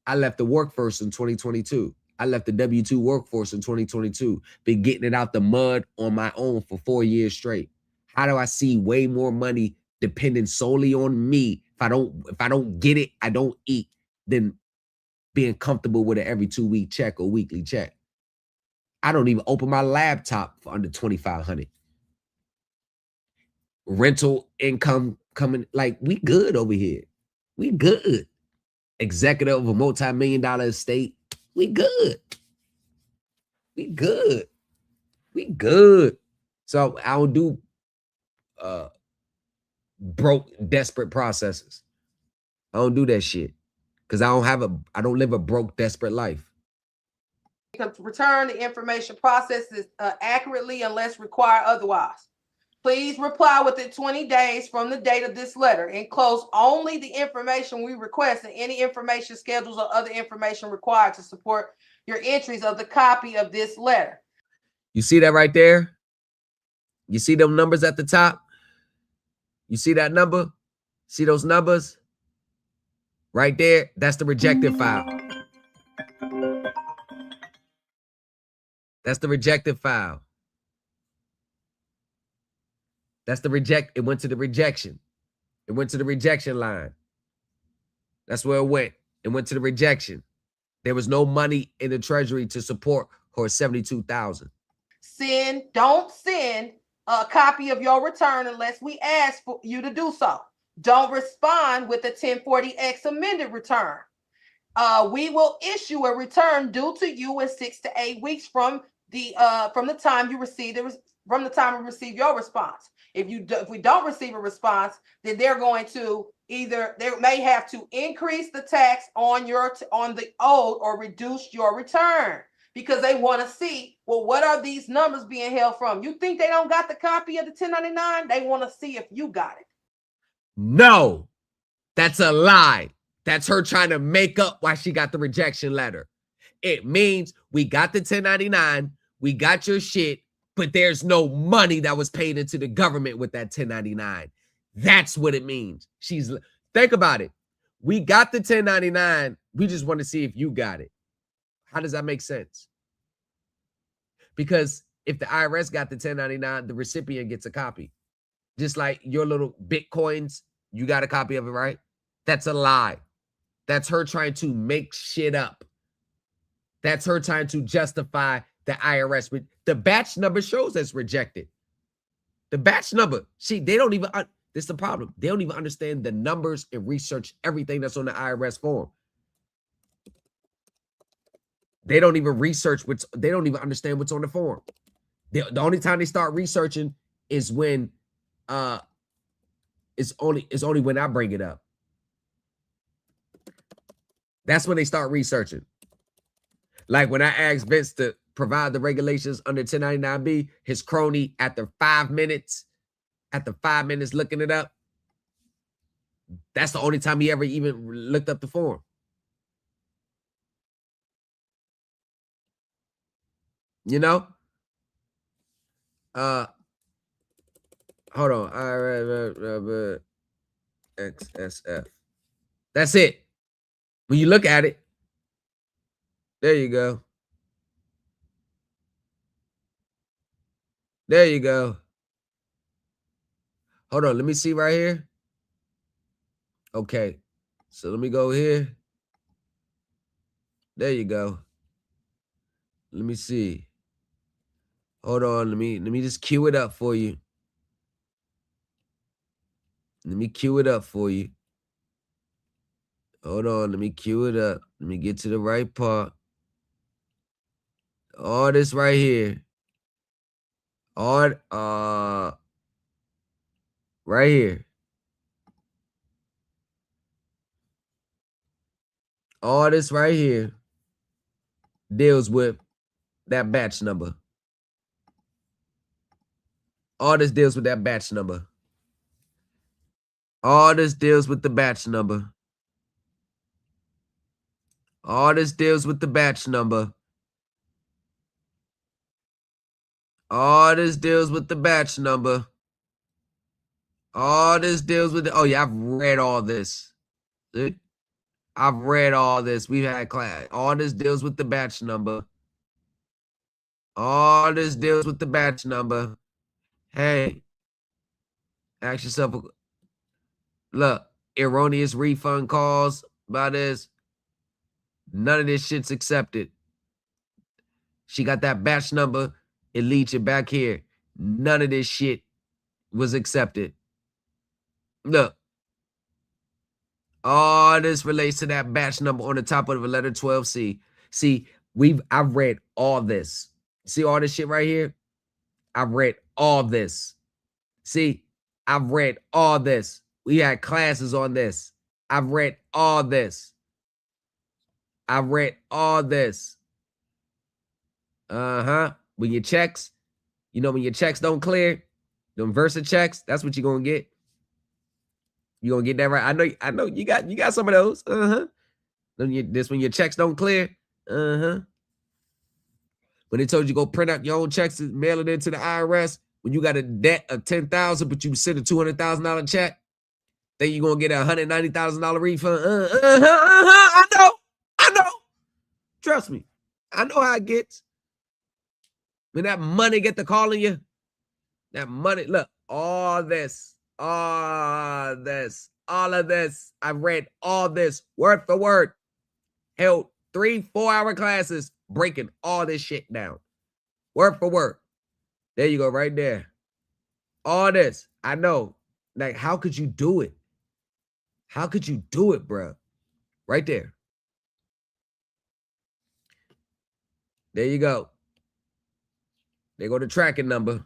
I left the workforce in 2022. I left the W-2 workforce in 2022. Been getting it out the mud on my own for 4 years straight. How do I see way more money depending solely on me? If I don't get it, I don't eat, than being comfortable with an every 2-week check or weekly check. I don't even open my laptop for under $2,500. Rental income coming, like, we good over here. We good. Executive of a multi-million-dollar estate. We good. We good. We good. So I don't do broke, desperate processes. I don't do that shit. Because I don't live a broke, desperate life. Return the information processes accurately unless required otherwise. Please reply within 20 days from the date of this letter. Enclose only the information we request and any information, schedules, or other information required to support your entries of the copy of this letter. You see that right there? You see them numbers at the top? You see that number? See those numbers? Right there, that's the rejected file. That's the rejected file. That's the it went to the rejection. It went to the rejection line. That's where it went. It went to the rejection. There was no money in the treasury to support her 72,000. Don't send a copy of your return unless we ask for you to do so. Don't respond with a 1040X amended return. We will issue a return due to you in 6 to 8 weeks from the time you receive from the time we receive your response. If we don't receive a response, then they're going to they may have to increase the tax on the owed or reduce your return, because they want to see, well, what are these numbers being held from? You think they don't got the copy of the 1099? They want to see if you got it. No, that's a lie. That's her trying to make up why she got the rejection letter. It means we got the 1099, we got your shit, but there's no money that was paid into the government with that 1099. That's what it means. Think about it. We got the 1099. We just want to see if you got it. How does that make sense? Because if the IRS got the 1099, the recipient gets a copy. Just like your little Bitcoins, you got a copy of it, right? That's a lie. That's her trying to make shit up. That's her trying to justify the IRS. The batch number shows that's rejected. The batch number. See, they don't even, this is the problem. They don't even understand the numbers and research everything that's on the IRS form. They don't even research they don't even understand what's on the form. The only time they start researching is when it's only when I bring it up. That's when they start researching. Like when I asked Vince to provide the regulations under 1099B, his crony after 5 minutes looking it up, that's the only time he ever even looked up the form. You know? Hold on. XSF. That's it. When you look at it, there you go. There you go. Hold on. Let me see right here. Okay. So let me go here. There you go. Let me see. Hold on. Let me just queue it up for you. Let me queue it up for you. Hold on. Let me queue it up. Let me get to the right part. All this right here. All right here. All this right here deals with that batch number. All this deals with that batch number. All this deals with the batch number. All this deals with the batch number. All this deals with the batch number. All this deals with the, oh yeah, I've read all this. See? I've read all this. We've had class. All this deals with the batch number. All this deals with the batch number. Hey, ask yourself, look, erroneous refund calls by this. None of this shit's accepted. She got that batch number. It leads you back here. None of this shit was accepted. Look. All this relates to that batch number on the top of the letter 12C. See, I've read all this. See all this shit right here? I've read all this. See, I've read all this. We had classes on this. I've read all this. I've read all this. When your checks, when your checks don't clear, them Versa checks, that's what you're gonna get. You're gonna get that right. I know you got some of those. This when your checks don't clear. When they told you go print out your own checks and mail it into the IRS, when you got a debt of $10,000, but you send a $200,000 check, then you're gonna get a $190,000 refund. I know. Trust me. I know how it gets. When that money get to calling you, that money, look, all of this. I've read all this word for word. Held 3-4 hour classes breaking all this shit down. Word for word. There you go, right there. All this. I know. Like, how could you do it? How could you do it, bro? Right there. There you go. There go the tracking number.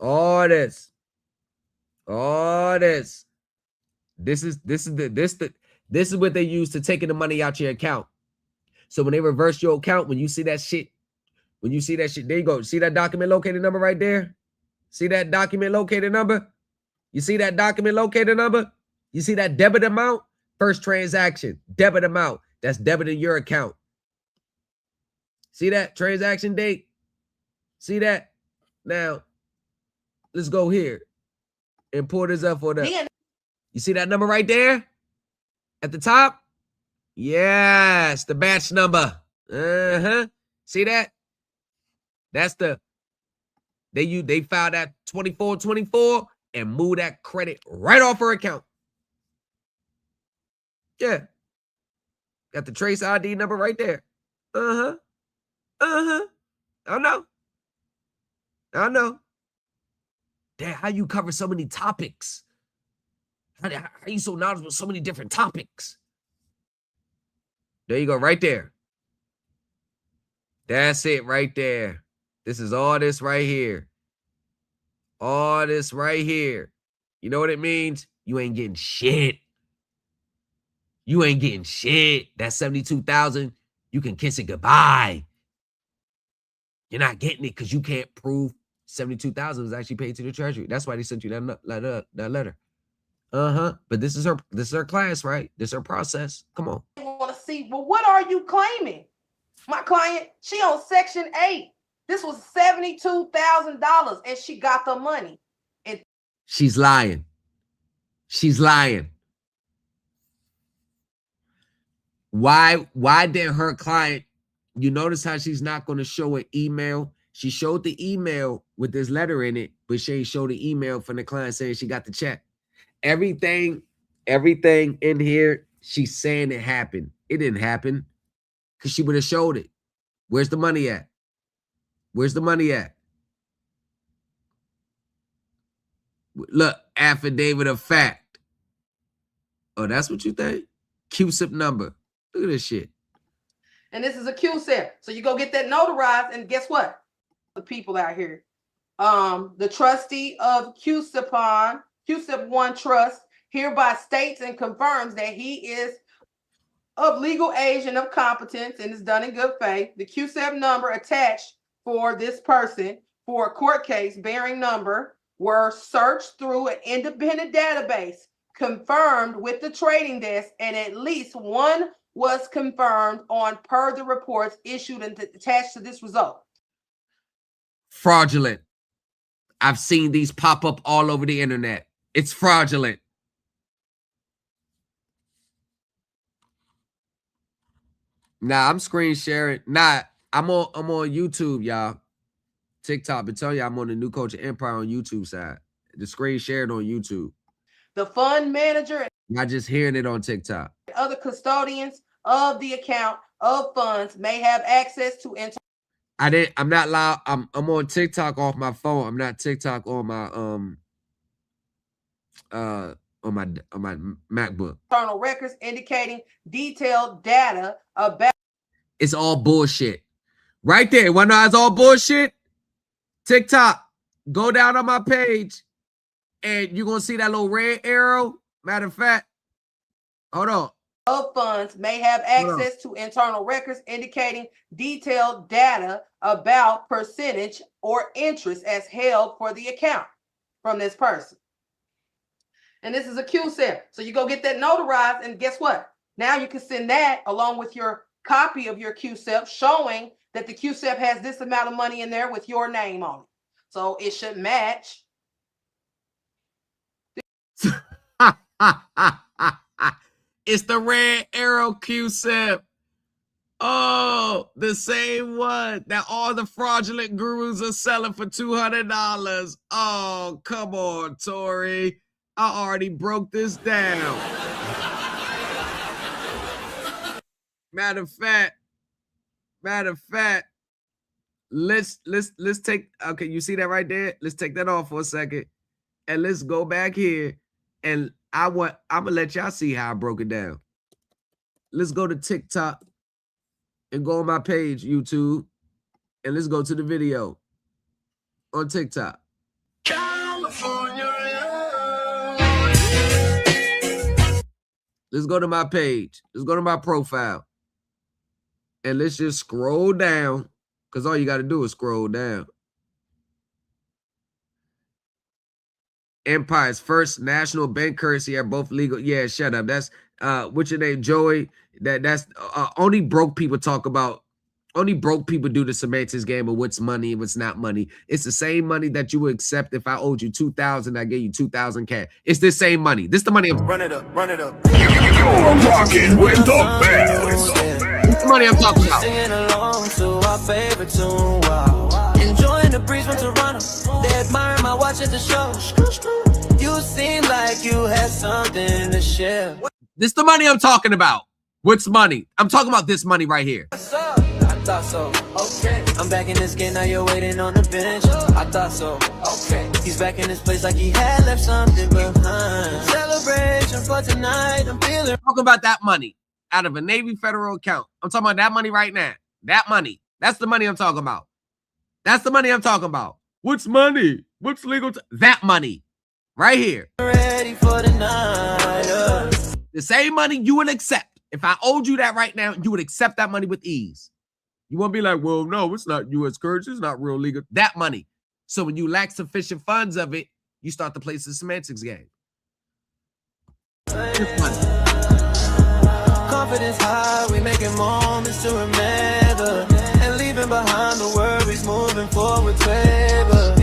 All this. This is what they use to taking the money out your account. So when they reverse your account, when you see that shit, there you go. See that document located number right there? See that document located number? You see that document located number? You see that debit amount? First transaction, debit amount. That's debiting your account. See that transaction date? See that? Now, let's go here and pull this up for them. You see that number right there at the top? Yes, the batch number. See that? That's the They filed that 2424 and move that credit right off her account. Yeah. Got the trace ID number right there. Uh-huh. Uh-huh. I know. Damn, how you cover so many topics? How you so knowledgeable with so many different topics? There you go, right there. That's it right there. This is all this right here. All this right here. You know what it means? You ain't getting shit. You ain't getting shit. That 72,000, you can kiss it goodbye. You're not getting it because you can't prove 72,000 was actually paid to the treasury. That's why they sent you that letter. Uh-huh. But this is her class, right? This is her process. Come on. I want to see, well, what are you claiming? My client, she on Section 8. This was $72,000 and she got the money. And she's lying. She's lying. Why did her client, you notice how she's not going to show an email? She showed the email with this letter in it, but she ain't showed the email from the client saying she got the check. Everything in here, she's saying it happened. It didn't happen because she would have showed it. Where's the money at? Where's the money at? Look, affidavit of fact. Oh, that's what you think? QSIP number. Look at this shit. And this is a QSIP. So you go get that notarized, and guess what? The people out here. The trustee of QSIP 1 Trust hereby states and confirms that he is of legal age and of competence and is done in good faith. The QSIP number attached for this person for a court case bearing number were searched through an independent database, confirmed with the trading desk, and at least one was confirmed on per the reports issued and attached to this result. Fraudulent. I've seen these pop up all over the internet. It's fraudulent. Nah, I'm screen sharing. Nah, I'm on YouTube, y'all. TikTok, but tell you I'm on the New Culture Empire on YouTube side. The screen shared on YouTube. The fund manager, not just hearing it on TikTok. Other custodians of the account of funds may have access to I'm not loud. I'm on TikTok off my phone. I'm not TikTok on my MacBook. Internal records indicating detailed data about. It's all bullshit. Right there. Wanna know it's all bullshit? TikTok. Go down on my page and you're gonna see that little red arrow. Matter of fact, hold on. Of funds may have access to internal records indicating detailed data about percentage or interest as held for the account from this person. And this is a QSIP. So you go get that notarized, and guess what? Now you can send that along with your copy of your QSIP showing that the QSIP has this amount of money in there with your name on it. So it should match. It's the red arrow QSIP. Oh, the same one that all the fraudulent gurus are selling for $200. Oh, come on, Tori. I already broke this down. Matter of fact, let's take, okay, you see that right there? Let's take that off for a second. And let's go back here. And I'm gonna let y'all see how I broke it down. Let's go to TikTok and go on my page, YouTube, and let's go to the video on TikTok. California. Let's go to my page. Let's go to my profile. And let's just scroll down, because all you got to do is scroll down. Empire's First National Bank currency are both legal. Yeah, shut up. That's what's your name, Joey? That's only broke people talk about. Only broke people do the semantics game of what's money and what's not money. It's the same money that you would accept if I owed you 2,000. I gave you 2,000 cash. It's the same money. This the money. Run it up. You're rocking with the best. This the money I'm talking about. Singing along to our favorite tune, wow. Enjoying the breeze from Toronto. They admire my watch at the show. You seem like you had something to share. This the money I'm talking about. What's money? I'm talking about this money right here. I thought so. Okay. I'm back in this game, now you're waiting on the bench. I thought so. Okay. He's back in this place like he had left something behind. Celebration for tonight. I'm feeling. Talking about that money out of a Navy federal account. I'm talking about that money right now. That money. That's the money I'm talking about. That's the money I'm talking about. What's money? What's legal? That money right here. Ready for the night. The same money you would accept. If I owed you that right now, you would accept that money with ease. You won't be like, well, no, it's not U.S. currency. It's not real legal. That money. So when you lack sufficient funds of it, you start to play the semantics game. Confidence high, we making moments to remember. And leaving behind the worries, moving forward, favor.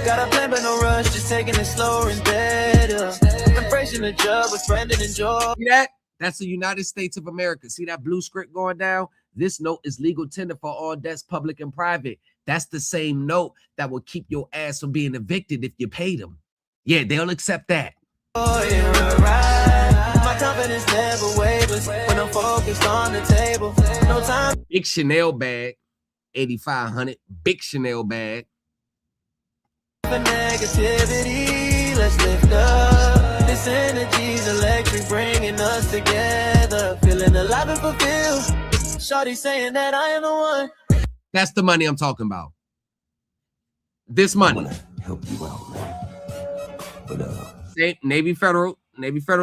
Got a plan, but no rush, just taking it slower and better. Embracing the job with Brandon and Joe. See that? That's the United States of America. See that blue script going down? This note is legal tender for all debts, public and private. That's the same note that will keep your ass from being evicted if you paid them. Yeah, they'll accept that. Oh, yeah, right. My confidence never wavers when I'm focused on the table. No time. Big Chanel bag, 8,500. Big Chanel bag. For negativity, let's lift up. This energy's electric, bringing us together. Feeling alive and fulfilled. Shawty saying that I am the one. That's the money I'm talking about. This money. I wanna help you out, man. But Navy Federal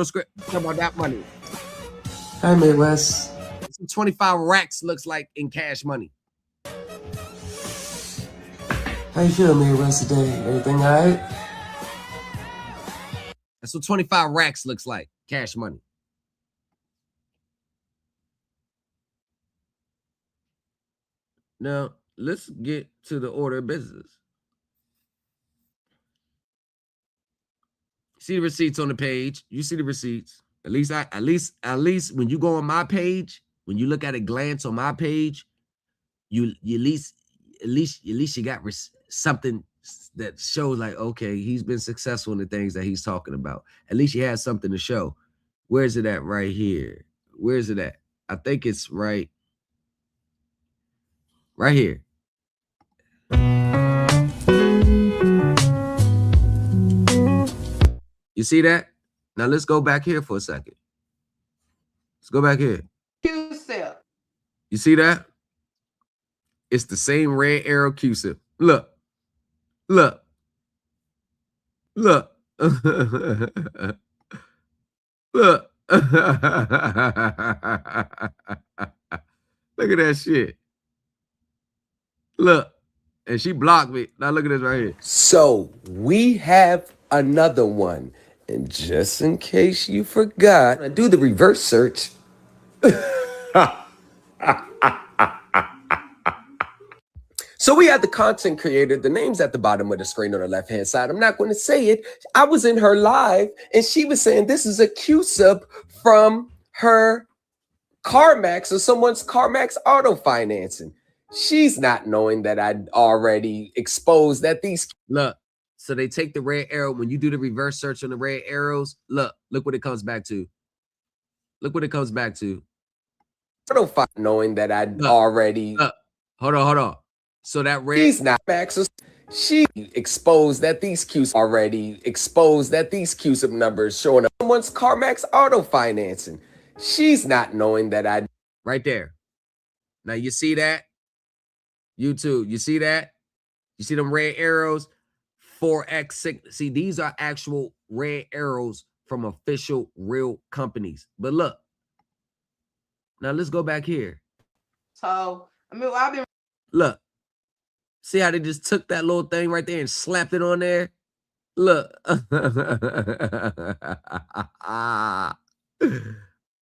script. Talk about that money. Hi, Midwest. 25 racks looks like in cash money. How you feeling, Midwest, today? Everything all right? That's what 25 racks looks like, cash money. Now, let's get to the order of business. See the receipts on the page. You see the receipts. At least when you go on my page, when you look at a glance on my page, you at least you got something that shows like, okay, he's been successful in the things that he's talking about. At least you have something to show. Where's it at? Right here. Where's it at? I think it's right here. You see that? Now let's go back here for a second. Let's go back here. QSIP. You see that? It's the same red arrow QSIP. Look. Look. Look. Look. Look at that shit. Look. And she blocked me. Now look at this right here. So we have another one. And just in case you forgot, I do the reverse search. So we have the content creator. The name's at the bottom of the screen on the left-hand side. I'm not going to say it. I was in her live, and she was saying this is a QSIP from her CarMax or someone's CarMax auto financing. She's not knowing that I'd already exposed that these... Look, so they take the red arrow. When you do the reverse search on the red arrows, look what it comes back to. Look what it comes back to. Knowing that I'd already... Hold on. So that red... She's not Maxus. She exposed that these QSIP numbers showing up someone's CarMax auto financing. She's not knowing that I... Right there. Now you see that? YouTube, you see that? You see them red arrows? 4x6. See, these are actual red arrows from official real companies. But look. Now let's go back here. So, I mean, I've been... Look. See how they just took that little thing right there and slapped it on there? Look.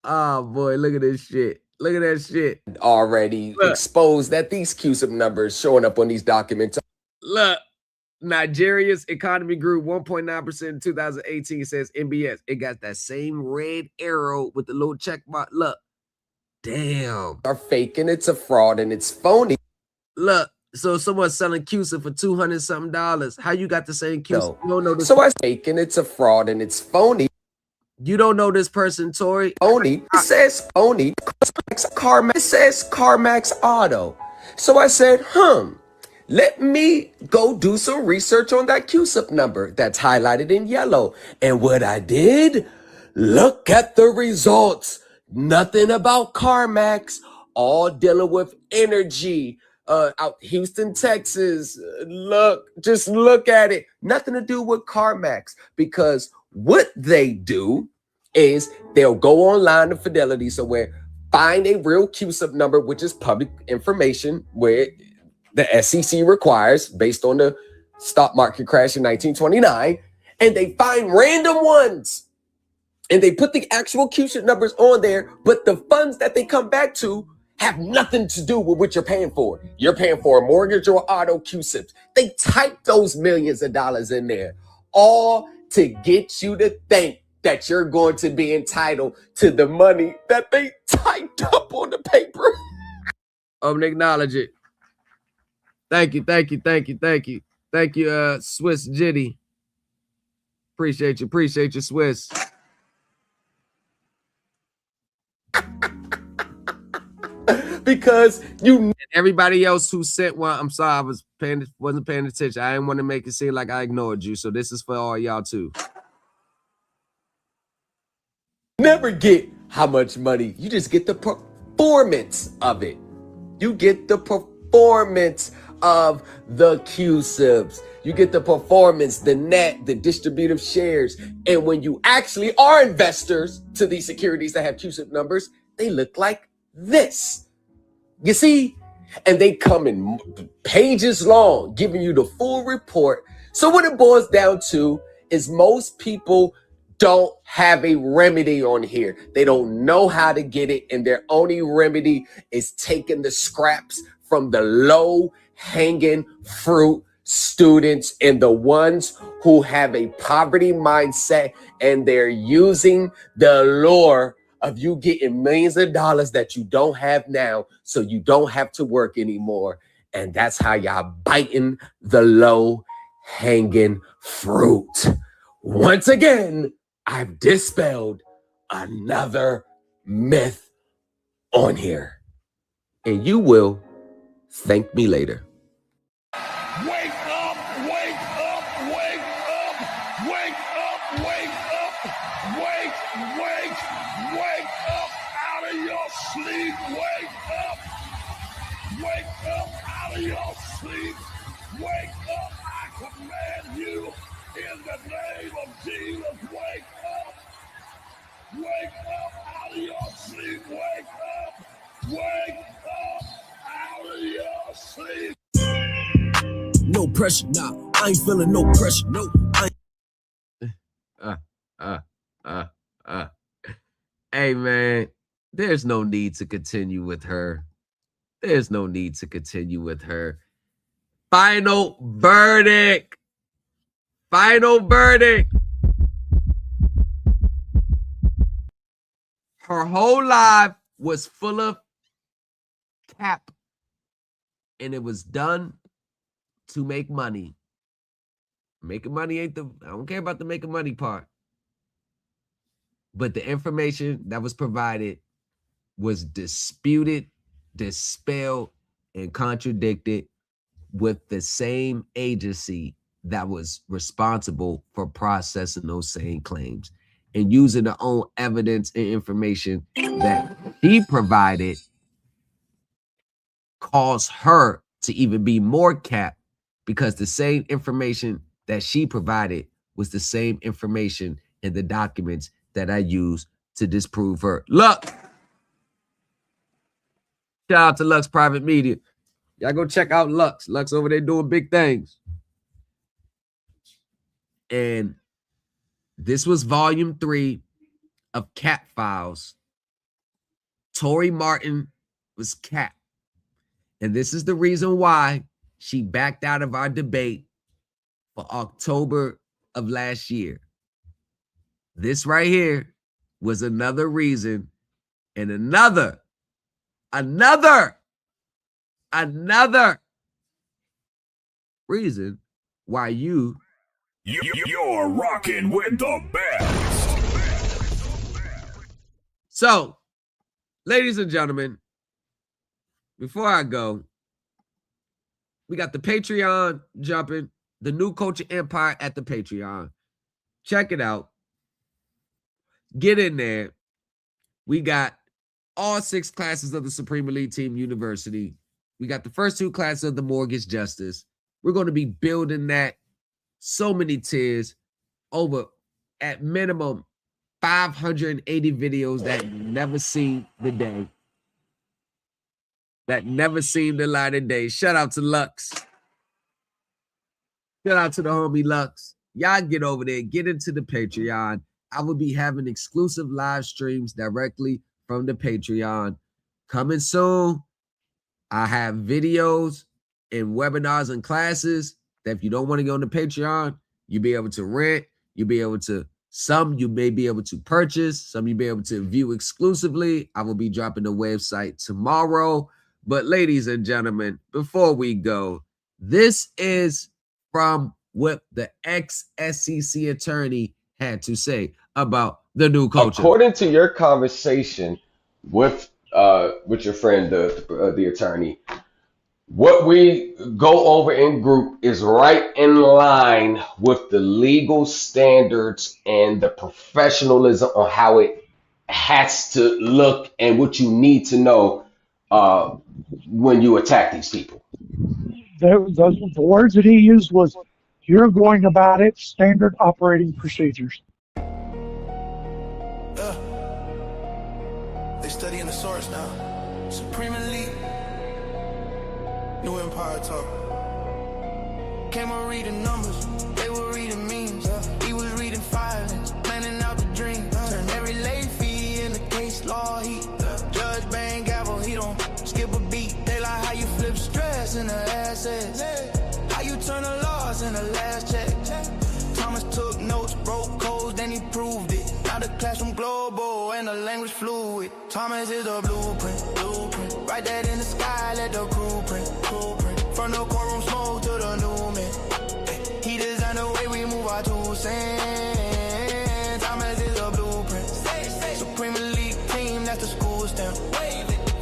Oh, boy, look at this shit. Look at that shit. Already exposed that these QSIP numbers showing up on these documents. Look, Nigeria's economy grew 1.9% in 2018, says NBS. It got that same red arrow with the little check mark. Look. Damn. Are fake and it's a fraud and it's phony. Look. So someone's selling CUSA for $200 something. How you got the same CUSA? You don't know this. So I fake and it's a fraud and it's phony. You don't know this person, Tori. Phony. It says phony. CarMax. It says CarMax Auto. So I said, let me go do some research on that CUSIP number that's highlighted in yellow. And what I did, look at the results. Nothing about CarMax, all dealing with energy. Out Houston, Texas. Just look at it. Nothing to do with CarMax, because what they do is they'll go online to Fidelity somewhere, find a real CUSIP number, which is public information, where the SEC requires based on the stock market crash in 1929, and they find random ones, and they put the actual CUSIP numbers on there, but the funds that they come back to have nothing to do with what you're paying for. You're paying for a mortgage or auto CUSIPs. They type those millions of dollars in there, all to get you to think that you're going to be entitled to the money that they typed up on the paper. I'm gonna acknowledge it. Thank you, thank you, thank you, thank you. Thank you, Swiss Jitty. Appreciate you, Swiss. Because you, everybody else who sent one, I'm sorry, I wasn't paying attention. I didn't want to make it seem like I ignored you. So this is for all y'all too. Never get how much money. You just get the performance of it. You get the performance of the CUSIPs. You get the performance, the net, the distributive shares. And when you actually are investors to these securities that have CUSIP numbers, they look like this. You see? And they come in pages long, giving you the full report. So what it boils down to is most people don't have a remedy on here. They don't know how to get it, and their only remedy is taking the scraps from the low-hanging fruit students and the ones who have a poverty mindset, and they're using the lure of you getting millions of dollars that you don't have now, so you don't have to work anymore. And that's how y'all biting the low-hanging fruit. Once again, I've dispelled another myth on here, and you will thank me later. Wake up, wake up, wake up, wake up, wake up, wake up out of your sleep, wake up out of your sleep, wake up, I command you in the name of Jesus, wake up out of your sleep, wake up out of your sleep. No pressure, nah. I ain't feeling no pressure. No, Hey, man, there's no need to continue with her. There's no need to continue with her. Final verdict. Final verdict. Her whole life was full of cap, and it was done to make money. Making money ain't I don't care about the making money part. But the information that was provided was disputed, dispelled, and contradicted with the same agency that was responsible for processing those same claims and using their own evidence and information that he provided caused her to even be more capped, because the same information that she provided was the same information in the documents that I used to disprove her. Look, shout out to Lux Private Media. Y'all go check out Lux. Lux over there doing big things. And this was volume 3 of Cap Files. Tori Martin was capped. And this is the reason why she backed out of our debate for October of last year. This right here was another reason, and another reason why you're rocking with the best. So, ladies and gentlemen, before I go, we got the Patreon jumping, the New Culture Empire at the Patreon. Check it out. Get in there. We got all 6 classes of the Supreme Elite Team University. We got the first 2 classes of the Mortgage Justice. We're going to be building that. So many tiers, over at minimum 580 videos that never seen the day. That never seen the light of day. Shout out to Lux. Shout out to the homie Lux. Y'all get over there, get into the Patreon. I will be having exclusive live streams directly from the Patreon. Coming soon. I have videos and webinars and classes that if you don't want to go on the Patreon, you'll be able to rent. You'll be able to, some you may be able to purchase. Some you'll be able to view exclusively. I will be dropping the website tomorrow. But ladies and gentlemen, before we go, this is from what the ex-SEC attorney had to say about the new culture. According to your conversation with your friend, the attorney, what we go over in group is right in line with the legal standards and the professionalism on how it has to look and what you need to know when you attack these people. The words that he used was, "You're going about it standard operating procedures." They studying the source now. Supreme Elite. New Empire talk. Came on reading numbers, they were reading memes. He was reading filings, planning out the dream. Turn every late fee in the case law heat. Judge bang gavel, he don't skip a beat. They like how you flip stress into assets. How you turn a loss in the last check. Thomas took notes, broke codes, then he proved it. Now the classroom global and the language fluid. Thomas is the blueprint. Write that in the sky, let the crew print. From the courtroom smoke to the new man. He designed the way we move our 2 cents. Thomas is a blueprint. Supreme Elite Team, that's the school stamp.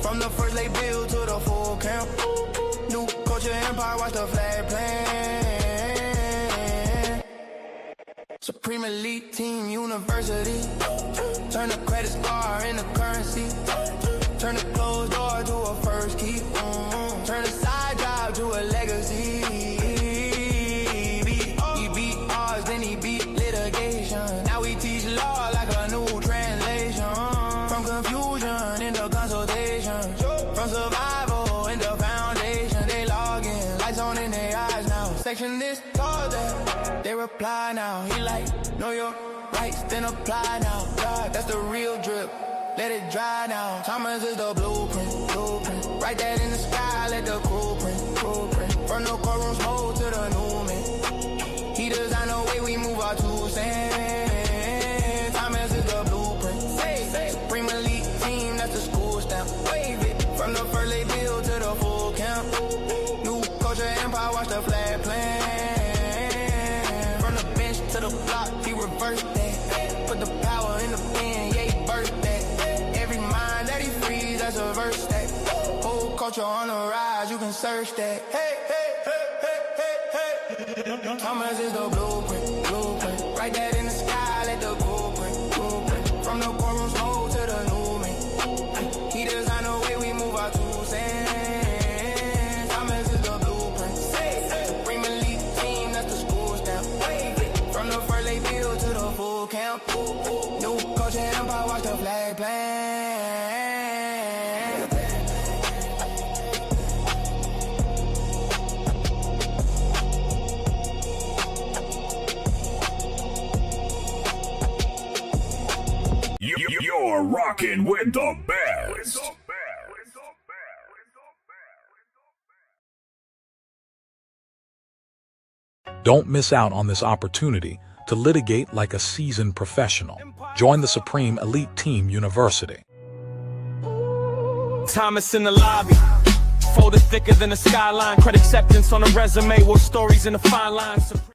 From the first lay bill to the full camp. New Culture Empire, watch the flag plan. Supreme Elite Team University. Turn the credit score into currency. Turn the closed door to a first key. Turn a side job to a legacy. He beat odds, then he beat litigation. Now we teach law like a new translation. From confusion into consultation. From survival into foundation. They log in, lights on in their eyes now. Section this, call that. They reply now. He like, know your rights, then apply now. God, that's the real drip. Let it dry now. Thomas is the blueprint. Write that in the sky, let the crew print. From the courtroom smoke to the new man. He designed the way we move our 2 cents. Thomas is the blueprint. Supreme Elite Team, that's the school stamp. From the first lay bill to the full camp. New Culture Empire, watch the flag plan. From the bench to the block, he reversed that. Put the power in the pen, yeah, he birthed that. That's a verse that whole culture on the rise, you can search that. Hey. Thomas is the blueprint. Write that in the sky, let the blueprint. From the courtroom smoke to the new man. He designed the way we move our 2 cents. Thomas is the blueprint. Supreme Elite Team, that's the school stamp. From the first lay bill to the full camp. New Culture Empire, watch the flag plan. You're rocking with the best. Don't miss out on this opportunity to litigate like a seasoned professional. Join the Supreme Elite Team University. Thomas in the lobby. Folded thicker than a skyline. Credit acceptance on a resume. War stories in the fine lines.